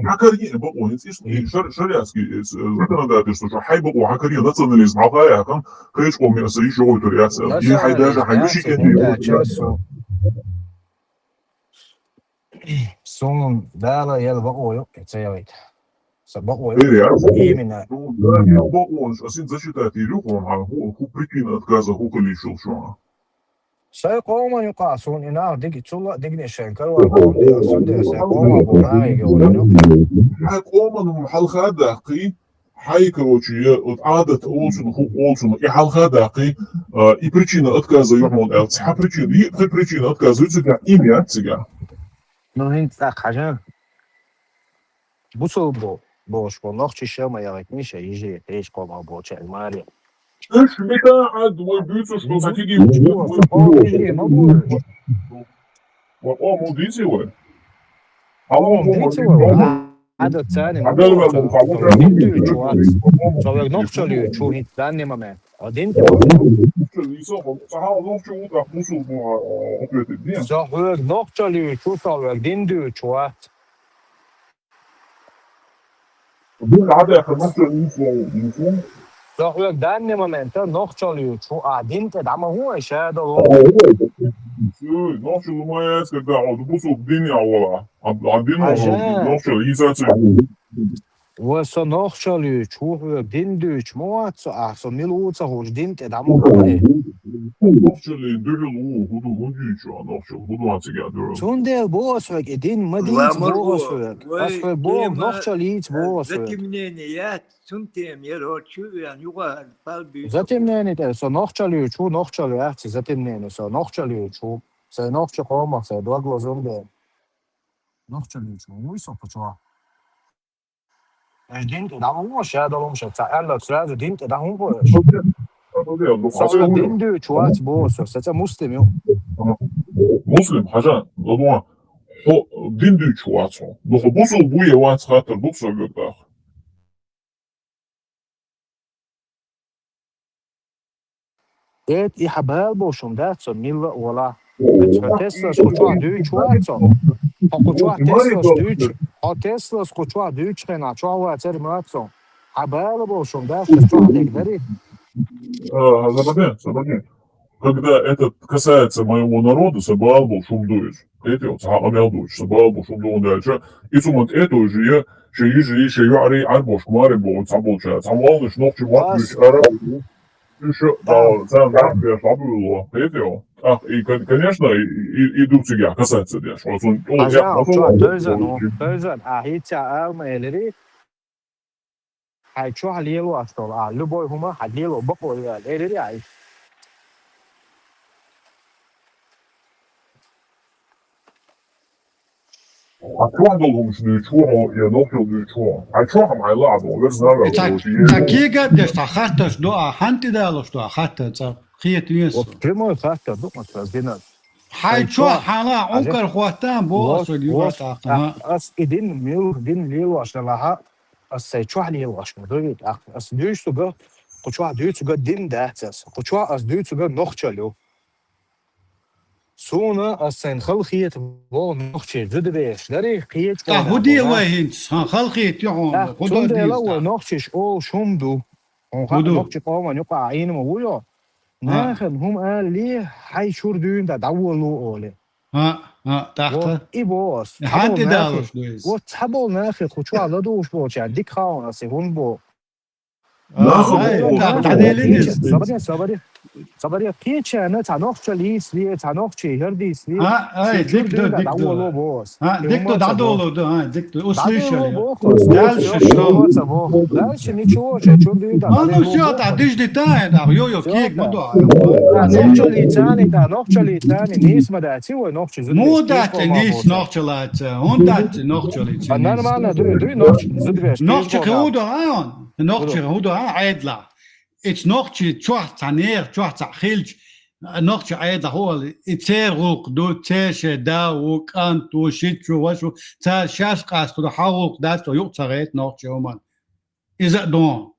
хакари, бого, шариатский законодательство, что хай бого хакари национализм, а кан кричко мясо еще ультуряция. И хай даже хай вышики. Сон дала я бого, это я ведь. Собой. Именно. Бого, асин зачитает Илюху, он ху причина отказа хука лишил что. سيقوم يقاسون إنه دقني الشنكر والقوم يصدق سيقوم أبو ماي يقولون حيقوم حلقة دقي حي короче عادة أولسون ху أولسون и حلقة دقي и причина отказа يحمل элц ха причина отказа يتسجع имя تسجع. Ну هنت حاجة بوصل бош по ночи шема я ведь миша يجي ايش قوم أبو شيء ماري إيش بتاع دوي بيتو شو ساتيجي وقام ديسي وين عدد ثاني človek novčali ču hit danny moment один človek novčali ču človek dindu čuat človek danny moment novčali ču a dinte dama huwa shado نوشل ما يسكت قاعد بوصل الدنيا ولا عندنا نوشل يساتي وسو نخشالي شو ديندوش مواتسو أحسن ملوتسا هوش دينت دامو هاي نخشل دلو هدو هديشو نخشل هدو هاتيجا دلو سوندل بوسوك دين مدينت بوسوك أصل بوغ نخشاليت بوسوك Zatimneniyat, suntem yerhoçuyan yuva palbi. زتمناني سو نخشالي شو نخشالي أحسي زتمناني سو نخشالي شو سو نخشالي قوما سو دوغلو زوندل نخشالي شو ويسو بچوا دينت دامو شادلوم شتا سرازو دينت دامو بوش سو ديندو چوات بوسو ستا مسلم مسلم حاجة لدوان دين دي چواتو نخو بوصل بوية وات خاطر بوصل قداخ ديت إحبال بوشم داتسو ميلا ولا Tesla skočila 2,5. Skočila Tesla 2, Tesla skočila 2 на чого це ремонтом. А было шум, да, что человек дарит. Забавно. Когда это касается моего народа, собрал был шум дует. Это вот сахамел дует, собрал был шум дует дальше. И сумат это же я, еще яри арбош кмари был, саболча, самолный шнов чувак, еще, да, сам я фабулу, это и, конечно, идут тебя касается, да, что он... Тözön, hitja elméleri, чого ліло, що любой гума, ліло, боко, ліло, أتوقع مش نيتشوها يا نوكل نيتشوها أتوقع مع لعب وغير نعرف تاكيجا دش تخطش دو أحنت دالوش دو أخطش خيط يس كلمة خطة دو متفقين هاي شو حالا عنكر خواتان بوس اليوت أس إدين ميل دين ليلو عشان لها أس شو ليلو عشان دويت أس دويش تجا قشوا دويت تجا دين دهتس قشوا أس دويت تجا نخشلو سونا أسين خلقية بو نخشي جد بيش داري خية هودي وين خلقية يعون خدود لو نخشش أو شمدو نخشي قوما يقع عين مويا ناخد هم قال ليه حي شور دون دا دولو أولي تحت إيبوس حد دالوش دويس وتحبول ناخد خشوا على دوش بوش يعني ديك خاون أسي هون بو صبري كيتش أنا تناقش ليس ليه تناقش هرديس ليه ديكتو دادولو ده ديكتو أسليشة دالش نيشو شو ديدا ما نشيا تعديش دي تاني ده يو كيك مدو ناقش لي تاني نيس ما داتي وناقش زد مو داتي نيس ناقش لات هون داتي ناقش لي أنا ما دري ناقش زد بيش ناقش كهودو عيون ناقش كهودو عيدلا إتش ناقش تشوح تانير تشوح تخيلش ناقش عيدلا هو إتيروق دو تيش داوك أنتو شيتشو وشو تا شاش قاستو حاوق داتو يقصريت ناقش يومان إذا دون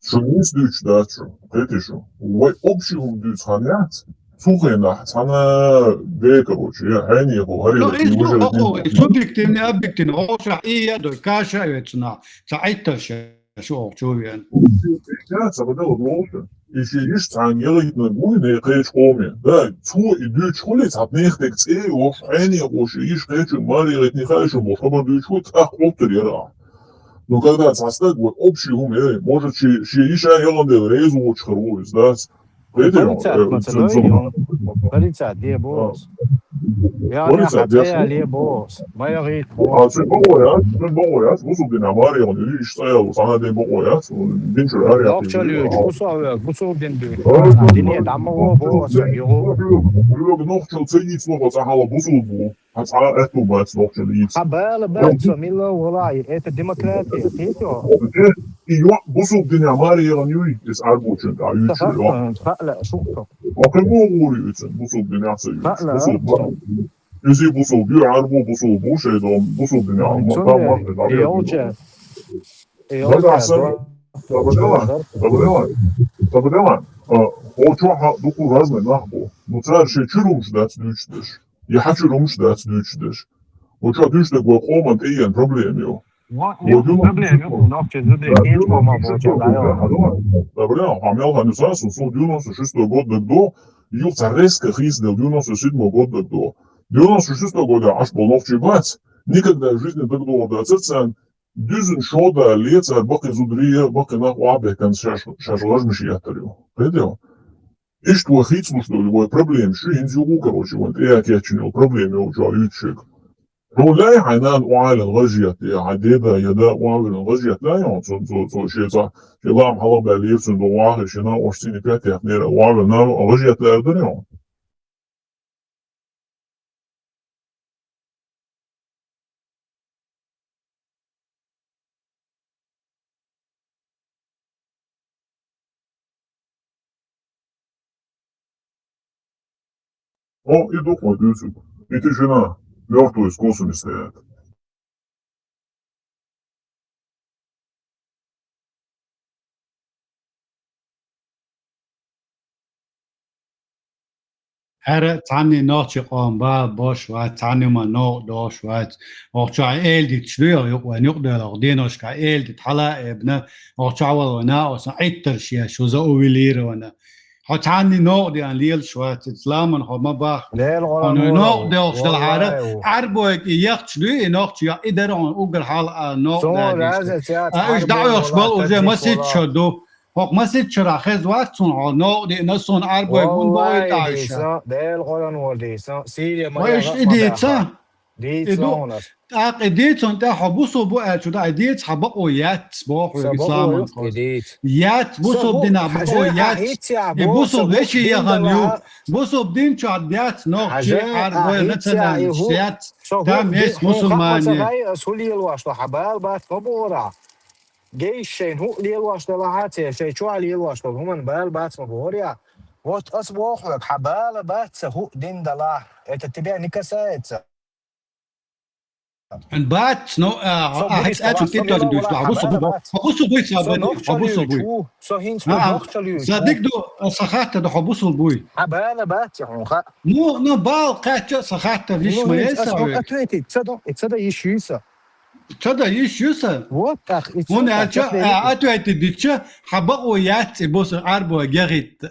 شو نيس دوش داتشو قيتشو وأبشيهم دوش هانيات سوخينا أنا بيكروش يا هاني هو هري سوبيكتين أبيكتين روشا إيه دو كاشا يتنا ساعتش شو شوين يا سبب الروشة إيش تعن يريد نقول نقيش قومي ده شو يدوش كل ساعة نختك تسي وش هاني وش إيش قيش مالي يريد نخايش ومخبر دوش شو تأخذ يرى но когда состав вот общий ум, может, еще Еландел Рейзу очень хороший, да? Полиция, где босс? Я не хотел, где босс? Моя рейд босс. А боят, босс bin amar ya, onu işte sana de boят, bin şöyle ya. Yok çalıyor, bosс bin diyor. Dinle damma o boss, yo. Yok noch çal cennet no bosс hala bosс bu. Hatta eto bosс noch cennet. Habal Samila والله это демократия, тето. Iyo bosс bin amar ya, onu is arboçun da yüzüyor. لا شوفه Akıllı oluyor için bosс bin yapsıyor. Yüzü bosс diyor, arbo bosс bu şeyden bosс bin amar. Sabırlar. O çok dokuz razı nahbo. Mutlaka şey çürümüş ders düştür. Ya çürümüş ders düştür. O çok düştü bu olmadı iyi problem yok. Problem yok. Nokta zıdı hiç olmaz. Добре, Хамел Ханисасу, 96 года до, явился резко хиз del 97 года до. 96 года аж был новчий бац, Никогда в жизни так долго. Цецен düzün şoda liyecer bakı zudriye bakı nah abi kan şarjlaşmış yatırıyor. Понял? И что хитс что любой проблем, что инзюгу, короче, вот я кечнил проблеме уже ючек. Но لا يعنان وعلى الغجية عديدة يدا وعلى الغجية لا يعنصن زو شيء صح شلام حلا باليفسن دو واحد شنا وشتيني كاتي اثنين وعلى نار الغجية لا يدريون. О, и духма дюцю. И ты жена, мертвую с косами стоят. هر تانی ناچ قام با باش و تانی ما نو داش و آخچا ایل دیت شلوی و نیق دل دیناش کا ایل دیت حالا ابن آخچا و نه اصلا ایتر شیا شوزا اویلیر و نه ها تانی نو دی ان لیل شوات اسلام ها ما با ليل غلا انا نو نورو داش دل حاره والله عربو یخ شلوی ناچ یا ادر اون اوگر حال نو صور دادیش عزت يا ايش تحاربون دعوه شبال ولا اوجه تجيك مسجد ولا شدو حق مسجد شرا خز وقت سون نو دی نسون عربو اون باید والله عايشه ديسان ليل غلا نور ديسان سيريا ما وإيش يغق ما بيخا إديتها ديت إدو لونس إديت أنت حبوسو بو أشودا إديت حبقو يات بوحو سبقوا إسلام يق خاص إديت يات بوسو سبق بدين بقو حاجة يات أحيت يا بو بوسو سبق بشي دين يغنيو دلها بوسو بدين شو عديات نوغتشي حاجة عربو أحيت يا مثلا إيهو شتيات سبق تام دين يس حون خق ما مسلمانية تغير سولي الواشطة حبال بات فبورا جيش شين هو لي الواشطة لهاتي شي شو علي الواشطة هم بال بات فبوريا وات أصبح لك حبال بات هو دين دلها تتبع نكسات ان بات نو سو أحس بويس أتو طبعا سو تيتو ميلا دوش ولا حبوسو حبالة بو بات حبوسو بوي سو سابدي حبوسو نوخشاليو بوي شو سو هينس هو نوخشاليو شو صدق دو سخات دو حبوسو بوي حبالة بات يا حون خا مو نو بال قاتشو سخات ليش منو ما هينس أسحون يساوي أتويتي تصدق يشيسا تصدق يش يسا وات أخ هون إتصدق أشا تفليلتي أتويت ديتشا حبقوا يات بوس أربو جريت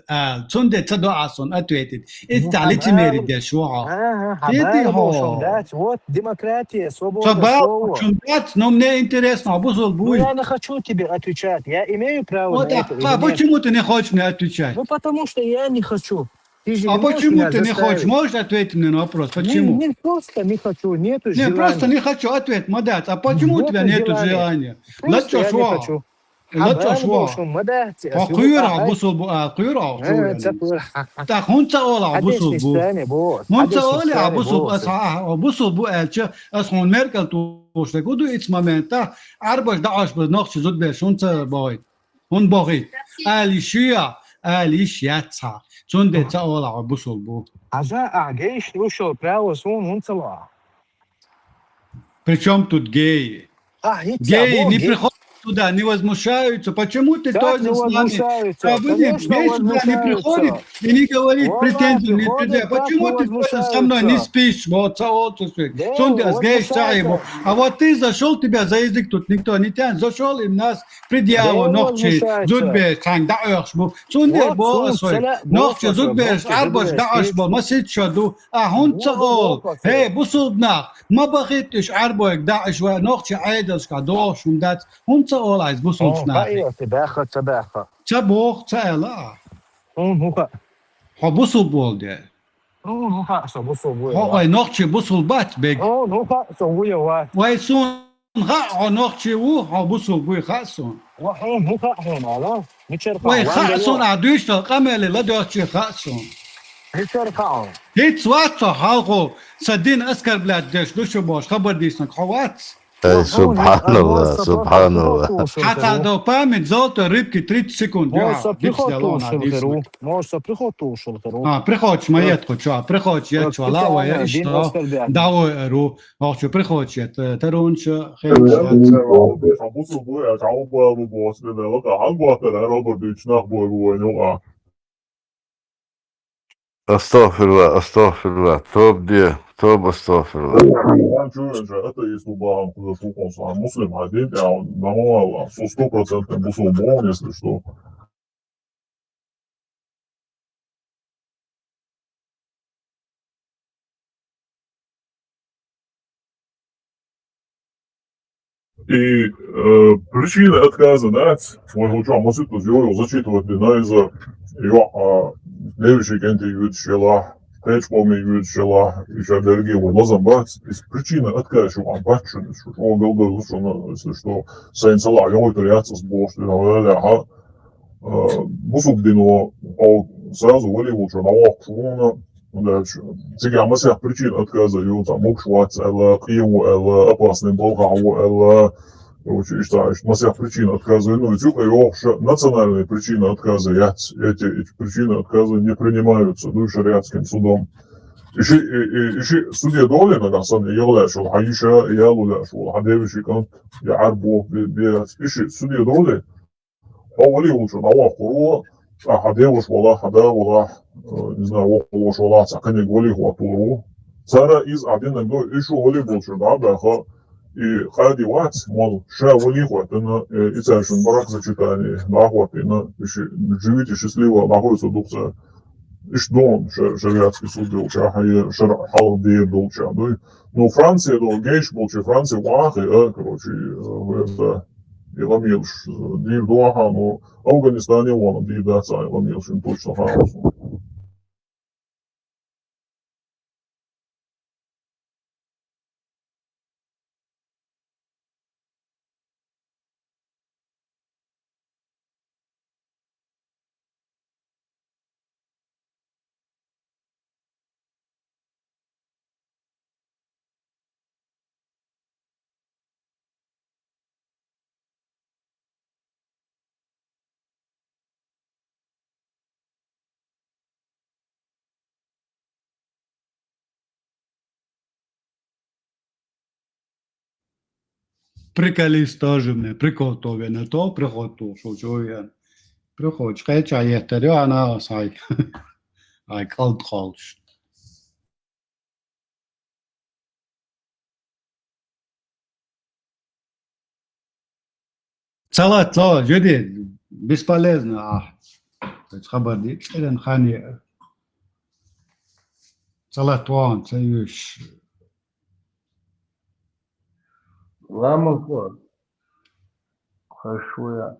تندة تصدق أصلا أتويت استعلتي ميري حبالة دشوها تيدي حبالة بوشون هو دات وات ديمقراطية свобода صباح слова. شمبات نومني انترس ما بوصل Ну بوي я не хочу тебе отвечать. Я имею право на вот это или а нет? почему ты не хочешь мне отвечать? Ну потому что я не хочу. Ты же А не можешь почему меня ты не хочешь? заставить. Можешь ответить мне на вопрос? Почему? Не просто не хочу, нету Не, просто желания. не хочу ответить, мадат. А почему у тебя Нету нет желания. желания? Просто Лачо я не шва. хочу. Лачо حبالة шва. بوشون مداتي أسيبو قيرة أهاي. بوصل قيرة شو يعني تقول تا هونتا اولا حدش بوصل بو نستاني بوس هونتا حدش اولا نستاني بوصل بوس بوصل بو الچه اس هون ميركل توشته كودو اتس مامنتا اربش دعاش بنقش زود بش هونتا باي هون باغي الي شيا الي شياتسا چون دتا اولا بوصل بو حاجة أعجيش وشو براو سون ونطلع Причем тут геи? هيتسا Геи не بوجي приходят туда, не возмущаются. Почему ты как не тоже с нами? возмущаются? Видим, Конечно, гей сюда не приходит возмущаются. и не говорит والله претензий не предъявляет. приходят, как не Почему ты тоже со мной не возмущаются. спишь? Вот, Да, Сундес, гей, его. возмущаются. А вот ты зашел, тебя за язык тут никто не тянет. Зашел и нас предъявил, Да, ногчи, возмущаются. зудбеш, хань, даешь, сундер, Вот бо, сун осой. целя Ногчи, бохласа, зудбеш, ногти арбаш, зубреш, даешь, бо, кит. масит шаду. А хун Муза цаол. Hey, бохласа. بصوبنا ما بغيتش عربك داعش ونقش عيدش كدوش ومدات هم تقول عايز بصوب ناخي خير تباخة تباخة. تبوخ تألا هو حبصل بولدي هو بصوا هو بويا. نقش بصل بات بيج هو سويا واحد. ويسون غا نقش و حبصل بوي خاصون وحين هو على متشرقة وي وين خاصون دلوا عدوش القمل لا دوش خاصون متشرقة. هيت سوات حالقو سدين اسكر بلاد دش دوش باش خبر ديسنك خوات Ай, وحين субханаллах, موسى субханаллах. حتى الخيرو. لو بامت زولتو ريبكي 30 سكوند موسى يا ديبس приходит دلونا ديسنك الخيرو. موسى приходит الخيرو. приходиш маjetko čo, приходиш je čo, lavo je دين išto, أسكر بيعمل. davo je ru, hoću prihodиш je, terunč, Ja hejš, det är så bra jag kan bara bo så det låter han bara det här Robert du snack bara gå nu. Астафирла, астафирла. Топ где? Топ астафирла. Han tror inte att det är så bara på fotboll muslim hade inte ja, normala så 100% musulman если что. И причины отказа, да, своего чего может тут его зачитывать бинайза, его девичий кенти ютшела, теч поми ютшела, еще другие вот лазамбат, из причины отказа, что он бачен, что он был бы лучше, если что, сейнсала, его итальянцы сбош, а бусубдино, сразу вылил уже на лох, дальше. Цыган масях причин отказа, его там мог швац, эла, киеву, эла, опасный болгаву, эла, короче, и что, масях причин отказа, ну, и тюка его национальные причины отказа, эти причины отказа не принимаются, ну, шариатским судом. Иши судья доли на гасан являешься, хаиша ялуляшься, хадевиши кант ярбо бирас. Иши судья доли, أولي وشون أول خروج أحدهوش ولا حدا ولا إذا وقوش ولا سكني قولي هو طورو سارة إز عدين نقول إيشو ولي بولشون بعد خا خادي وات مال شا ولي هو تنا إذا شون برك زشتاني ناخو تنا إيش جويت إيش سليوا ناخو يصدق إيش دون شريعتي سودي وشا هي شرع حال دير دولشا دوي но Франция до гейш болче Франция вахи короче Иламилш дир дуаха, но Афганистане вон дир даца Иламилш им точно хаос. Приколист тоже мне, прикол то на то, приход то, что я. Приход, шкач, а я терю, она сай. Ай, калт халш. Цала, жди, бесполезно. Хабар ди, чтен хани. Цала туан, цаюш. Ламафор, Хашуя.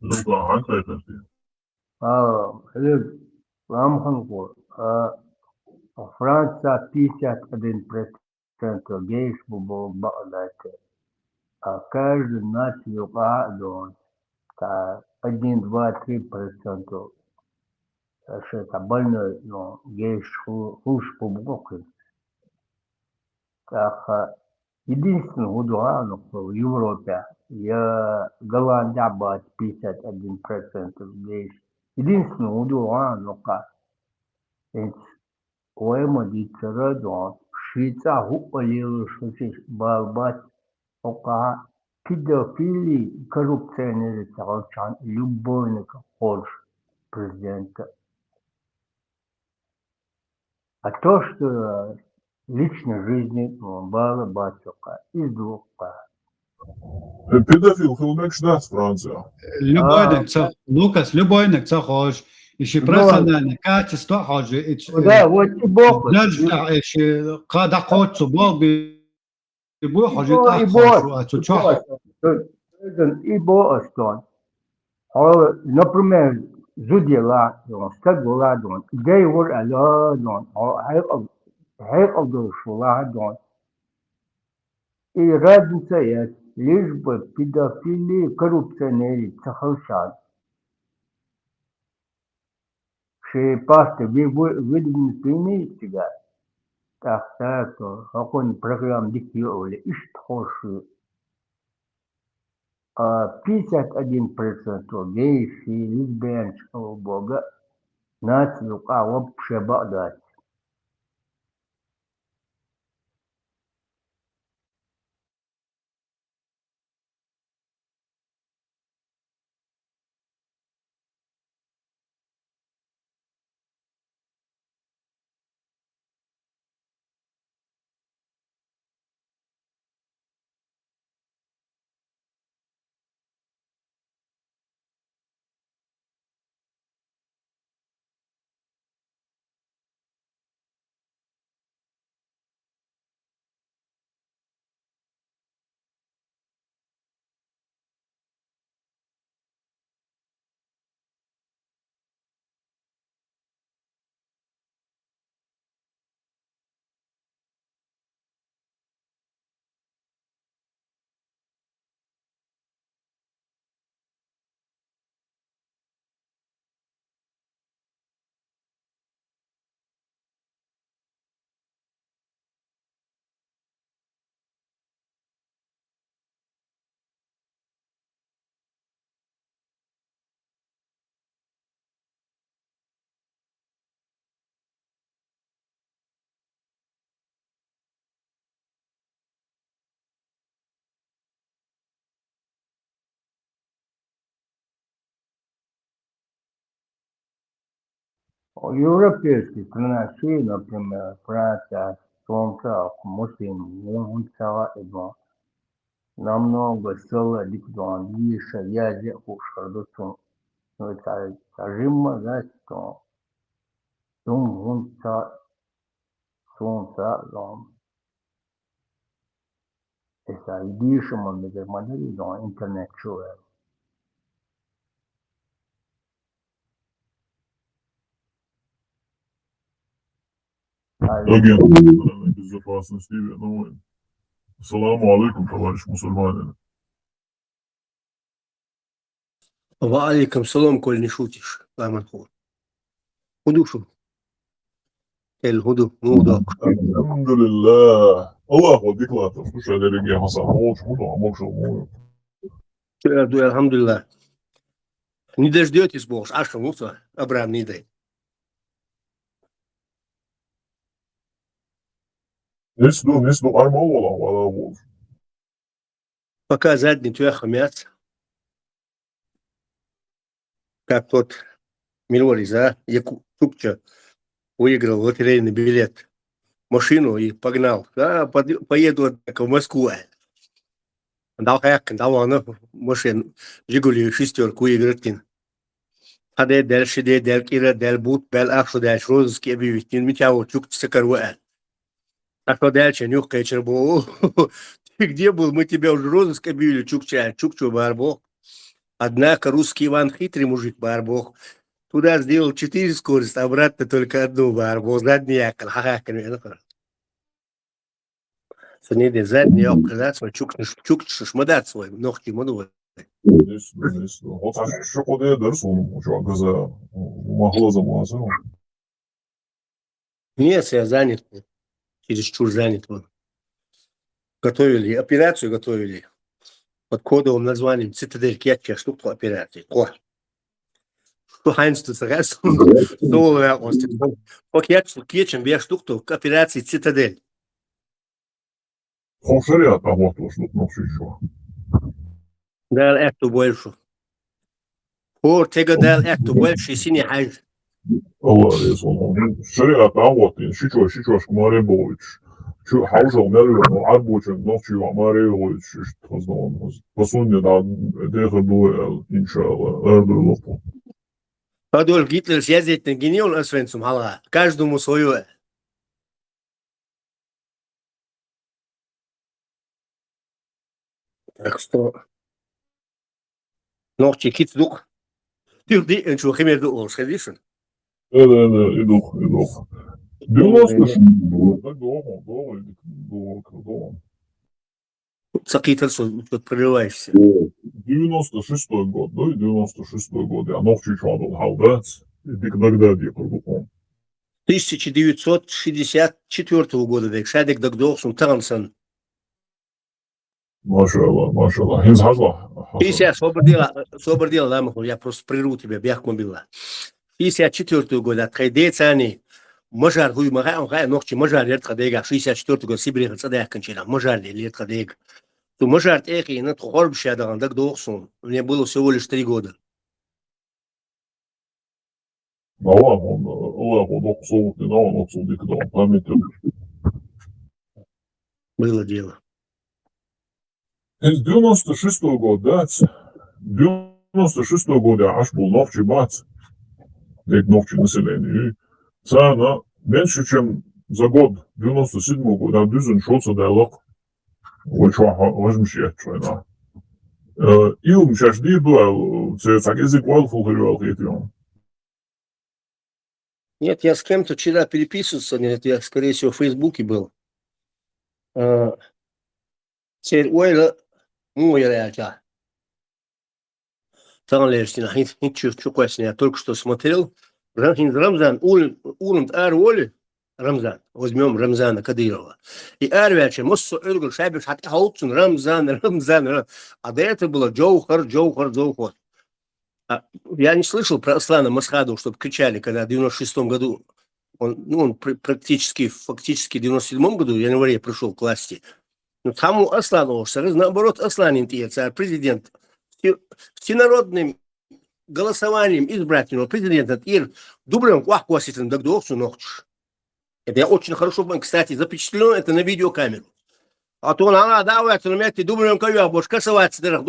Лука, анкайта. Хлеб, Ламханфор. Франция 51% гейш бубо багдате. А каждый нацию гадон. 1, 2, 3%. Это больной, но гейш хуш бубокой. Так, единственное, в Европе, я Голландия бат 51% гейш. Единственное, Oema di Tsaradon, Shita Hupalil Shushi Balbat, Oka, Педофилии, коррупционные толчан, любовника Польши, президента. А то, что личной жизни Бала Батюка из двух пар. Педофил, хилмекш да, Франция. Любойник, Лукас, любойник, хош. Еще персональное качество, хош. Да, вот и Бог. Даже, еще, когда хочется, Бог бы, хош, И Бог, например, Зудила, Стагула, they were alone, or half of the Shuladon. И разница есть, лишь бы педофилии, коррупционеры, цахалшан. Что пасты, вы выдвинули имеете себя. Так, какой программ диктировали, и что же. 51% гейши, лесбиянского бога, нацию, вообще богатых. Европейские страны, например, Франция, Франция, Мусин, намного солидно, лишь я ушел, но это Рима, знаете, что Солнца, это лишь мы говорим, но интернет чует. Агент национальной безопасности Веновой. Ассаламу алейкум, товарищ мусульманин. وعليكم السلام كل نشوتش لا منخور هدوء شو الهدوء موضوع الحمد لله. الله يخليك لا تفوش على رجع مساموش وضعموش الموت. الحمد لله не дождетесь бог аж кому-то Абрам не дай نسدو أرمى ولا وولف. пока задний тюрьха мяц как тот Милориза Якубча выиграл лотерейный билет машину и погнал. Да, поеду в Москву. Дал она машину Жигули шестерку играть. А дальше Кира, Бут, Ахшу дальше розыски объявить. Не мечтал, чук сакаруа. А что дальше нюхкай чербо. Ты где был? Мы тебя уже розыск объявили, чукчу барбо. Однако русский Иван хитрый мужик барбо. Туда сделал 4 скорости, обратно только одну барбо. Задний якол. Сунеди задний якол, свой чукчу шмадат свой, ногти мадуй. نسدو. Вот что куда درس وشو عجزة ومهلوزة مؤسسة. Нет, я занят. Чересчур занят был. Готовили, операцию готовили. Под кодовым названием «Цитадель Кетча», штуку операции. Что Хайнс тут раз, как я Кетчем, я штуку к операции «Цитадель». Шариат работал, что ночью еще. Дал эту больше. Тега дал эту больше, синий хайж. الله يسلمك. شريعة تعوضين شو شماري بويش. شو حوجة مليون عربوش نوتشي وماري بويش تخزنون. بسوني داخل دوال إن شاء الله. أرض لطف. Адольф Гитлер съездит на генион Освенцим, хала. Каждому свое. Так что... Ногти китдук. Ты ничего химер дух, сходишь? Да, идух. 96 год, дома. Цакитер, тут прорываешься. 96 год, да, 96 год. Я ночью чудал халдец. И когда декор 1964 года, да, Шадик Дагдолсон Тансон. Машаллах. Хинз хазла. 50, свободила ламаху, я просто прерву тебя, бяхма била. 54 года, откайдеца они. Мажар, хуй мага, ногчи, мажар, лет хадега, 64 год, Сибирь, цадах кончила, мажар, лет хадега. То мажар, эхи, на хорб шадан, Дагдолсон. Мне было всего лишь 3 года. Было дело. Из 96 года, 96 года аж был ночью бац. Как ночью населения. Цена меньше, чем за год 97 года, дюзен шоца диалог. Возьмешь чайна. И сейчас дуэл, так язык валфулгривал хитрион. Нет, я с кем-то вчера переписывался, нет, я, скорее всего, в Фейсбуке был. Теперь, ой, я там лежит, я только что смотрел. Рамзан, Уланд Ар-Оли, Рамзан, возьмем Рамзана Кадырова. И Арвяча, Моссо Элгар Шайбиш, Хаутсун, Рамзан. А до этого было Джоухар. Я не слышал про Аслана Масхаду, чтобы кричали, когда в 96-м году, он фактически в 97-м году, в январе пришел к власти. Но там у Аслана, наоборот, Аслан царь, президент, всенародный голосованием избирательного президента ир дублем квахкоситен дагдоксу ногч. Это я очень хорошо помню. Кстати, запечатлено это на видеокамеру. А то она давайте на меня дублем кавя бош касоваться дырах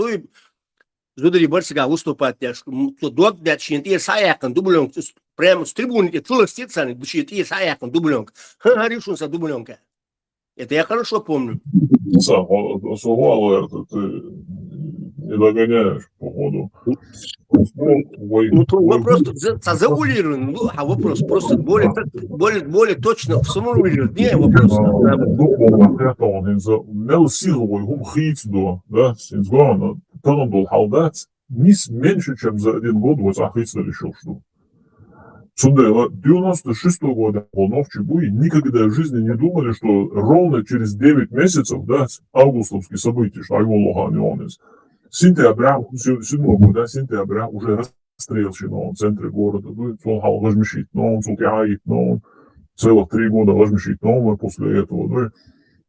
зудри барсига выступать то док дачин и саякан дублем прямо с трибуны целостицаны душит и саякан дублем. Решун са дублемка. Это я хорошо помню. Сам, Сугуало, это ты не догоняешь, походу. Ну, то вопрос завуалирован, а вопрос просто более точно сформулирован. Не вопрос. Mel силовой гум хитсдо, да, синзгона, тонандол халдат, нис меньше, чем за 1 год вот ахитсда решил, что. Сундела, 96-го года Волновчи Буи никогда в жизни не думали, что ровно через 9 месяцев, да, августовские события, что его лоханионес, сентября, 7 года сентября уже расстрелщина в центре города, он хал возмещить, но он султяит, но он целых 3 года возмещить, но после этого,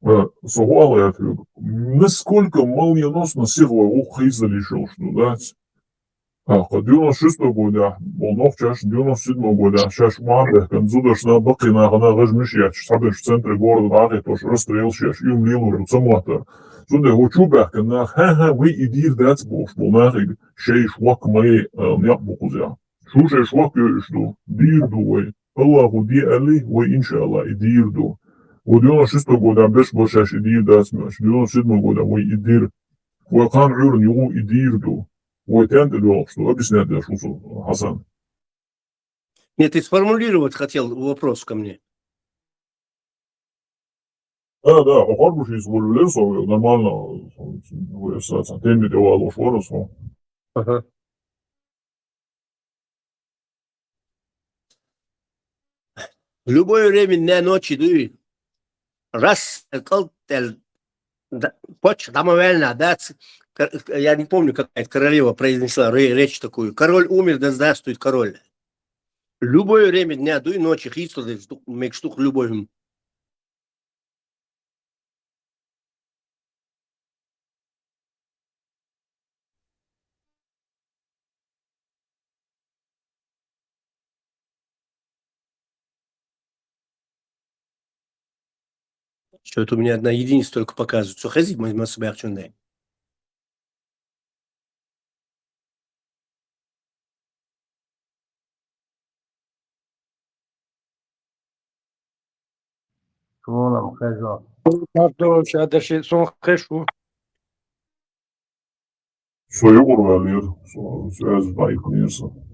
да, Сугуалы, насколько молниеносно силой ух издалечил, что, да, 96 года, Волновчаш, 97 года, шаш мабе, конзудашна бакина, она размещает, сабеш в центре города, аги тоже расстрел шаш, им лилу, самлата. Сюда учубах, на ха-ха, вы идир дац бош, болнахи, шей швак мои, няк букузя. Шушей швак юришту, дирду вы, Аллаху ди али, вы иншалла, и дирду. У 96 года, беш бошаш идир дац мяш, 97 года, вы идир, вы кан юрн югу и дирду. Вот это да, что объяснять для Шусу, Хасан. Нет, ты сформулировать хотел вопрос ко мне. Да, похоже, что если вы лесу, нормально, вы с теми делали шворосу. Ага. В любое время дня, ночи, дуй. Раз, поч, домовельно, да, я не помню, какая королева произнесла речь такую. Король умер, да здравствует король. Любое время дня, дуй, ночи, хисту, мекштух, любовь. Что это у меня одна единица только показывает. Сухази, мы с собой арчундай. Шолом хазо. Свою урвали, связь байк несу.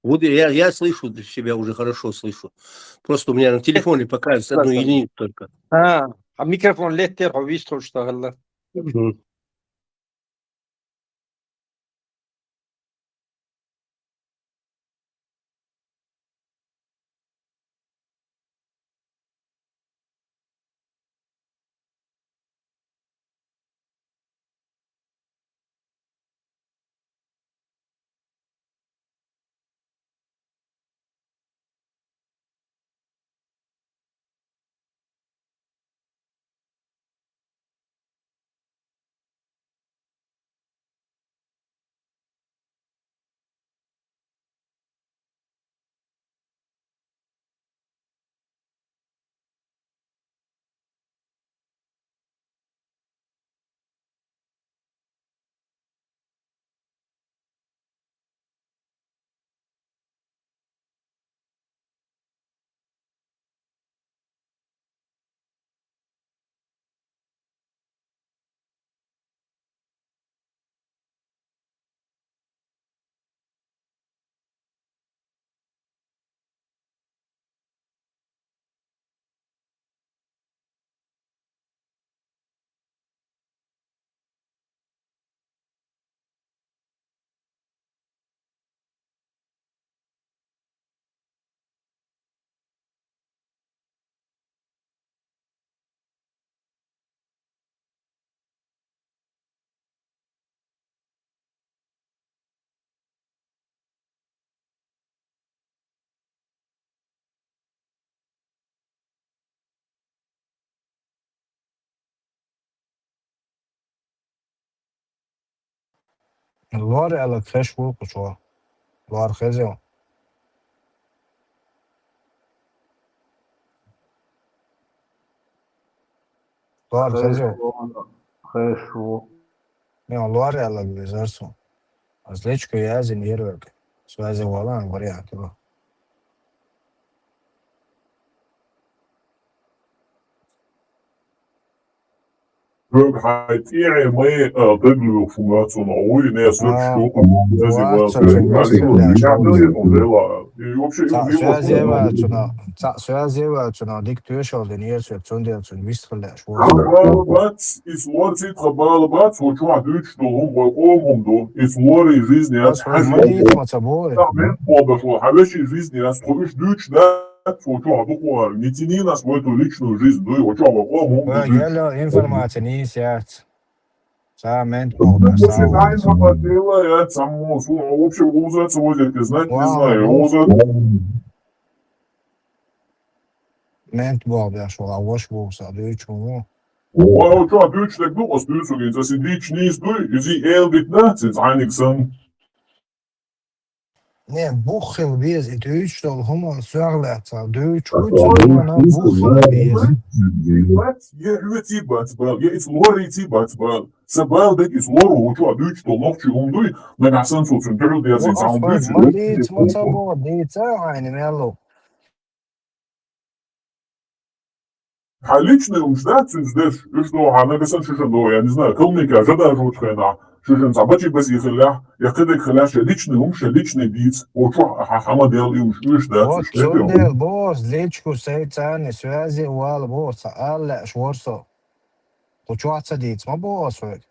Вот я слышу себя уже хорошо слышу. Просто у меня на телефоне показывается одну единицу только. ميكروفون ليتر ويستر اشتغل Мгм. الوار على كريش بوكو شو الوار خزيو الوار خزيو خشو ne الوار على بيزرسو Различку язин ервек. Связи валан вариант. Hajtije me teglu функционалу и не сочту, Вацацу вистрелят и вообще связываются на диктуешал деньерсу цундиацу вистрелят швозу. Балбац из лорцит балбац учу дучно омумду из лори жизни Бас мадит мацабой. мен побашло хавеши жизни аз хобиш дуч да учу адуар нитини нас в эту личную жизнь ду учу омумду. Гело информация не сядь. Самент Ну, бога вообще, сауц. тайна подела, само, вообще, узать возят, знать не знаю, Вау, узать. мент бога шо авош бога дучу. Wow, čo, Deutsch, tak du aus Deutsch gehen, das sind Deutsch nicht durch, sie elbit nach, sind einig sind. Ne, buchel biz Deutsch soll humor sörlet. Deutsch gut soll na buchel biz. Я люти бацбал, я из лори ти бацбал. Сабал дек из лору, учу, Deutsch, то ловчи умдуй, на гасан соцун, перу der sind saum Deutsch. Мадит мацабо, дица айни мелло. Личный умждать, здесь, что, она гасан шишен, я не знаю, колника, жада жутхена. شجن صعبتي بس يخلاه يقدر خلاش ليشني ومش ليشني بيت وشو حما ديال وش ده Вот цундел бос, лечку сейцани, связи вал бос, алле шворсо. Почуаться диц, ма бос век.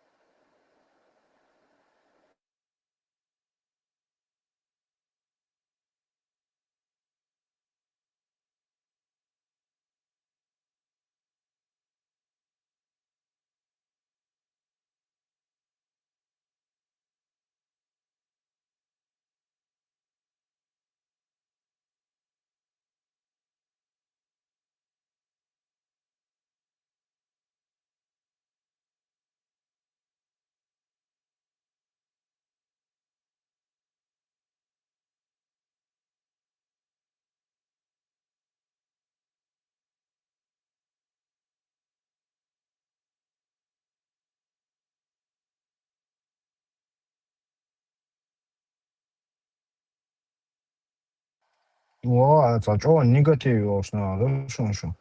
Во, это что, негатив ошна, да, шо.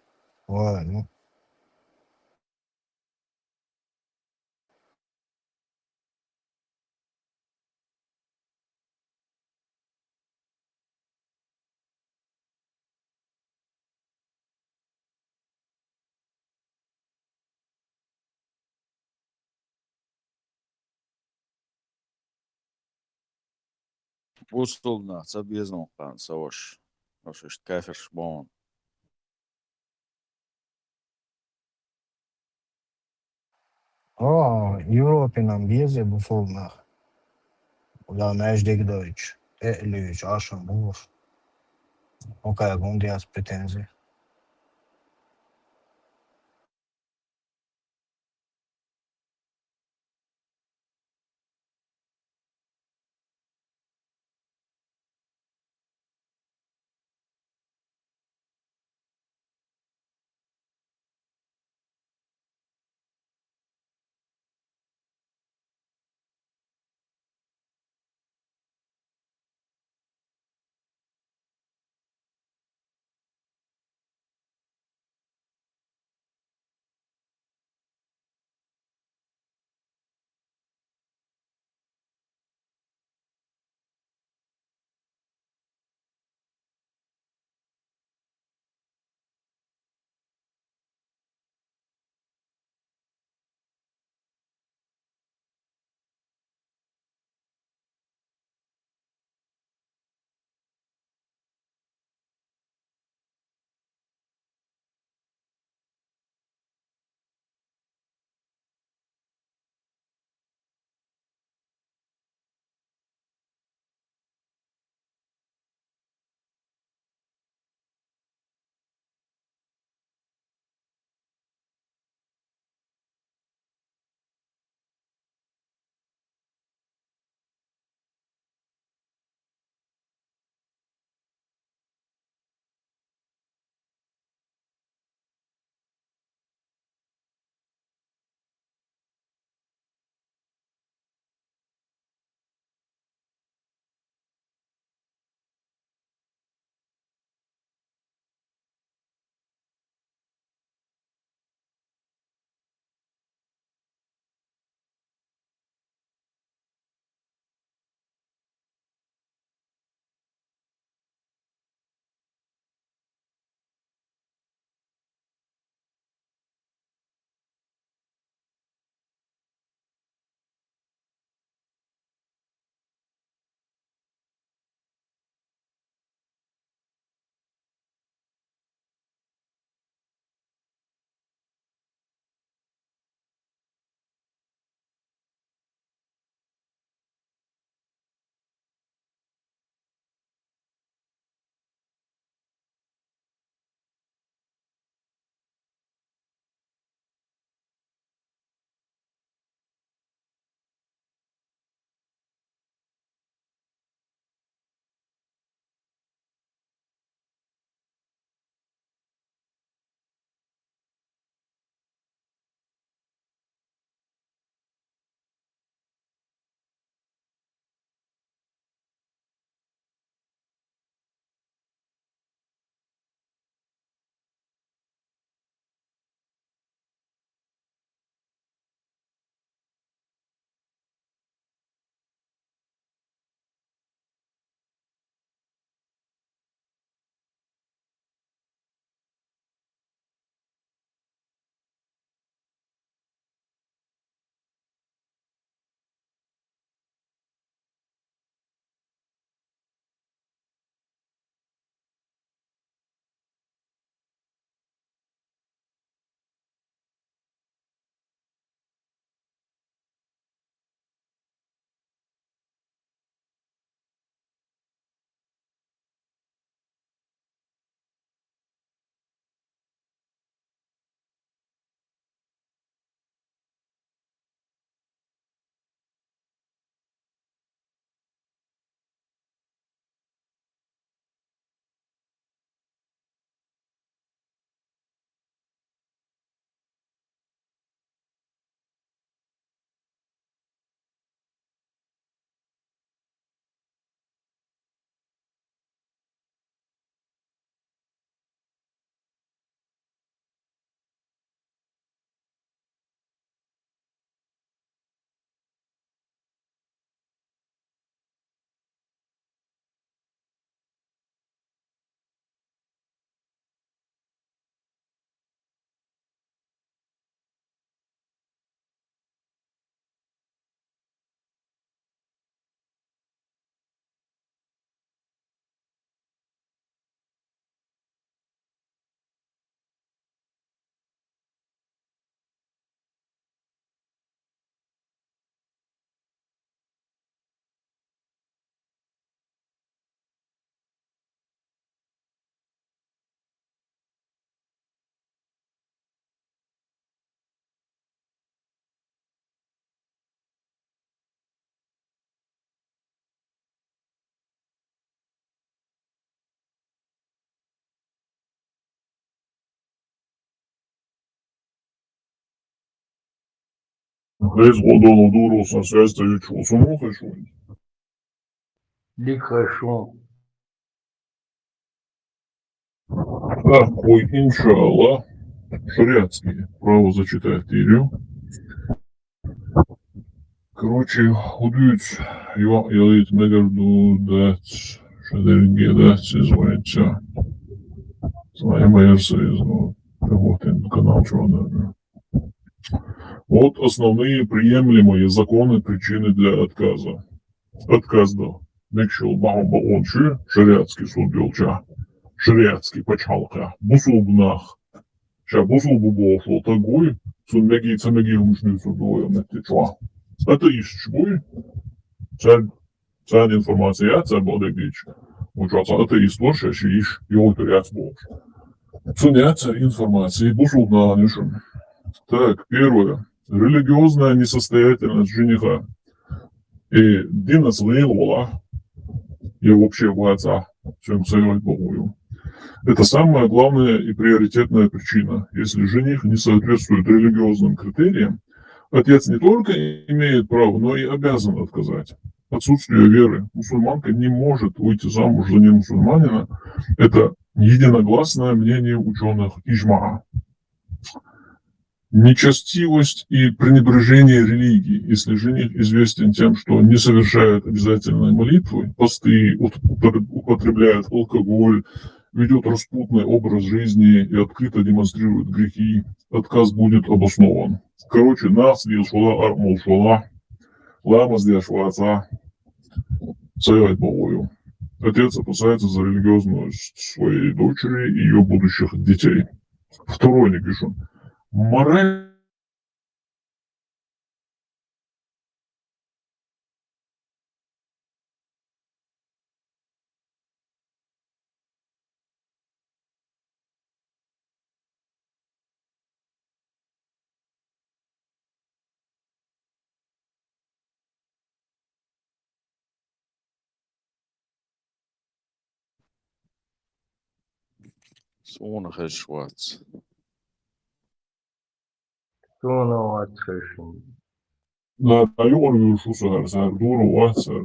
Во, ну. Pustulnā, sabieznokan savaş. Oš ist kefir šmon. Европинам безе буфолнах. Da meždik Deutsch. Lüč, ašam buf. Okay, gundias pretenzi. Reiz Godonu dūros ar связь-то хочу. Ли хорошо. Так, ой, иншаллах. Шариатские право зачитать тирю. Короче, удивить я ведь между дать шадерги дать звонится. Своя версия из работы канал Чуана. Вот основные приемлемые законы причины для отказа. Отказ да. Мекшил баумба ончу, шариатский суд белча. Шариатский почалка. Бусулбнах. Ша бусулбу бошло тагой. Сунмеги цамеги умшню судоя метечва. Это ищбуй. Ця информация, це буде більше. Учаться атеїство, ще ще їж його туряць більше. Ценяться информацией бусулбнанишем. Так, первое. Религиозная несостоятельность жениха. И дина слейлола, и вообще в отца, чем советовать Богу. Это самая главная и приоритетная причина. Если жених не соответствует религиозным критериям, отец не только имеет право, но и обязан отказать. Отсутствие веры. Мусульманка не может выйти замуж за немусульманина. Это единогласное мнение ученых иджмаа. Нечестивость и пренебрежение религии. Если жених известен тем, что не совершает обязательные молитвы, посты, употребляет алкоголь, ведет распутный образ жизни и открыто демонстрирует грехи, отказ будет обоснован. Короче, нас шла армул шла, лама здесь шла советовать Богу. Отец опасается за религиозность своей дочери и ее будущих детей. Второй не пишу. Мораль Сонах Шварц. Что на вас совершенно? на Тайорию Шусар, Сардуру, Ватсар,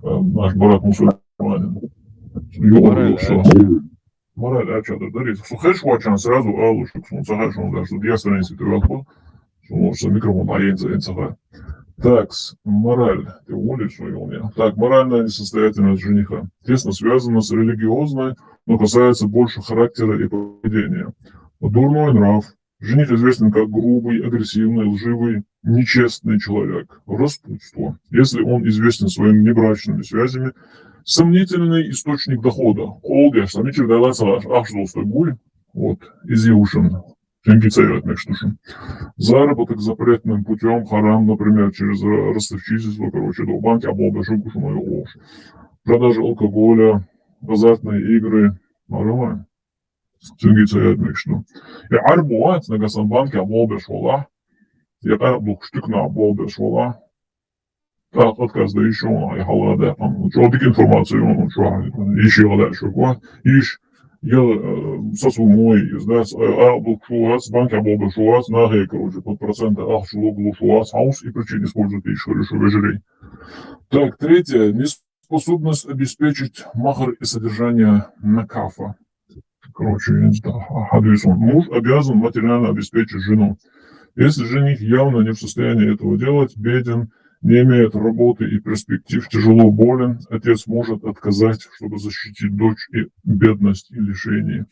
наш брат мусульманин. Йорию, что мораль, а что-то дарит. Сухаш вачан сразу алушек, он сахаш, он даже я страницы тюрьму, что может микрофон наедется, сахар. Так, мораль, ты волишь свою у меня. Так, моральная несостоятельность жениха тесно связана с религиозной, но касается больше характера и поведения. Дурной нрав. Жених известен как грубый, агрессивный, лживый, нечестный человек. Распутство. Если он известен своими небрачными связями, сомнительный источник дохода. Олдеш, сомнительный дайлайцалаш, ахшдолстой буй. Вот, из Иушин. Заработок запретным путем, харам, например, через ростовчительство, короче, до банки, облобежу, кушаную ложь. Продажа алкоголя, азартные игры, нормально. Я арбуат на гасамбанке облобеж вола. Я арбук штукна облобеж вола. Так, отказ да еще, я халада, там, что такие информации, он, что, еще халада, что, иш, я со сумой, да, арбук шуац, банк облобеж шуац, нагай, короче, под проценты, ах, шулоглу шуац, хаус, и причин используют иш, хорошо, вежерей. Так, третье, неспособность обеспечить махар и содержание накафа. Короче, муж обязан материально обеспечить жену. Если жених явно не в состоянии этого делать, беден, не имеет работы и перспектив, тяжело болен, отец может отказать, чтобы защитить дочь и бедность и лишение.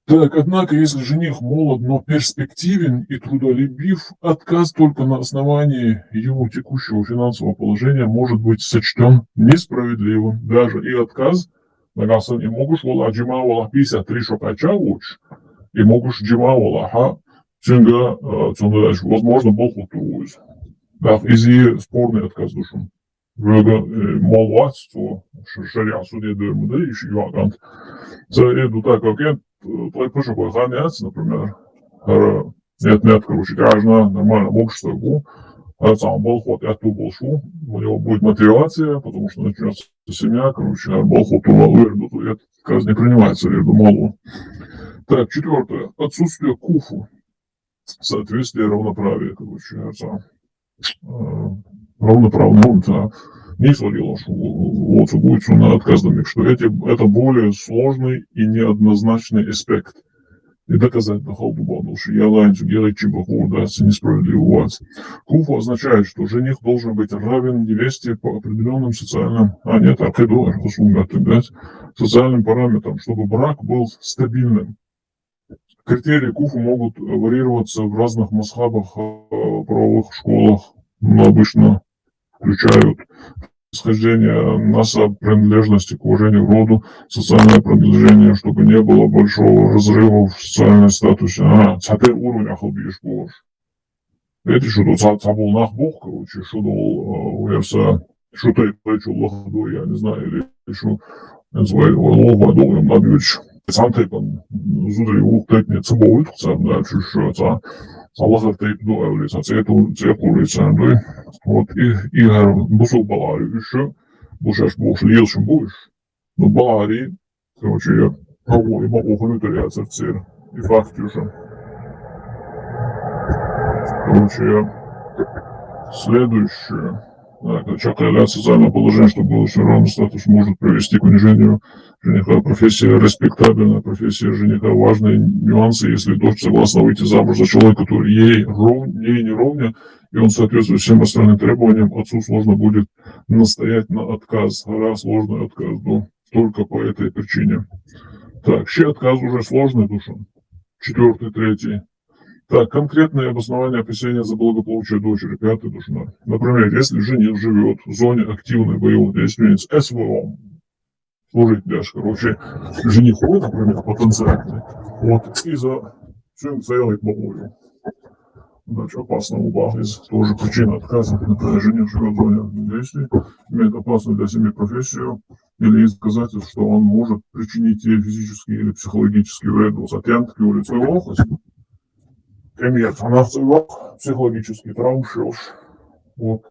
Так, однако, если жених молод, но перспективен и трудолюбив, отказ только на основании его текущего финансового положения может быть сочтен несправедливым. Даже и отказ Нагасан и могуш вола джима вола 53 шокача луч, и могуш джима вола ха цинга цундаш, возможно, был хутруз. Да, изи спорный отказ душом. Вега молватство, шаря суде дырмуда, ищи юагант. За эду так, как я, твой пошел ханец, например, нет, короче, каждый нормально общество был. Сам болхот, я ту болшу, у него будет мотивация, потому что начнется семья, короче, болхот ту это каждый не принимается, я думал. Так, четвертое. Отсутствие куфу. соответствие равноправия, короче, это равноправно, это не сводило, что вот будет на отказами, что это более сложный и неоднозначный аспект. И доказать до халдубану, что я лайнцу делать чебаху, даться несправедливо вас. Куфу означает, что жених должен быть равен невесте по определенным социальным, социальным параметрам, чтобы брак был стабильным. Критерии Куфу могут варьироваться в разных масхабах, правовых школах, но обычно включают исхождение насаб, принадлежности к уважению к роду, социальное принадлежение, чтобы не было большого разрыва в социальном статусе. Теперь уровень ахалбиш больше. Эти что-то цабул нахбух, короче, что-то что-то плечу лохду, я не знаю, или что называют лоху, долгим надвич. Сам тейпан зудри ух тейпне цабул итхца, дальше что Аллах тейп дуэлис, цепулица, вот, и бусул балари еще, бушаш буш лилшим будешь, но балари, короче, я могу, и могу хлютеряться в цир, и факт уже. Короче, следующее. Человек социальное положение, чтобы был еще равный статус, может привести к унижению жениха. Профессия респектабельная, профессия жениха. Важные нюансы, если дочь согласна выйти замуж за человека, который ей не ровня, и он соответствует всем остальным требованиям, отцу сложно будет настоять на отказ. Сложный отказ, но только по этой причине. Так, ще отказ уже сложный, душа. 4-й, 3-й. Так, конкретные обоснования опасения за благополучие дочери, 5-й душна. Например, если жених живет в зоне активной боевых действий с СВО, служить даже, короче, жениху, например, потенциальный, вот, и за всем целой бабулю. Значит, опасного бахлиз, тоже причина отказа, например, жених живет в зоне действий, имеет опасную для семьи профессию, или есть доказательства, что он может причинить ей физический или психологический вред, затем таки улицу лохость. Имеет она психологический травм, вот.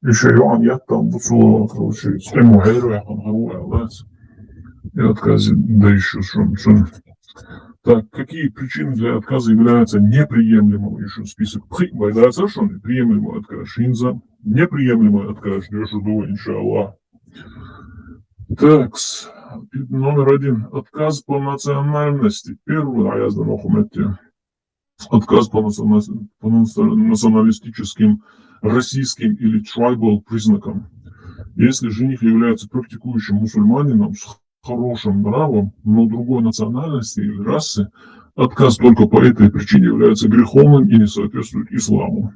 Еще Иоанн я там буцу, короче, с тему героя, он говорил, и отказе, да еще что. Так, какие причины для отказа являются неприемлемым? Еще список байдается, что неприемлемый отказ шинза, неприемлемый отказ дешеду, иншаллах. Так, номер 1. Отказ по национальности. Первый, а я сдал хумете. Отказ по националистическим, расистским или tribal признакам. Если жених является практикующим мусульманином с хорошим нравом, но другой национальности или расы, отказ только по этой причине является греховным и не соответствует исламу.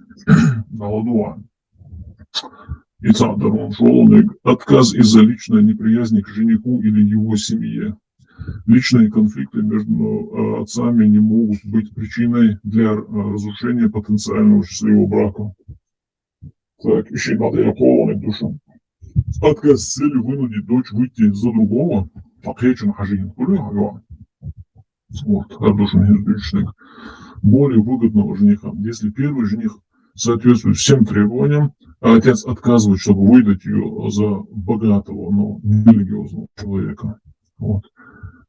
Отказ из-за личной неприязни к жениху или его семье. Личные конфликты между отцами не могут быть причиной для разрушения потенциального счастливого брака. Так, еще надо я полный душу. Отказ с целью вынудить дочь выйти за другого, покречен хажин. Вот, неизбежный. Более выгодного жениха. Если первый жених соответствует всем требованиям, а отец отказывает, чтобы выдать ее за богатого, но нерелигиозного человека. Вот.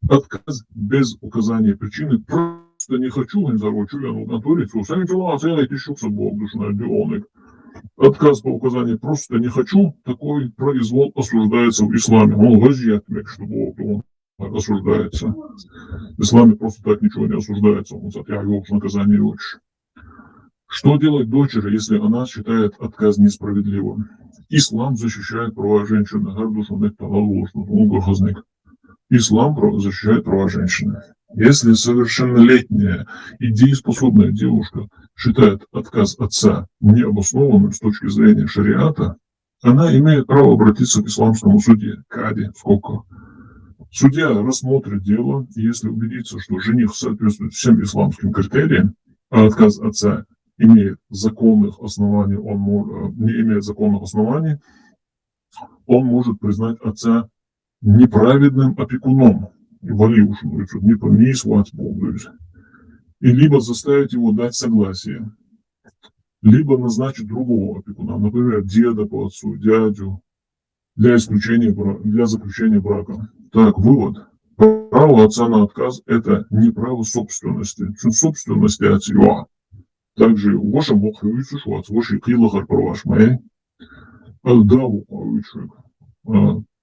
Отказ без указания причины, просто не хочу, не зарочу, я в натуре, сами дела, целый тысячу собой, душная дионик. Отказ по указанию просто не хочу, такой произвол осуждается в исламе. Он лазит, чтобы он осуждается. В исламе просто так ничего не осуждается, он затягивал наказание лучше. Что делать дочери, если она считает отказ несправедливым? Ислам защищает права женщины. Ислам защищает права женщины. Если совершеннолетняя и дееспособная девушка считает отказ отца необоснованным с точки зрения шариата, она имеет право обратиться к исламскому судье, кади, сколько. Судья рассмотрит дело, и если убедится, что жених соответствует всем исламским критериям, а отказ отца имеет законных оснований, не имеет законных оснований, он может признать отца неправедным опекуном, не свадьбу, и либо заставить его дать согласие, либо назначить другого опекуна, например, деда по отцу, дядю, для заключения брака. Так, вывод. Право отца на отказ – это не право собственности. Собственности от его. Также ваша мохаюцу швац, ваши килахар правашмай, алдаву павычу.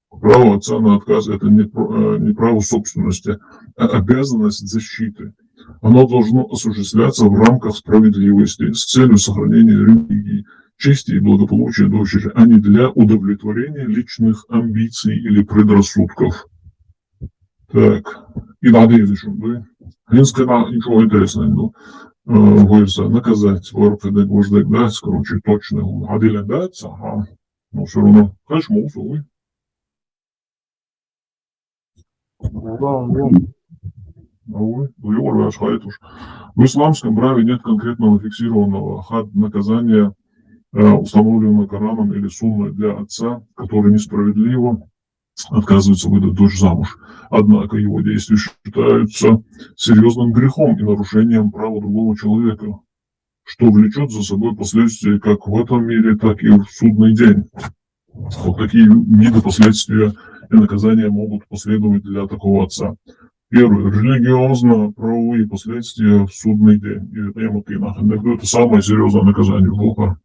Право отца на отказ – это не право собственности, а обязанность защиты. Оно должно осуществляться в рамках справедливости с целью сохранения религии, чести и благополучия дочери, а не для удовлетворения личных амбиций или предрассудков. Так, и надо еще, да? Ничего интересного, говорится, наказать воров и дать, короче, точно, адилен дать, ага, но все равно, конечно, мусор, в исламском праве нет конкретного фиксированного наказания, установленного Кораном или Сунной для отца, который несправедливо отказывается выдать дочь замуж. Однако его действия считаются серьезным грехом и нарушением права другого человека, что влечет за собой последствия как в этом мире, так и в судный день. Вот такие виды последствия и наказания могут последовать для такого отца. Первое. Религиозно-правовые последствия в судный день. Это самое серьезное наказание Бога.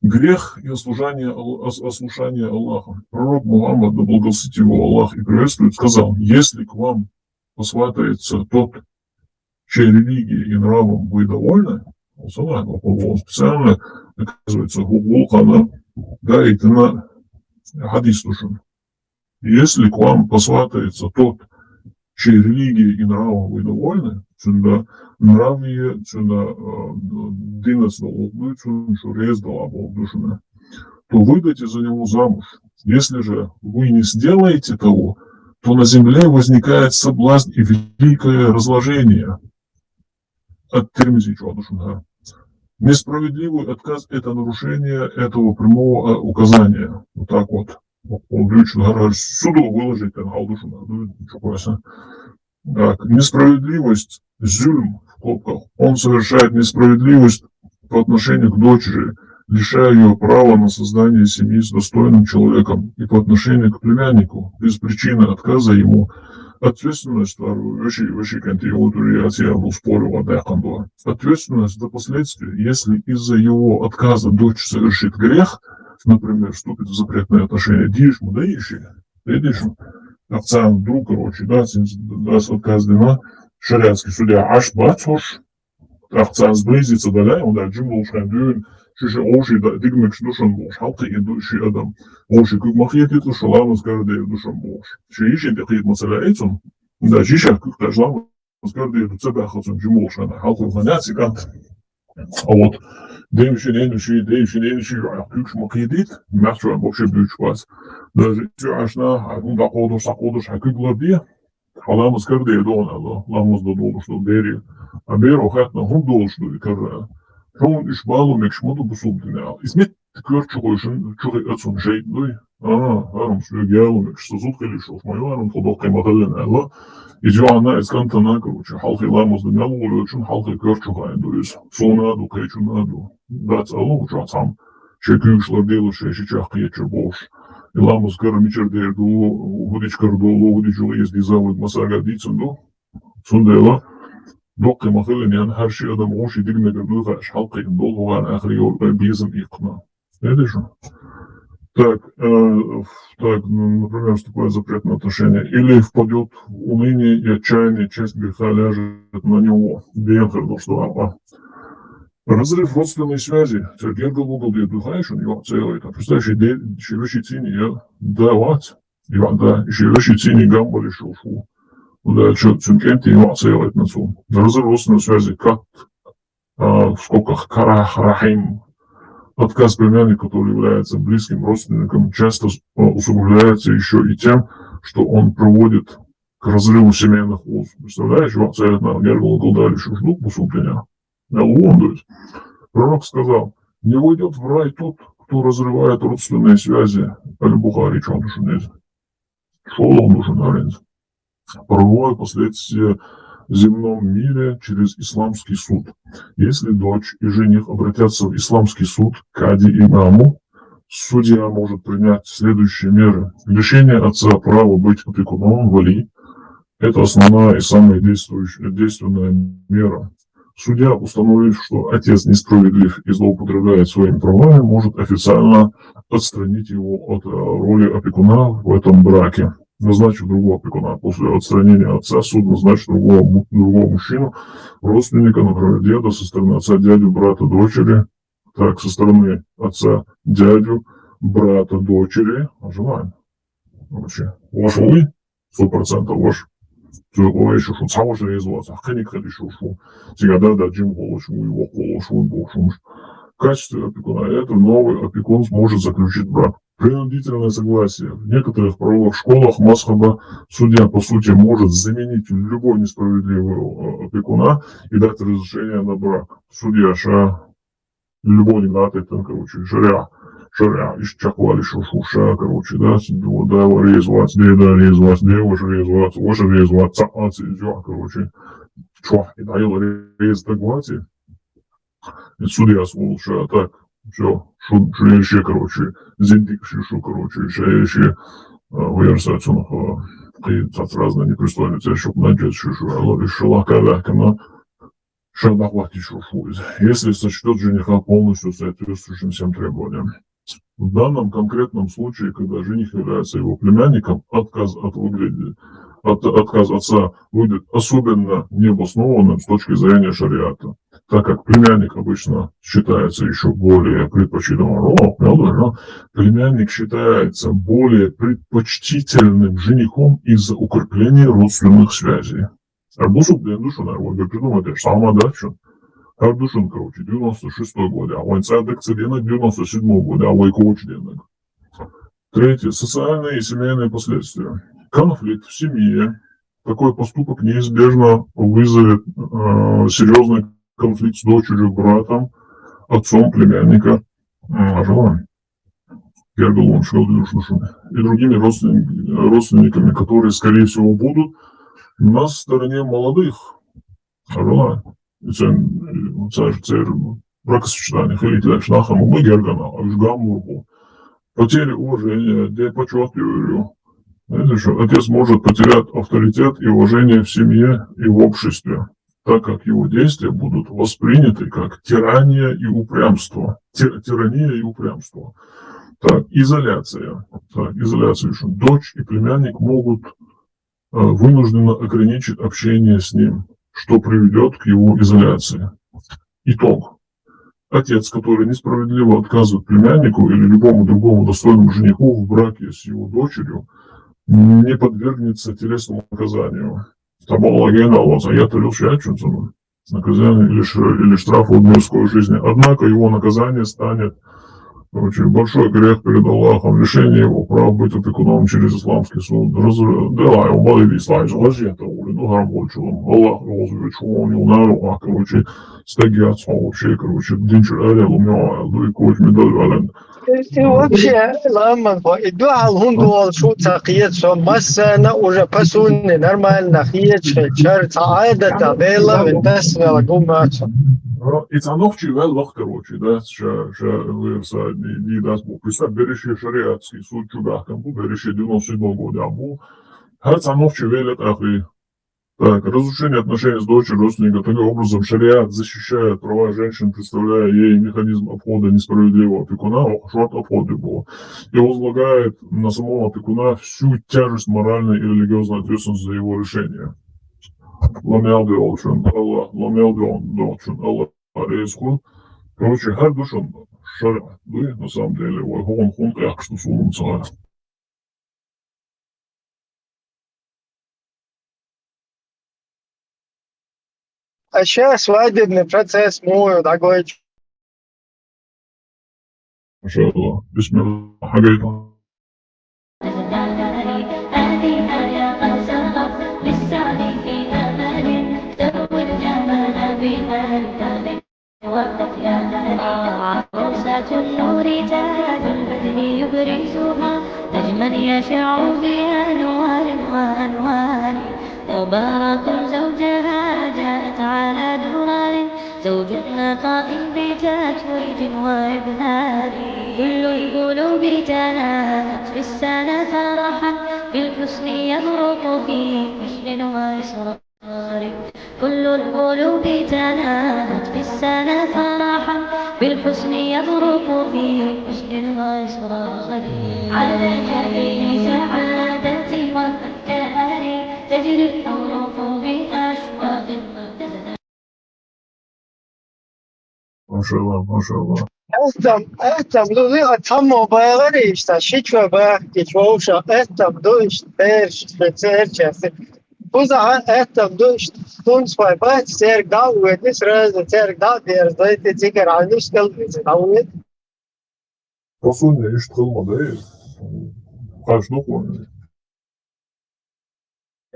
Грех и ослушание Аллаха. Пророк Мухаммад, да благословит его Аллах и приветствует, сказал: если к вам посватается тот, чьей религией и нравом вы довольны, специально оказывается Гулхана, да, и ты на хадис слушаем. Если к вам посватается тот, чьей религией и нравом вы довольны, нравие, динас то выдайте за него замуж. Если же вы не сделаете того, то на земле возникает соблазн и великое разложение. От Тирмизи, несправедливый отказ – это нарушение этого прямого указания. Вот так вот. Суду выложить, так, несправедливость, зюльм, в скобках, он совершает несправедливость по отношению к дочери, лишая ее права на создание семьи с достойным человеком, и по отношению к племяннику, без причины отказа ему. Ответственность за последствия, если из-за его отказа дочь совершит грех, например, вступит в запретные отношения, отцам вдруг, короче, да, отказано, шариатский судья аж бацош, отца сблизится, да, он да, джим волшхан дюн, шише оши, да, дигмекш душан волш, халты и души адам, оши, как махьет это шалам, скажет, душан волш. Шииши, дехит мацаляйцун, да, жиша, как тажлам, скажет, это цебя хацун, джим волшхан, халты вханяци, кант. А вот, Дэмшин, кюкш махьедит, мясо вообще бючквас. Даже ашна, да, ходуш, как главе, халам скажет, дона, ламус додол, что бери, а беру хатна хундол, что и карра. Шон ишбалу мекшмоту бусубдина. Измет кверчугойшин, чугай отцун шейдной. Арам слюгялу мекш сазут калишов, мою арам ходок кайматален, алла. Идиана из кантана, короче, халхи ламус дымялу, улючун, халхи кверчугай, дуис. Сонаду, кайчунаду. Дать аллу, чатам. Шекюш ладелу, шечичах, кьечербош. И ламус карамичердерду, удичкардолу, удичу езди завод масага дицунду. Сундела. Доктор Махалинян, Харши Адам Оши, Дигнагадуха, Шалка, Долгуан, Ахрио, Бизм, Икна. Это же. Так, например, вступает запретное отношение. Или впадет в уныние и отчаяние, часть греха ляжет на него. Разрыв родственной связи. Гергал угол, где духаешь, у него целый. Представляешь, широчий цини, я давать. Да, широчий цини гамбали шофу. Да, что цинкенти его целый на цу. Разрыв родственной связи, как в скобках карахрахим. Отказ племянника, который является близким родственником, часто усугубляется еще и тем, что он приводит к разрыву семейных уз. Представляешь, его цель на гергал голдали шушнук посупления. Пророк сказал: не войдет в рай тот, кто разрывает родственные связи. Аль-Бухари, что он душинез. Шел он душинаренец. Правовое последствие в земном мире через исламский суд. Если дочь и жених обратятся в исламский суд, кади имаму, судья может принять следующие меры. Лишение отца права быть опекуном, вали. Это основная и самая действенная мера. Судья, установив, что отец несправедлив и злоупотребляет своими правами, может официально отстранить его от роли опекуна в этом браке, назначив другого опекуна. После отстранения отца суд назначит другого мужчину, родственника, например, деда, со стороны отца, дядю, брата, дочери, так, со стороны отца, дядю, брата, дочери, желаем. Вообще, ваш вы, 100% ваш. Еще что сам же резваться, а не хорошо, что всегда дадим голосу его голосу большому. В качестве опекуна это новый опекун сможет заключить брак. Принудительное согласие. В некоторых правовых школах Масхаба судья, по сути, может заменить любого несправедливого опекуна и дать разрешение на брак. Судья любой не дает, короче, шаря, из чахвали шуша, короче, да, резвать, деда резвать, девушка резвать, оши резвать, цапаться, короче, и даил рез доглати. И судья слушал, так, все, что еще, короче, зиндик, что, короче, еще выерсацию, и разно непристойница, чтобы надеть, что, решила, когда, шадахвати шушу, если сочтет жениха полностью соответствующим всем требованиям. В данном конкретном случае, когда жених является его племянником, отказ отца будет особенно необоснованным с точки зрения шариата, так как племянник обычно считается еще более предпочтительным, племянник считается более предпочтительным женихом из-за укрепления родственных связей. Арбусу душу нарвой, придумать, сама дача. Ардушин, короче, 96-й год, а Вайнцадек Цедина 97-го года, а Вайкович Денег. Третье. Социальные и семейные последствия. Конфликт в семье. Такой поступок неизбежно вызовет серьезный конфликт с дочерью, братом, отцом племянника, и другими родственниками, которые, скорее всего, будут на стороне молодых. Це бракосочетание хилителя шнахам мы гергана, а уж гамурбу. Потери уважения, где почетливую. Знаете, что отец может потерять авторитет и уважение в семье и в обществе, так как его действия будут восприняты как тирания и упрямство. Тирания и упрямство. Так, изоляция. Так, изоляция. Что дочь и племянник могут вынужденно ограничить общение с ним, что приведет к его изоляции. Итог. Отец, который несправедливо отказывает племяннику или любому другому достойному жениху в браке с его дочерью, не подвергнется телесному наказанию. Наказание или штраф в мирской жизни. Однако его наказание станет очень большой грех перед Аллахом, лишение его прав быть опекуном через исламский суд. Да, его молитвы слайз, это Аллах разве чего не короче, стагиат, вообще, короче, динчер алел, у меня, дуй коч, медаль ален. Вообще, ламан, идуал хундуал шу тaqiyat so masana уже пасунни нормально хиече чарца айдата бела вентасвела гумача. It's анохчи вел вах, короче, да, верса не даст бог. Представь, береши шариатский суд чугахкам, береши 97 года, а бу, харц анохчи велет ахри. Так, разрушение отношений с дочерью родственника. Таким образом, шариат защищает права женщин, представляя ей механизм обхода несправедливого опекуна, шорт обхода было, и возлагает на самого опекуна всю тяжесть моральной и религиозной ответственности за его решение. Короче, хар душан шариат, на самом деле, он хунтах, что сумм царь. А сейчас свадебный процесс мой такой. Машаллах, бисмилlah, хагайта. عروسة النور تاج البدر يبرزها نجما يشع بأنوار وأنوار تبارك زوجها جاءت على درار زوج نقاء بتتويج وإبهار كل القلوب تناهت في السنة فرحا بالحسن يبرق في حسن وإصرار كل القلوب تنامت في السنة فرحا بالحسن يبرق في حسن وإصراخا على جبين سعادة والأبتهال تجري الحروف بأشواق مبتدأ. ما شاء الله ما شاء الله. Etam do tamo bailarišta šičva kičvoša etam do šperčesi. Uza etam do stunds vai bat ser galvetis reze ser galdiers doyti cigar almış kalmış. Almış. Nasıl ne iş kılmadı değil. Karşılık var.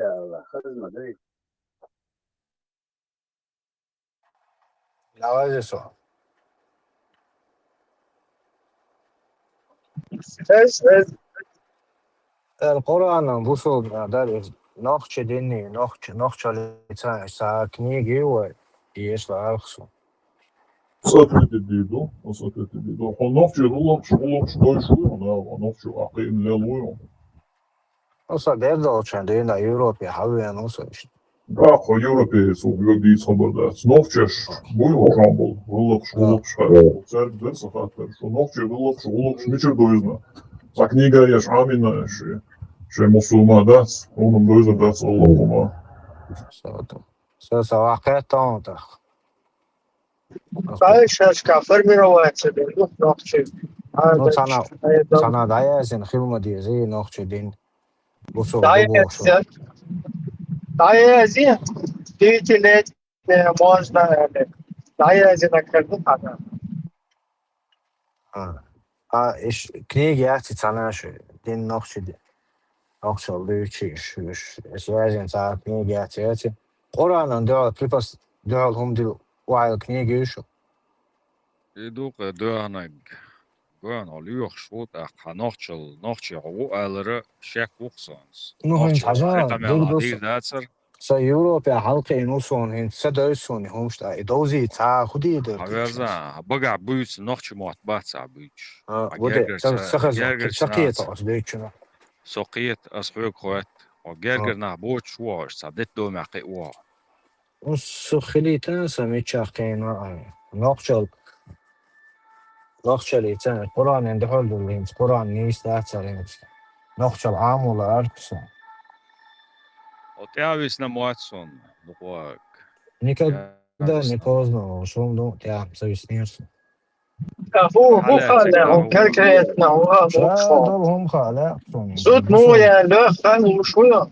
يا الله خدمة دي نواز سؤال Ez القرآن بوصل در نقش ديني نقش لسان ساكنيجي ويش لأخصو Satretedido, satretedido. Honovče ruloč dojšujo, honovče aqim lelujo. أصلا بيرضى عشان دينا يوروبي حاول نوصل Bak, Evropa su ljudi sabırdas. Novčeš, bujo žambol, ruloč, Cerkve sahatlar, što novče ruloč, ničer dojzna. Sa knjiga ješ amina, še musulma dac, onom dojzna dac Allahuma. سو واقع تانتا Baixaška formirovacija do noći. نو سانا دايزين خيمة دي زي نقش دين بوصل Daje štitili možda daje na krdu tada. إيش كنيجي أحكي تناش دين نقش دي نقش الليشيش إيش لازم تعرف كنيجي أحكي قرآن عندها بريباس دول هم دي وعي كنيجي يشو Идук дöğanak. Göğen alıyor şut nokçıl o alırı şek vuksans. إنه هين حاجة Kamera değil dağıtır. سا يوروبيا حلقة نوصون هين سدوسون همش تا إدوزي تا خدي در Haverza baga büyüts nokçı muhatbat büyüts. وده سخية تقص ديتشنا Soqiyet asbök koet. O gerger na boç var sadet dömaqi var. نص خليتان سميتشا قينا نقشل يتان القرآن عند حول اللي القرآن نيس داتسالين نقشل عامل أركسون O teavis na muatson duak. никогда не поздно шум ну я зависнешься هو خالهم كالكريتنا هو شادرهم خالق زود مويا لا خالو شوية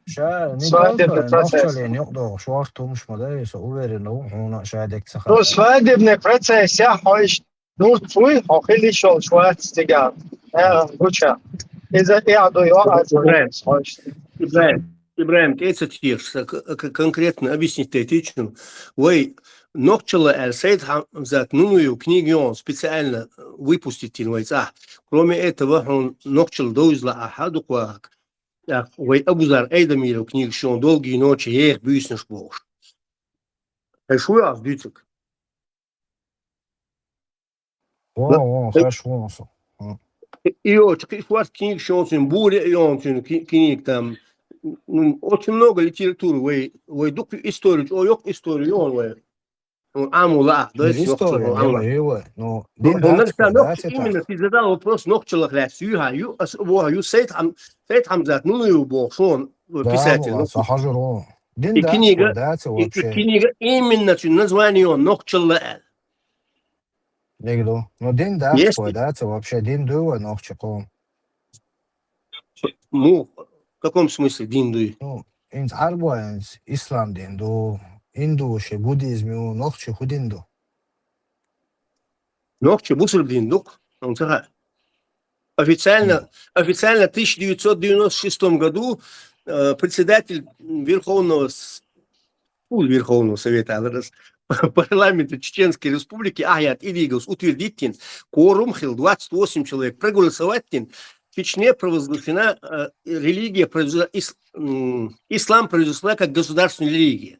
شا سواد نقشل يعني يقدر شوارتو مش مدرس أوبر إنه هنا شادك تو تخاف سواد ابن برتسا يا حوش نور توي خلي شو شوات استجاب гуча إذا قاعدوا يوقعوا Ибраим, это текст, конкретно объяснить тетичну. Вы нокчела эльсейд хамзат нуную книги он специально выпустить инвайца. Кроме этого, он нокчел доизла ахаду квак. Вы абузар эйдамиру книг, что он долгие ночи ех бюснешь бог. Хорошо, а в бютик. хорошо И очень книг, что он буря, и он книг там. Очень много литературы, вы дук историю, о yok историю, он амула, да, история, ну, именно ты задал вопрос, нокчелах ласюха, ю сейт хамзат, ну и бог, что он писатель. И книга именно название он нокчелла. Ну, дин датс, вообще дин дуа нокчеком. Ну, в каком смысле диндуй? Ну, инс арбо ислам динду, индуше, буддизм, нохче худинду. Нохче буср диндук, он сказал. Официально в 1996 году председатель Верховного Совета парламента Чеченской Республики Аят Илигус утвердит кворум хил 28 человек проголосовать. В Чечне провозглашена религия, ислам произошла как государственная религия.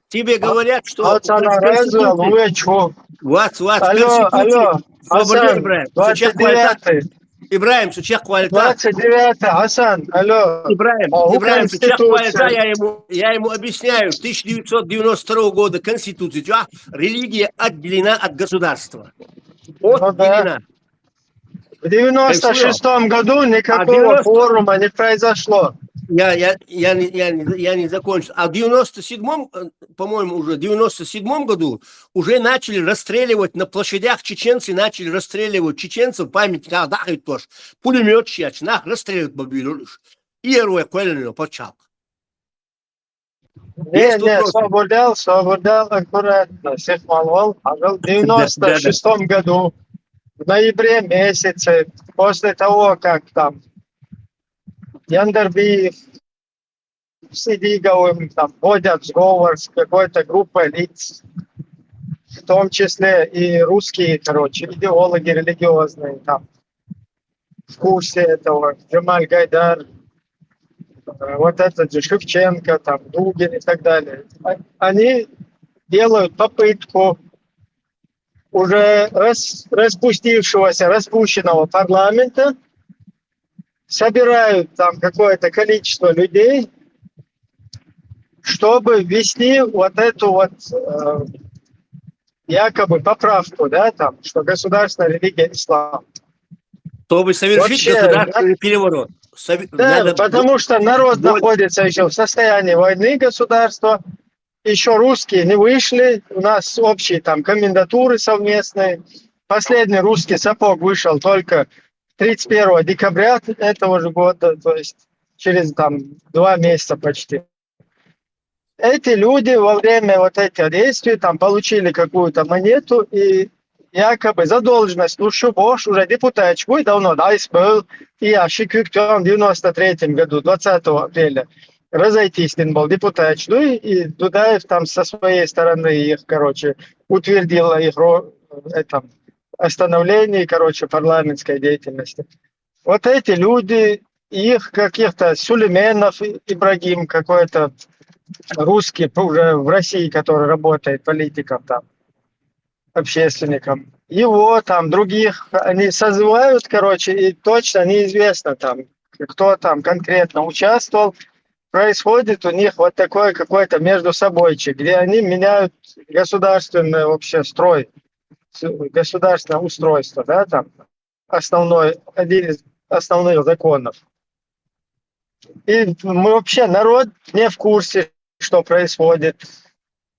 Тебе говорят, что... Ибраим, сучек хвалится. 29 Хасан, алло. Ибраим, сучек хвалится, я ему объясняю. 1992 года Конституция. Религия отделена от государства. Отделена. В 96-м году никакого форума не произошло. Я не закончил. А в 97-м, по-моему, уже в 97-м году уже начали расстреливать на площадях чеченцы, начали расстреливать чеченцев, память, да, и тоже. Пулемет чьяч, расстреливают бабилюш. И героя Куэльного почал. Не, освободил аккуратно, всех молвал. А в 96-м году, в ноябре месяце, после того, как там Яндербиев с Идиговым там вводят сговор с какой-то группой лиц, в том числе и русские, идеологи религиозные там, в курсе этого, Джамаль Гайдар, вот этот же Шевченко, там, Дугин и так далее. Они делают попытку уже распущенного парламента, собирают там какое-то количество людей, чтобы ввести вот эту вот якобы поправку, да, там, что государственная религия ислам. Чтобы совершить государственный переворот. Да, потому что народ находится еще в состоянии войны государства, еще русские не вышли, у нас общие там комендатуры совместные. Последний русский сапог вышел только 31 декабря этого же года, то есть через там 2 месяца почти. Эти люди во время вот этих действий там получили какую-то монету и якобы задолженность Лушу Бош уже депутатчик давно, да, был, и я Шикюктен в 93 году, 20 апреля, разойтись с ним был депутатчик, ну и Дудаев там со своей стороны их, утвердил их остановление, парламентской деятельности. Вот эти люди, их каких-то Сулейменов Ибрагим, какой-то русский уже в России, который работает политиком там, общественником, его там, других, они созывают, и точно неизвестно там, кто там конкретно участвовал. Происходит у них вот такой какой-то между собойчик, где они меняют государственный вообще строй, государственное устройство, да, там, один из основных законов. И мы вообще, народ не в курсе, что происходит.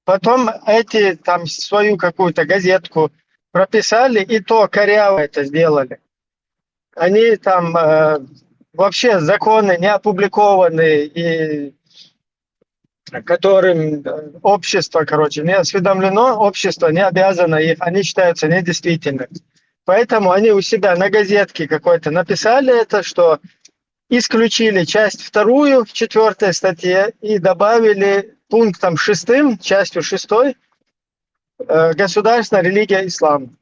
Потом эти там свою какую-то газетку прописали, и то коряво это сделали. Они там вообще законы не опубликованы, и которым общество, не осведомлено, общество не обязано их, они считаются недействительными. Поэтому они у себя на газетке какой-то написали это, что исключили часть 2 в 4 статье и добавили пунктом 6, частью 6, государственная религия ислам.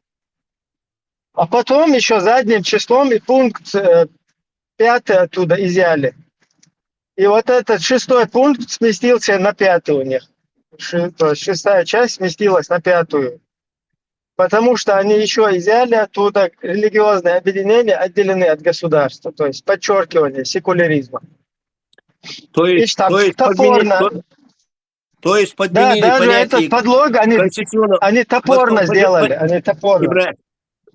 А потом еще задним числом и пункт 5 оттуда изъяли. И вот этот 6 пункт сместился на 5 у них. То есть 6 часть сместилась на 5. Потому что они еще изъяли оттуда религиозные объединения, отделены от государства. То есть подчеркивание секуляризма. То есть подменили даже понятие этот подлог они топорно сделали.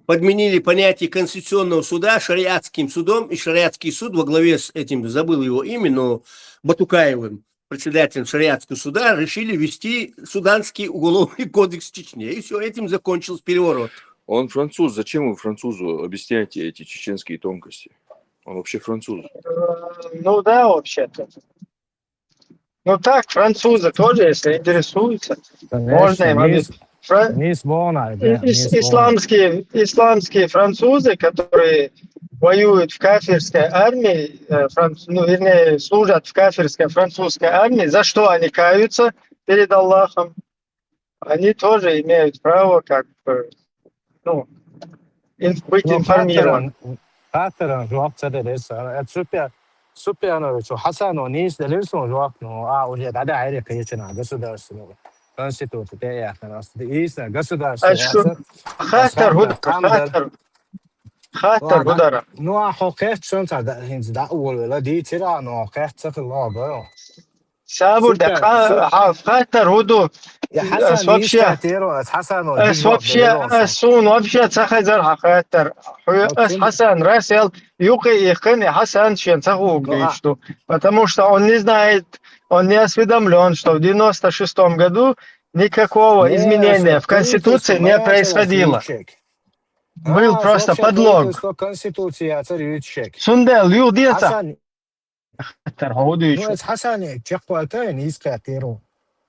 Подменили понятие конституционного суда шариатским судом, и шариатский суд во главе с этим, забыл его имя, но Батукаевым, председателем шариатского суда, решили ввести суданский уголовный кодекс Чечни. И все, этим закончился переворот. Он француз. Зачем вы французу объясняете эти чеченские тонкости? Он вообще француз. Ну да, вообще-то. Ну так, французы тоже, если интересуются, можно им объяснить. Исламские французы, которые воюют в кафирской армии, служат в кафирской французской армии, за что они каются перед Аллахом, они тоже имеют право быть информированы. خاطر هدرة نوع حقيقة شنطة هنز دعوة ولا دي ترى نوع حقيقة اللعبة سابور ده خاطر هدو يا حسن вообще كاتيرو حسن вообще سون вообще تخزر خاطر حسن راسل يقني حسن شен что потому что он не знает, он не осведомлен, что в 96 году никакого изменения в Конституции не происходило. Был просто подлог. Сундел, люди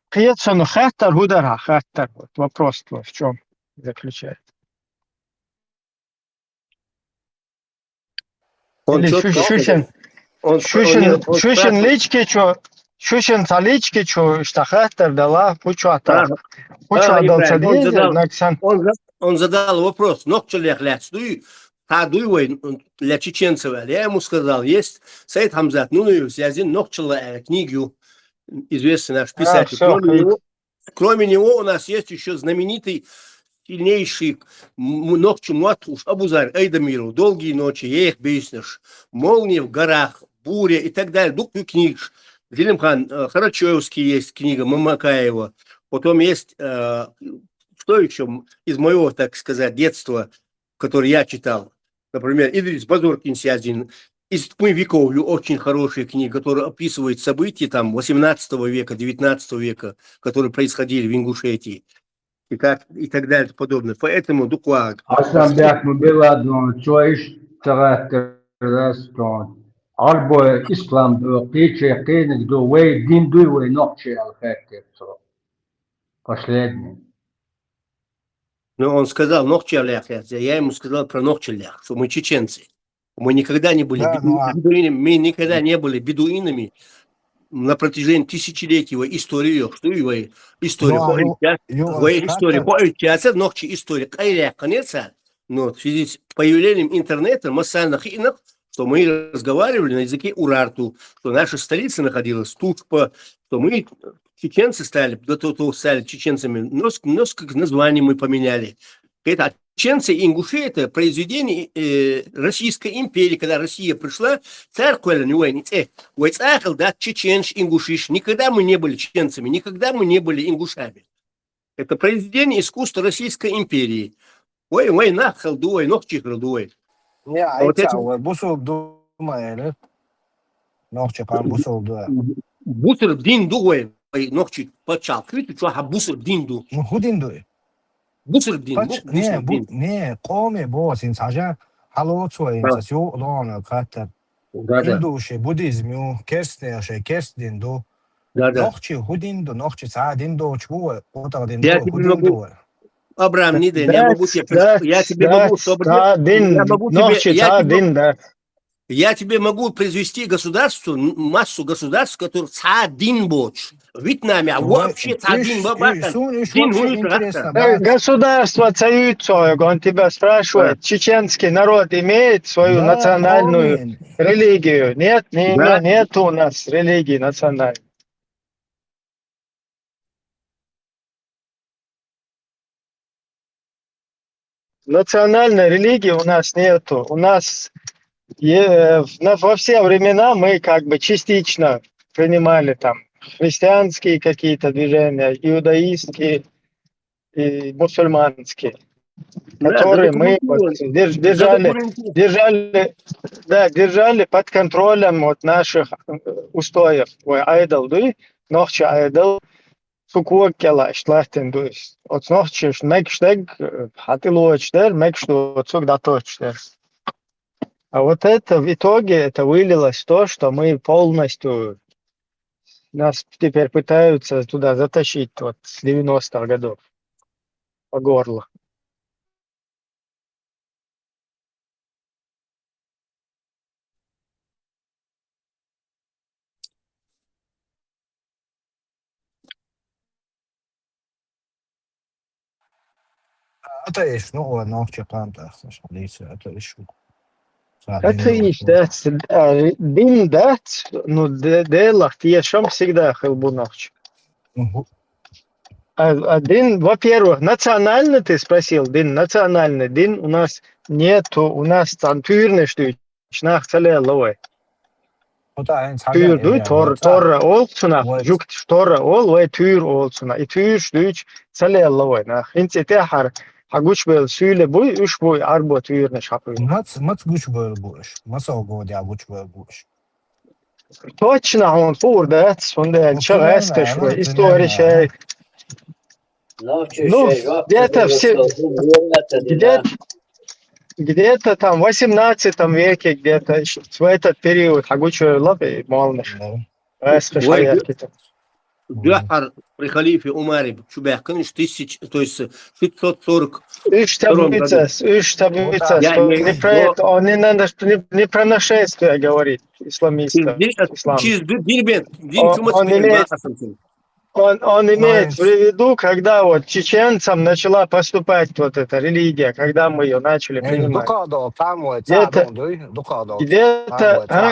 Кьетсону хаттар худара хаттар. Вопрос твой в чем заключается? Он Шушин лички чё? Шушин лички чё? Что хаттар дала? Пучуата. Он задал вопрос. Нокчелех ляцдуй. Тадуй для чеченцев. Я ему сказал, есть Саид Хамзат Нунаев, связан Нокчела книгу, известный наш писатель. Кроме него у нас есть еще знаменитый, сильнейший Нокчу Матуш Абузар Эйдамиру, «Долгие ночи», «Ех Бейснеш», «Молния в горах», «Буря» и так далее. Дукую книг. Зелимхан Харачевский есть книга Мамакаева. Потом есть, что еще из моего, так сказать, детства, который я читал. Например, Идрис Базоркин Сязин. Из Тьмы веков очень хорошая книга, которая описывает события там 18 века, 19 века, которые происходили в Ингушетии. И так далее и подобное. Поэтому доклад. Арбо ислам пече кенек до вей дин дуй ночи алхете. Последний. Но он сказал нохчелях, я ему сказал про нохчелях, что мы чеченцы. Мы никогда не были бедуинами, мы никогда не были бедуинами на протяжении тысячелетий истории, история, ногчи история, конец, но в связи с появлением интернета, массальных инок, что мы разговаривали на языке урарту, что наша столица находилась тут, что мы чеченцы стали, до того стали чеченцами, немножко название мы поменяли. Это чеченцы и ингуши – это произведение Российской империи, когда Россия пришла, царь чеченш, ингушиш. Никогда мы не были чеченцами, никогда мы не были ингушами. Это произведение искусства Российской империи. Ой, нахал дуй, ногчих радуй. Бусер дин дуй, ногчик почал. Критик, что бусер дин ду. Худин дуй. Не, коми бос инсажа халоцо инсасю лона катер. Индуше буддизму керстнеше керстдинду. Нохчи худинду, нохчи садинду, чву отадинду худинду. Абрам, не дай, я могу я тебе могу произвести государство, массу государств, которые цадин боч. В Вьетнаме, а вообще цадин бабака. Государство царицо, он тебя спрашивает, чеченский народ имеет свою национальную религию? Нет, нет у нас религии национальной. Национальной религии у нас нету. У нас во все времена мы как бы частично принимали там христианские какие-то движения, иудаистские и мусульманские, которые мы держали под контролем вот наших устоев. Айдал дуй, нохча айдал, сукуоккела шлахтен дуй. От нохчиш мекштег, хатилуочдер, мекшту цук даточдер. А вот это в итоге это вылилось в то, что мы полностью, нас теперь пытаются туда затащить вот с 90-х годов по горло. Это есть, ну, ногчи планта, это еще. Это есть, да, дым, да, ну, делах, я шом всегда хылбу ногчи. Один, во-первых, национальный, ты спросил, дин, национальный, дин у нас нету, у нас там тюрный, что нах целая ловой. Tür duy torra olsuna juk torra ol ve tür olsuna tür şlüç sale Allah ve na hinti tehar haguç bel süyle bu üç bu arbo tür ne şapıyor. Мат гуч был буш. Масо годя гуч был буш. Точно он фурда сонда чагастка что история şey. Ну, где-то все где-то там в 18 веке, где-то в этот период Хагучу Лапи молниш. Джахар при халифе Умаре Чубяхкан 1000, то есть 640. Üç таблица. Он не про нашествие говорит, исламиста. Он имеет в виду, когда вот чеченцам начала поступать вот эта религия, когда мы ее начали принимать.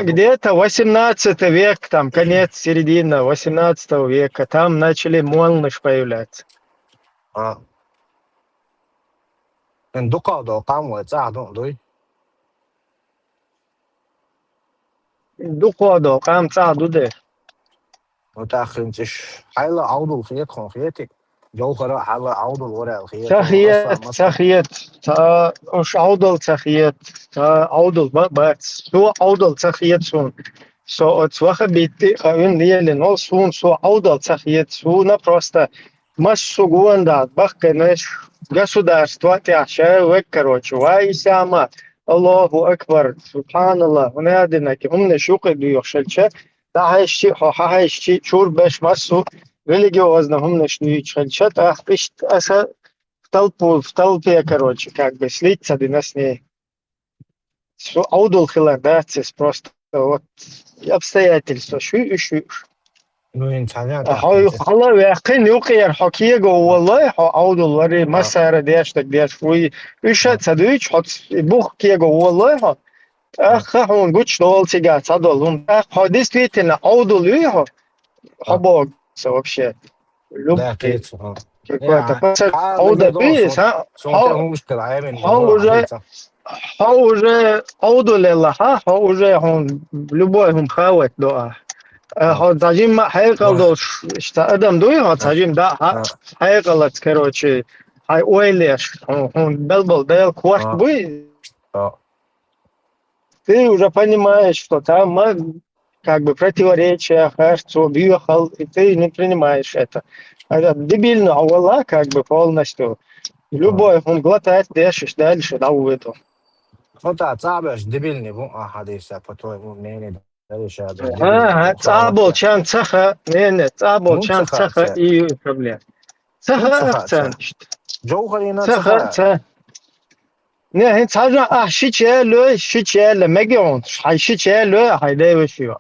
Где-то 18 век, там конец, середина 18 века, там начали молниш появляться. Духовно, там цадуде. وتاخنتش حالا عوض الخيط خياتك جوهرة حالا عوض الورق الخيط تخيط مش عوض تخيط عوض بس شو عوض تخيط شون شو اتوخ بيتي خاين ليه نو شون شو عوض تخيط شو просто مش гуанда бахканеш государство тяше короче вай сама Аллаху акбар субханаллах ونادنك هم نشوق بيخشلشه هايشي هايشي شور باش مسو религиозно هم начнут чхальчат аса в толпе короче как бы слиться до с ней что аудул хиладацис просто вот обстоятельства شو ну инсанят الله يقين يقير حكيه والله аудул وري مسار ديش так ديش وي اشات سدويش حط بوخ كيه والله هون гуч долцига цадол он действительно аудул его хабог вообще любой какой-то уже аудулелла уже он любой он хавает да تاجیم ما حقیقت داشت ادم دوی ها تاجیم دا حقیقت короче های اویلش он бел дел кварт бой ты уже понимаешь что там как бы противоречия харцу въехал и ты не принимаешь это дебильно Аллах как бы полностью любой он глотает дальше дальше да увидел вот цабаш дебильный бу хадиса по твоему мнению цабол чан цаха не цабол чан цаха и проблем цаха цан جوهرينا цаха نه هن صاحب شيء مجون شيء هيدا وشيء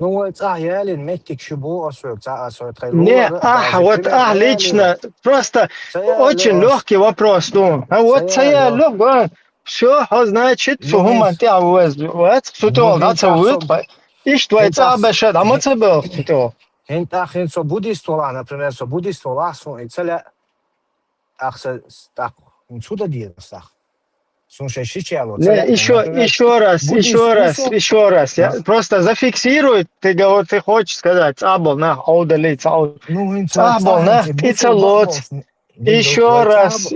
هو تعيال المتك شبو أسوأ не вот лично просто очень легкий вопрос ну вот я легко все значит что ты вот что да целует и что это бешет а мы цебел что انت اخين سو بوديست ولا например со буддист вала со и целя ахса так сюда диеста еще раз. Я просто зафиксирую, ты хочешь сказать, цабол на аудалей цабол на ицалот. Еще раз.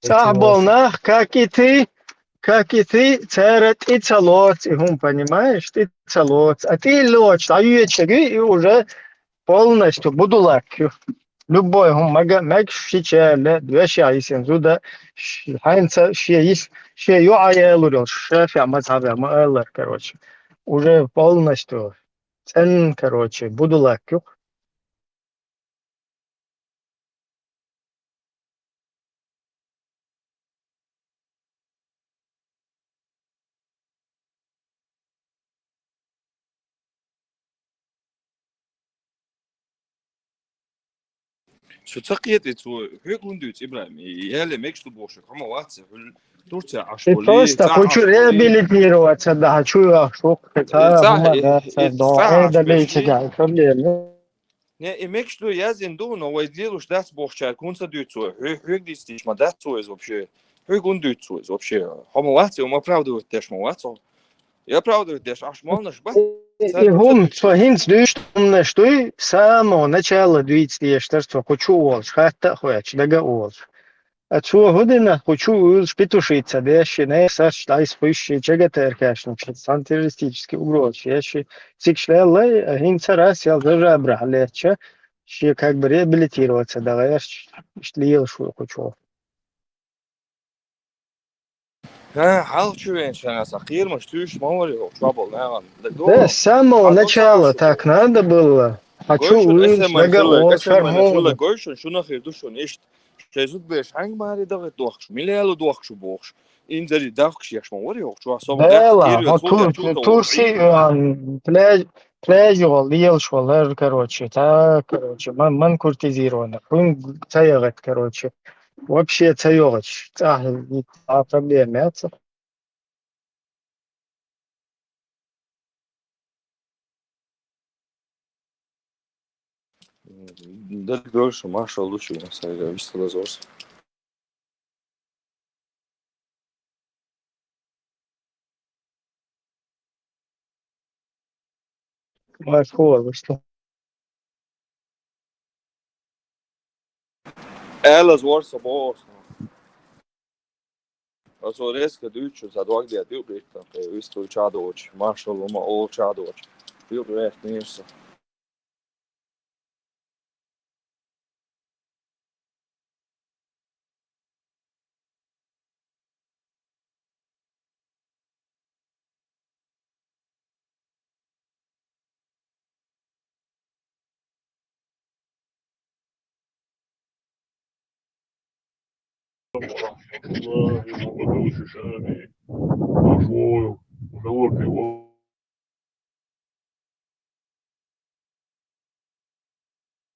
Цабол на, как и ты, церет ицалот. И он понимаешь, ты ицалот. А ты лоч, а и уже полностью будулак. любой мэг шичэлэ двэшя исен зуда хайнца ше юаялурил шефя мазхабя маэлэр короче уже полностью цен короче будулак юк شو تقيت هيك وندوت إبراهيم يالله ماكش تبوشك هم واتس Турция, а что ли? Просто хочу реабилитироваться, да, хочу шок, это проблемы. Не, имеешь что я зинду, но вот делаешь дать богчар, кунца дюцу, хюк дистиш, ма дать цуез вообще, хюк он дюцуез вообще. Хомоваться, ум оправдывает деш моваться. Я оправдывает деш, аш молнаш ба. И гум свахинц дюш тумна штуй само начало двадцать что хочу волш, хата хуяч, дага волш. А цу година хочу улш петушиться, да ще не саш тай спущи чегатер кашн, антитеррористический угроз. Я ще сикшлелай, гинца раз я даже обрахлеча, ще как бы реабилитироваться, да я шлил шу хочу. ها حاول شوي عشان أخير ما اشتريش موري وشربل نعم Да, دكتور с самого عاد начала نصعش так надо было. Хочу قويشون улш, дага волш, اسم من خلا армода. قويشون شو نخير دوشون إيش شيزود بيش حنگ ماري دغت دوخش مليالو دوخش بوخش إن زري دافكش ياش موري وشو عصام داخ Дела, كير вот يتفوق тут يحشوتا Турси وعيد пляжевал, ел, короче, так, короче, ман куртизирован, он цаягат, короче, вообще цаёгач, а проблема, это. ده الجوش ما شاء الله شو مثلا بيست لازورس Морковь, что? Elas vorsa bos Also reska duču za dvagdie divgrita, ka visu čādoči, maršaluma, ol čādoči. Divgrēt nīsa.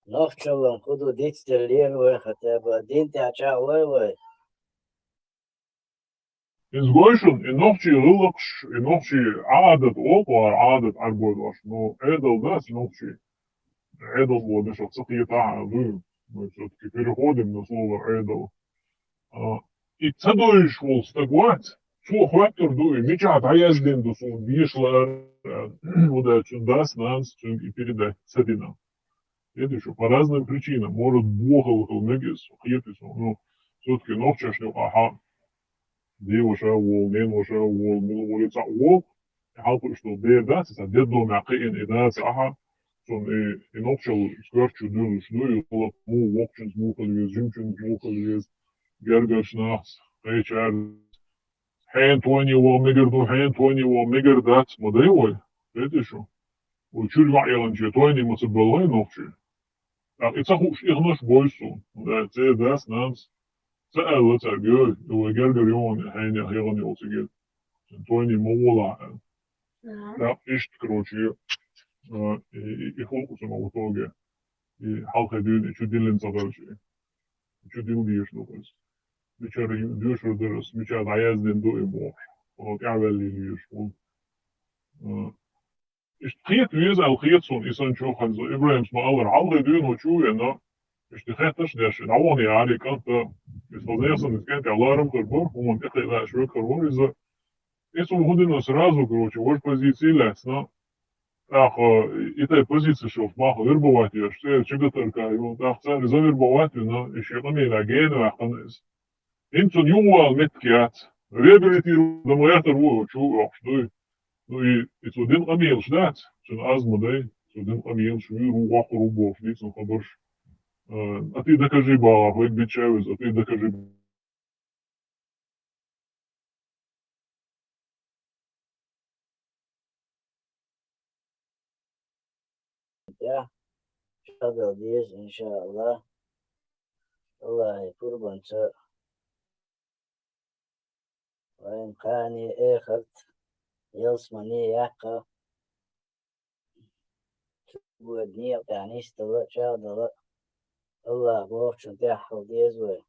Ну, в целом, куда дистиллировать хотя бы один тяча ой. Изгойшен, и ногчи рылакш, и ногчи عادت اوقع عادت عربوداش но эдал дас ногчи эдал будет что цитата вы мы все-таки переходим на слово эдал и цадоиш вол стагват цу фактор дуй мечат аязден до сон вишла вот это дас нас и передать цадина это еще по разным причинам может бога вот мегис но все-таки ногчашню ага دي وشاول نين وشاول من وليت وول حاول что ده это дедно мякин и да саха son inokshal skörchu dulu shnu yula mu wokchens mu kalviz jimchens mu kalviz gergash nachts HR hand 20 wo megar do hand 20 wo megar dat model это что у чуть ваялан че 20 му се было ночи а это хуш игнош бойсу да це das nams سأل تأجر وجرجر يوم حين يغني وتجد تويني مولا لا إيش كروشي يخلق سما وطوجة حلقة دين شو دين لنصغرشي شو دين ديش نقص بيشار ديش ودرس بيشار عياز دين دو إبوح وكعبل لي يشون إيش خيط ويزا الخيط صون إنسان شو خنزو إبراهيم اسمه الله حلقة دين وشو ينا إيش تخيطش داش نعوني عليك أنت Изполняется искать аларм карбор, он это да, что карбор из-за если он ходит сразу, короче, вот позиции лесна, ах, этой позиции, что в маху вербовать ее, что я чего только, его так царь завербовать, но еще там и лаген, ах, там из. Инцон ювал меткиат, реабилитирует, да моя торгую, что, ну и это один амил ждать, что азма, да, один амил, что и руах рубов, лицом хабарш. А ты докажи, ба, хоть бичавец, а ты докажи. يا شغل ديز إن شاء الله الله يقربن وإن كان إخت يلسمني يحقا ودني يعني استوى شاء الله بوحشن تحول ديز وي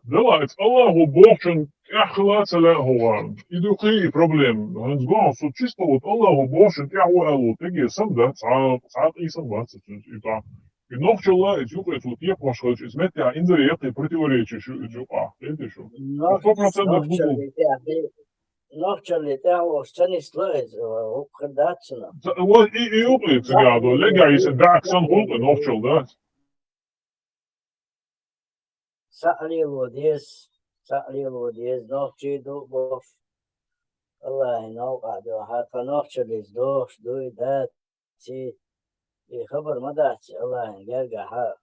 Давайте, Аллаху Богчен, ахлаца ляхуан. Идухи проблем. Хансгон, су чисто вот Аллаху Богчен, тяхуэлу, теги самда, цаат и самбаца, ипа. И нохчела, идюхает, вот еп машхач, изметя, инзари епты противоречия, идюха. Это что? 100% Google. Нохчали тяху, штани слоец, укрдачина. Вот и юплится, гаду, лега, если дак сан хулпы, нохчел, да? Сa'лилу диез, нохчи ду бош. Allah نوقع حتى نوخشل دوش دوي دات تي خبر ما داتي الله يرجع ها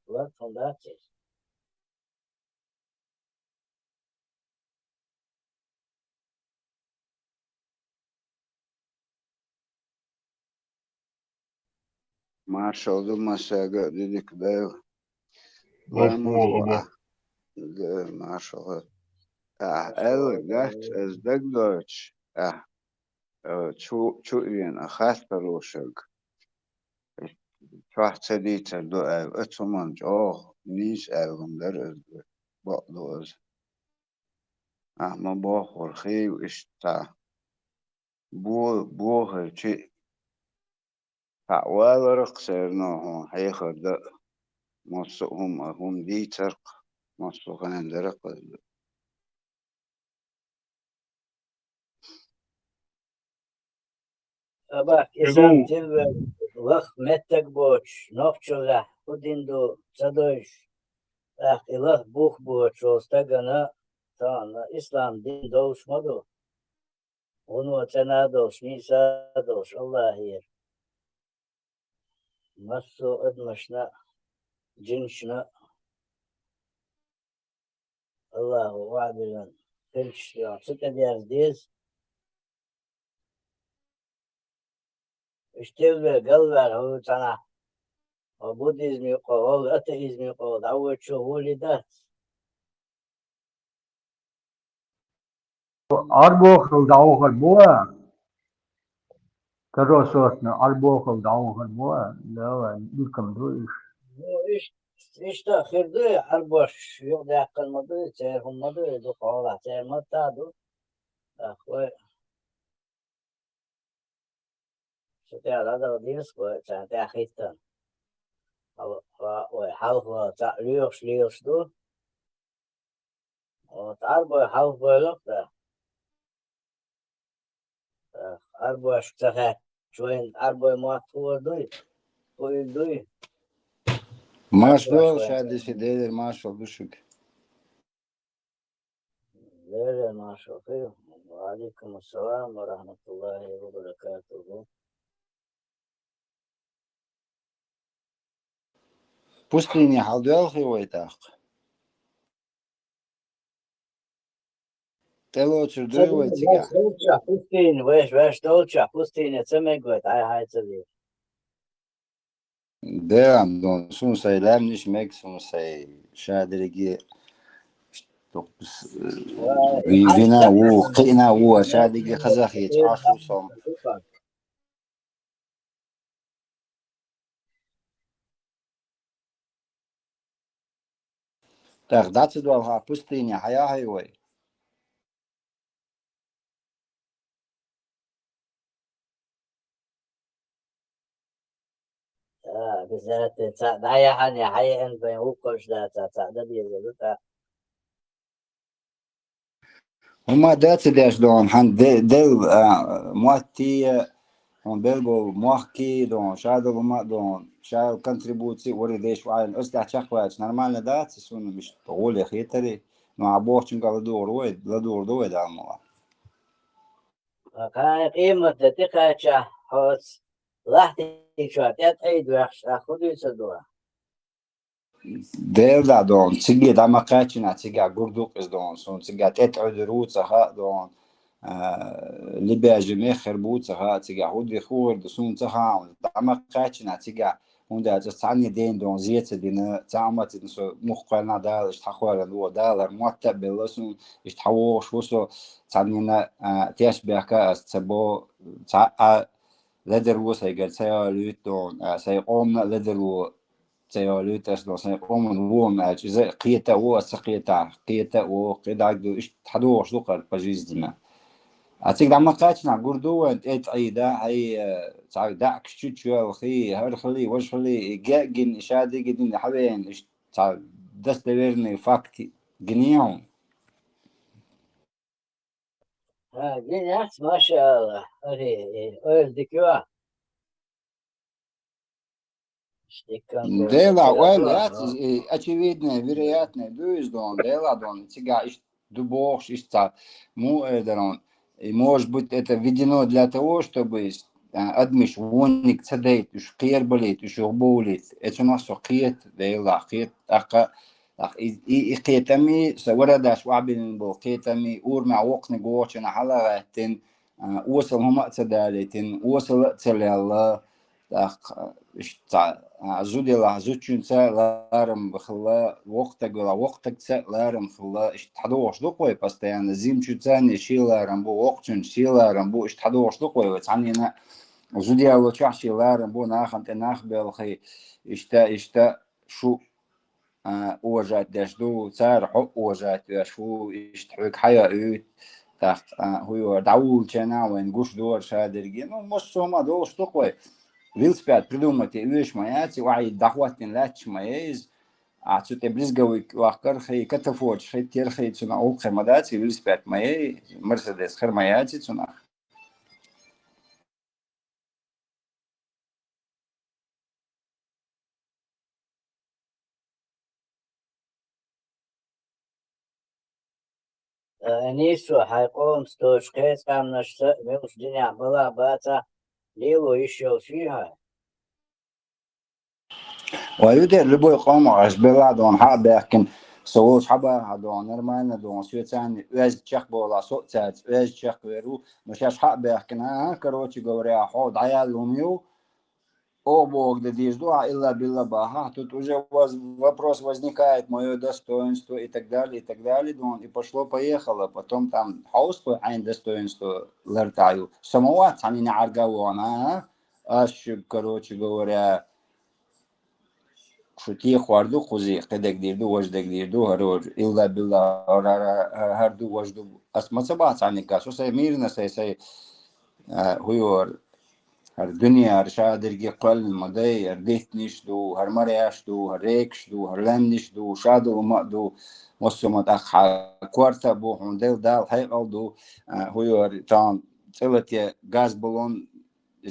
لطفهم داتي Marshall Massaga dedik de Hoş bulduk baba. Marshall. El gacht es Deutsch. Chu in a Hasperoshag. Schwarze do Ötzumann, nies der is wat doos. Maar boor geef is ta. Boor chi. Wel رقصر no هيخر ده هم دي ترق مصو كان درق أباك إسام تلو وقت متك بوش نوخشل خديندو صدوش أخ إله بوخ بوش وستغنا تان إسلام دين دوش مدو ونو تنادوش نيسا دوش الله هير مسو أدمشنا جنشنا الله وعدنا كلش ستة ديار ديز اشتغل قلبه هو تنا وبوديزم يقول أتيزم يقول أول شو هو لدات Arbochel dauger boa. Karosotna arbochel dauger boa. Dawa dikam doish. إيش تأخير ده أربعش يوم يأكل مدري تعرفون مدري دو قالا تعرف متى دو أخوي ستة هذا وديس كوي تعرف أخيتن وحاول تعرف ليش دو وتعرف حاول بيلق ده أربعش تخت شوين أربع ما تور دوي كوي دوي Marshall شادي سيدير Marshall بشك لا ما شوفيه وعليكم السلام ورحمة الله وبركاته Пустыня халдел хивойтах. Тело чудуй тига. Пустыня, веш толча, пустыня, цемегот, ай цели. Да, но сунсай лемниш мек сунсай шадриги. Вина у قينا у шадриги خزاخي تعاشو صوم. Так, дати долга пустыня, хая хайвой. بالذات دايا حني حي ان بين وقش دا دا بيزلتا هما داتي داش دون حن دل مواتي on belgo moahki don شادو ما دون شا контрибуции وري ديش وعين أصدق شخوات نورمال دات سون مش تقول يا خيتري مع بوحشن قال دور ويد لا دور دويد عموا كان قيمة تقاشة حوت لحتي شو تعيد وحش أخذ يسدوا دير دون تيجي دما قاتشنا تيجي قردوق إز دون سون تيجي تتعود روتها دون ليبيا جميع خربوتها تيجي هودي خور دسون تها دما قاتشنا تيجي وندا تعني دين دون زيت دينا تعمت نسو مخقنا دال اشتحول لو دال مرتب بلسون اشتحوش وسو تعنينا تشبه كاستبو تاع لدر وسا يقال سيا ليتون سيقوم لدر تيولوتاس دوسن قومن ووماج زي قيتا وسقيتا قيتا وقيدا دو إيش تحدوش دوقر بجيزنا أتيك دعما قاتنا قردو أنت عيدا هي تعال دعك شو خي هر خلي وش خلي جاجن إشادي جدين حبين إيش تعال دستورني فاكتي جنيهم جنيات ما شاء الله öldük ya. Дела, уэлят, очевидно, вероятно, дуиздон, дела дон, тига иш дубох, ишца, му эдерон. И может быть это введено для того, чтобы адмиш воник цадейт, уж кир болит, уж уболит. Это у нас киет, дела, киет, ака, и киетами, сворадаш вабин был, киетами, урма вокны гочен, халаватин, وصل هم цадалитин, وصل цалялла, زودي لا زوجين سا لارم بخلا وقتك ولا وقتك سا لارم خلا اشتحدوش دقوي постоянно زيم شو شي لارم بو وقتن شي لارم بو اشتحدوش دقوي وتعنينا زودي لو شي لارم بو ناخنت ناخ بالخي اشتا شو уважать دشدو صار حق уважать شو اشتحوك حياة تاخ هو داول чана وين гуш дор шадерги ну может сома долш дقوي Вилспят придумать вещь моя, тивай дахватин лач мояз, а что ты близговый лахкар хей катафоч, хей тер хей цуна улхер мадати вилспят моей Мерседес хер моя цуна. Нису хайком стоишь кэс там наш милс дня была бата лилу еще фига. ويودر любой قوم أشبه دون حاب لكن صوت حبا دون نرمان دون سويتان واز تشخ بولا صوت تات واز تشخ ويرو مش حاب لكن كروتي говоря حود عيال لوميو о бог да дижду илла билла баха тут уже вопрос возникает мое достоинство и так далее и пошло поехало потом там хаус айн достоинство лертаю самого они не аргавона аж короче говоря شوتي خواردو خوزی قدک دیردو وجدک دیردو هرور إلا بالله هردو وجدو اسمع سبعت عني كاسو سي ميرنا سي هو هر دنيا هر درجي قل مضي هر ديت نشدو هر مرياشدو هر ريكشدو هر لم نشدو شادو ومقدو مصمت أخ كوارتا بو هندل دال هيقلدو هو تان تلتي غاز بلون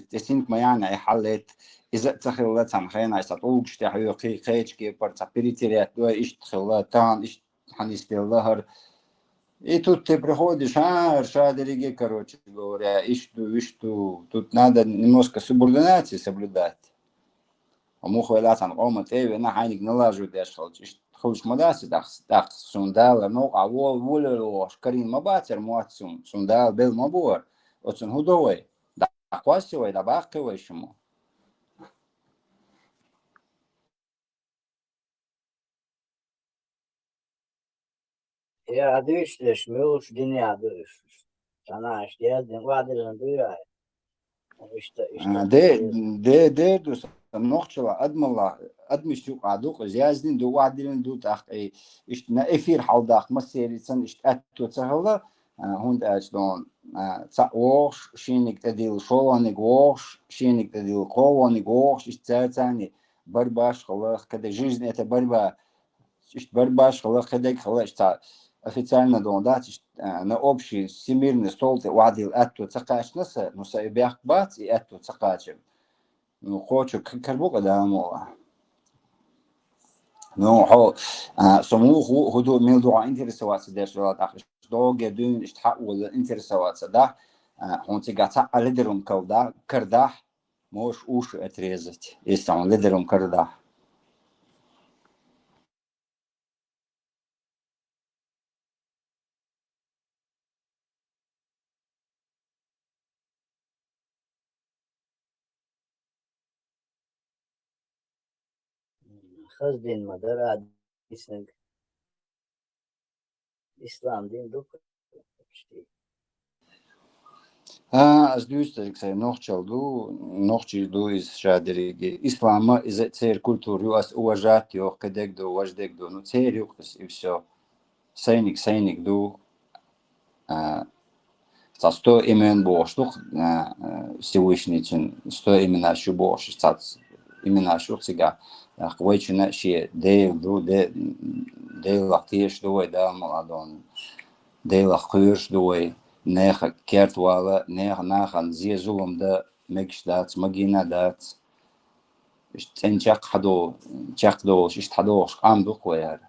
تسينك ما يعني حلت إذا تخلت عن خينا يستطوق شتاحيو قيتش كي برتا بريتيريات دو إيش تخلتان إيش حنيستي اللهر И тут ты приходишь, шадериги, короче говоря, ишту. Тут надо немножко субординации соблюдать. ومخه لا تنقوم تيجي أنا حينك نلاجو داش خلص مدرسة داخل سندال نوع ولا لوش كريم ما باتر مواتسون سندال بيل مبور وتسون هدوي دا قاسي ويدا باقي ويشمو يا دوش ليش ملوش دنيا دوش أنا أشتيال دين وادل ندوي ده دوس نوختشلا أدمشتو قادوق زيازدين دو وادلين دو تاخ إيش نأفير حالداخ مسيريتسن إيش أتو تسهلا هند أجدون تاوش شينك تديل شولانك وش شينك تديل قولانك وش إيش تاتاني برباش خلاص كده жизнь это борьба إيش برباش خلاص كده خلاص تا официально донатиш на общий всемирный стол ты вадил эту цакач наса но сайбях бац и эту цакачем ну хочу карбука да мола ну хо саму худо милду интересоваться дешево так что гедун اشتحول интересоваться да он тебя ца лидером колда карда можешь уши отрезать если он лидером карда خزدين مدار إسنج إسلام دين دوك Asdüstek say нохчалду из шадериги. Ислама из церковь культуру ас уважать ее, кадегду, вождегду, ну церковь и все. Сайник ду. Сто имен Бог, что Всевышний чин, сто имена шу Бог, что имена шу сега. Хвайчина ши дейл лахтеш дуй да маладон. Дейл лахтеш дуй. Неха кертвала, неха нахан зезулом да мекшдац, магина дац. Тен чакдо, шишт хадош, амду кояр.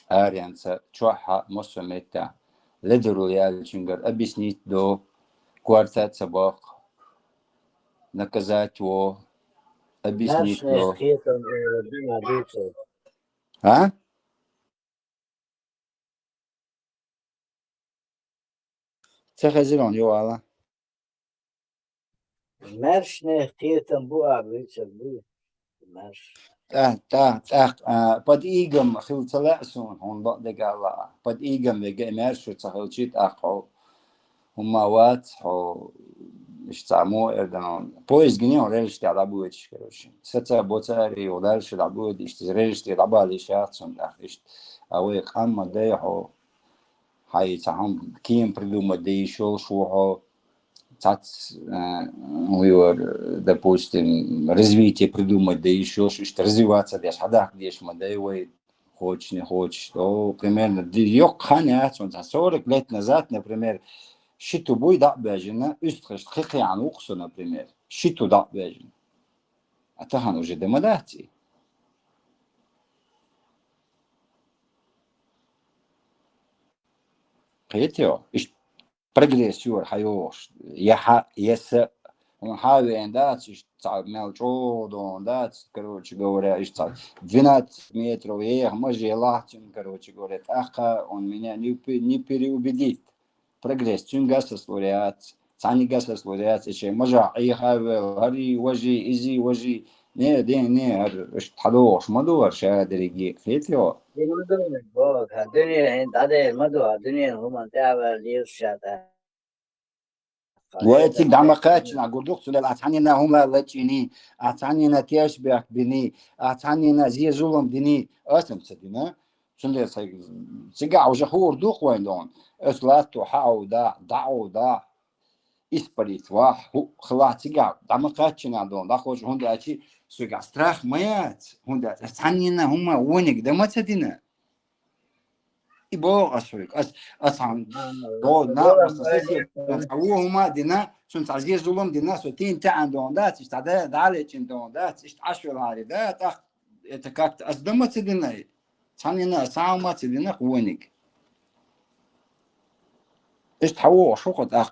Арианца чуаха мосумета. Лидеру я чингар объяснить до квартет собак, наказать его, объяснить до. А? Цехазирон юала. Мершне хитам буа вичер бу. Мерш. Под игом хилцаласон он бадегала. Под игом вега мершу цахилчит ахо. Умават хо اشتعمو اردن پویز گنی و ریلش تعبوه چی کروش ستا بوتاری و دارش تعبوه دیشت ریلش تعبوه لیشات سون داشت اوی قام مده هو هاي تعم كيم придумать شو هو تات ويور допустим развитие придумать да еще что развиваться дешь хадах дешь модей вы хочешь не хочешь то примерно ёк ханят он за 40 лет назад например شتو بوي دع باجنا استخش خخي عن وقصه например شتو دع باجنا اتهان وجد مداتي قيتيو ايش прогрессиор хайош я ес он хавен дат صعب мелчо дон дат короче говоря иш 12 метров эх може лахтин короче говорит аха он меня не переубедит прогресс чунгаса слориат цанигаса слориат еще можа айхавел хари вожи изи вожи не تحدوش مدور شادريجي خيتيو المدن بوك الدنيا هند هذا المدو الدنيا هم تعبر ليش شاتا واتيك دعمقاتش نعقدوك سؤال أتعنينا هما لاتيني أتعنينا تياش بيك بني أتعنينا زي زولم دني أسم سدينا شنو سيجع وجحور دوق وين دون أسلاتو حاو دعو إسبريت واح خلاص سيجع دعمقاتش نعدون دخوش هند أشي سيجع استراخ ميات هند أتعنينا هما وينك دمت سدينا يبغى أشوفك أصلا نا بس أساسي هما دينا شو تعزيز ظلم دينا سوتين تعن دوندات استعداد دعالة دوندات استعشوا العاري ده تكاكت أصدمة دينا ثانينا سامة دينا وينك إيش تحوه شو قد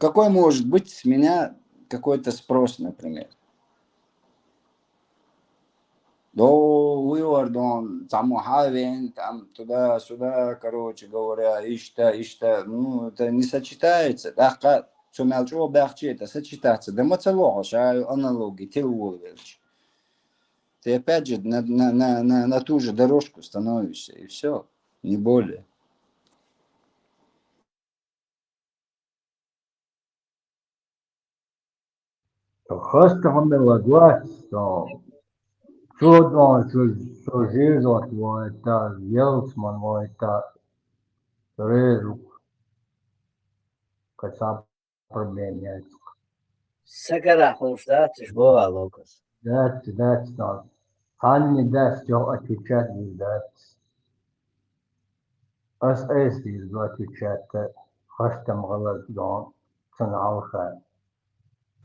какой может быть с меня какой-то спрос, например. До выводом там хавен, там туда-сюда, короче говоря, ишта, ну это не сочетается. Так, что мелчо бахчи, это сочетается. Да мы целого, шаю аналогии, телволвелч. Ты опять же на ту же дорожку становишься, и все, не более. Хasta honda лагуас, то чудо, что жизнь твоя, это елсман мой, это резу, каса проблемы. سكر خوشات شبوه لوكس That's not. Hangi that's your attichat is that. As is what you chat that hasta مغلط دون صنعوها.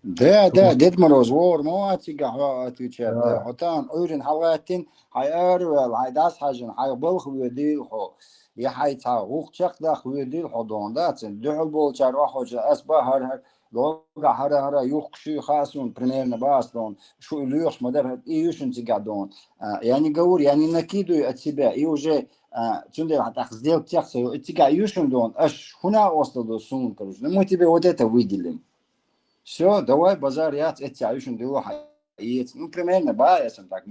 Да, Дед Мороз, вор, مواتيقع отвечает. حتان أورين حواتين حيارول حيداس حاجن حيبلخ ويديلحو يحيتها وقت شقدخ ويديلحو دون داتن دحل بولشار وحوش أسبا هر لوغا هر يوخشي خاصون примерно باس دون شو ليوش مدر إيوشن تيقع دون يعني قور يعني نكيدو от себя и уже تندل حتى сделать тексту тيقع إيوشن дон аж هنا وصل до сун, короче. Мы тебе вот это выделим. Все, давай базар, я эти аюшен дело, ну примерно, я сам так.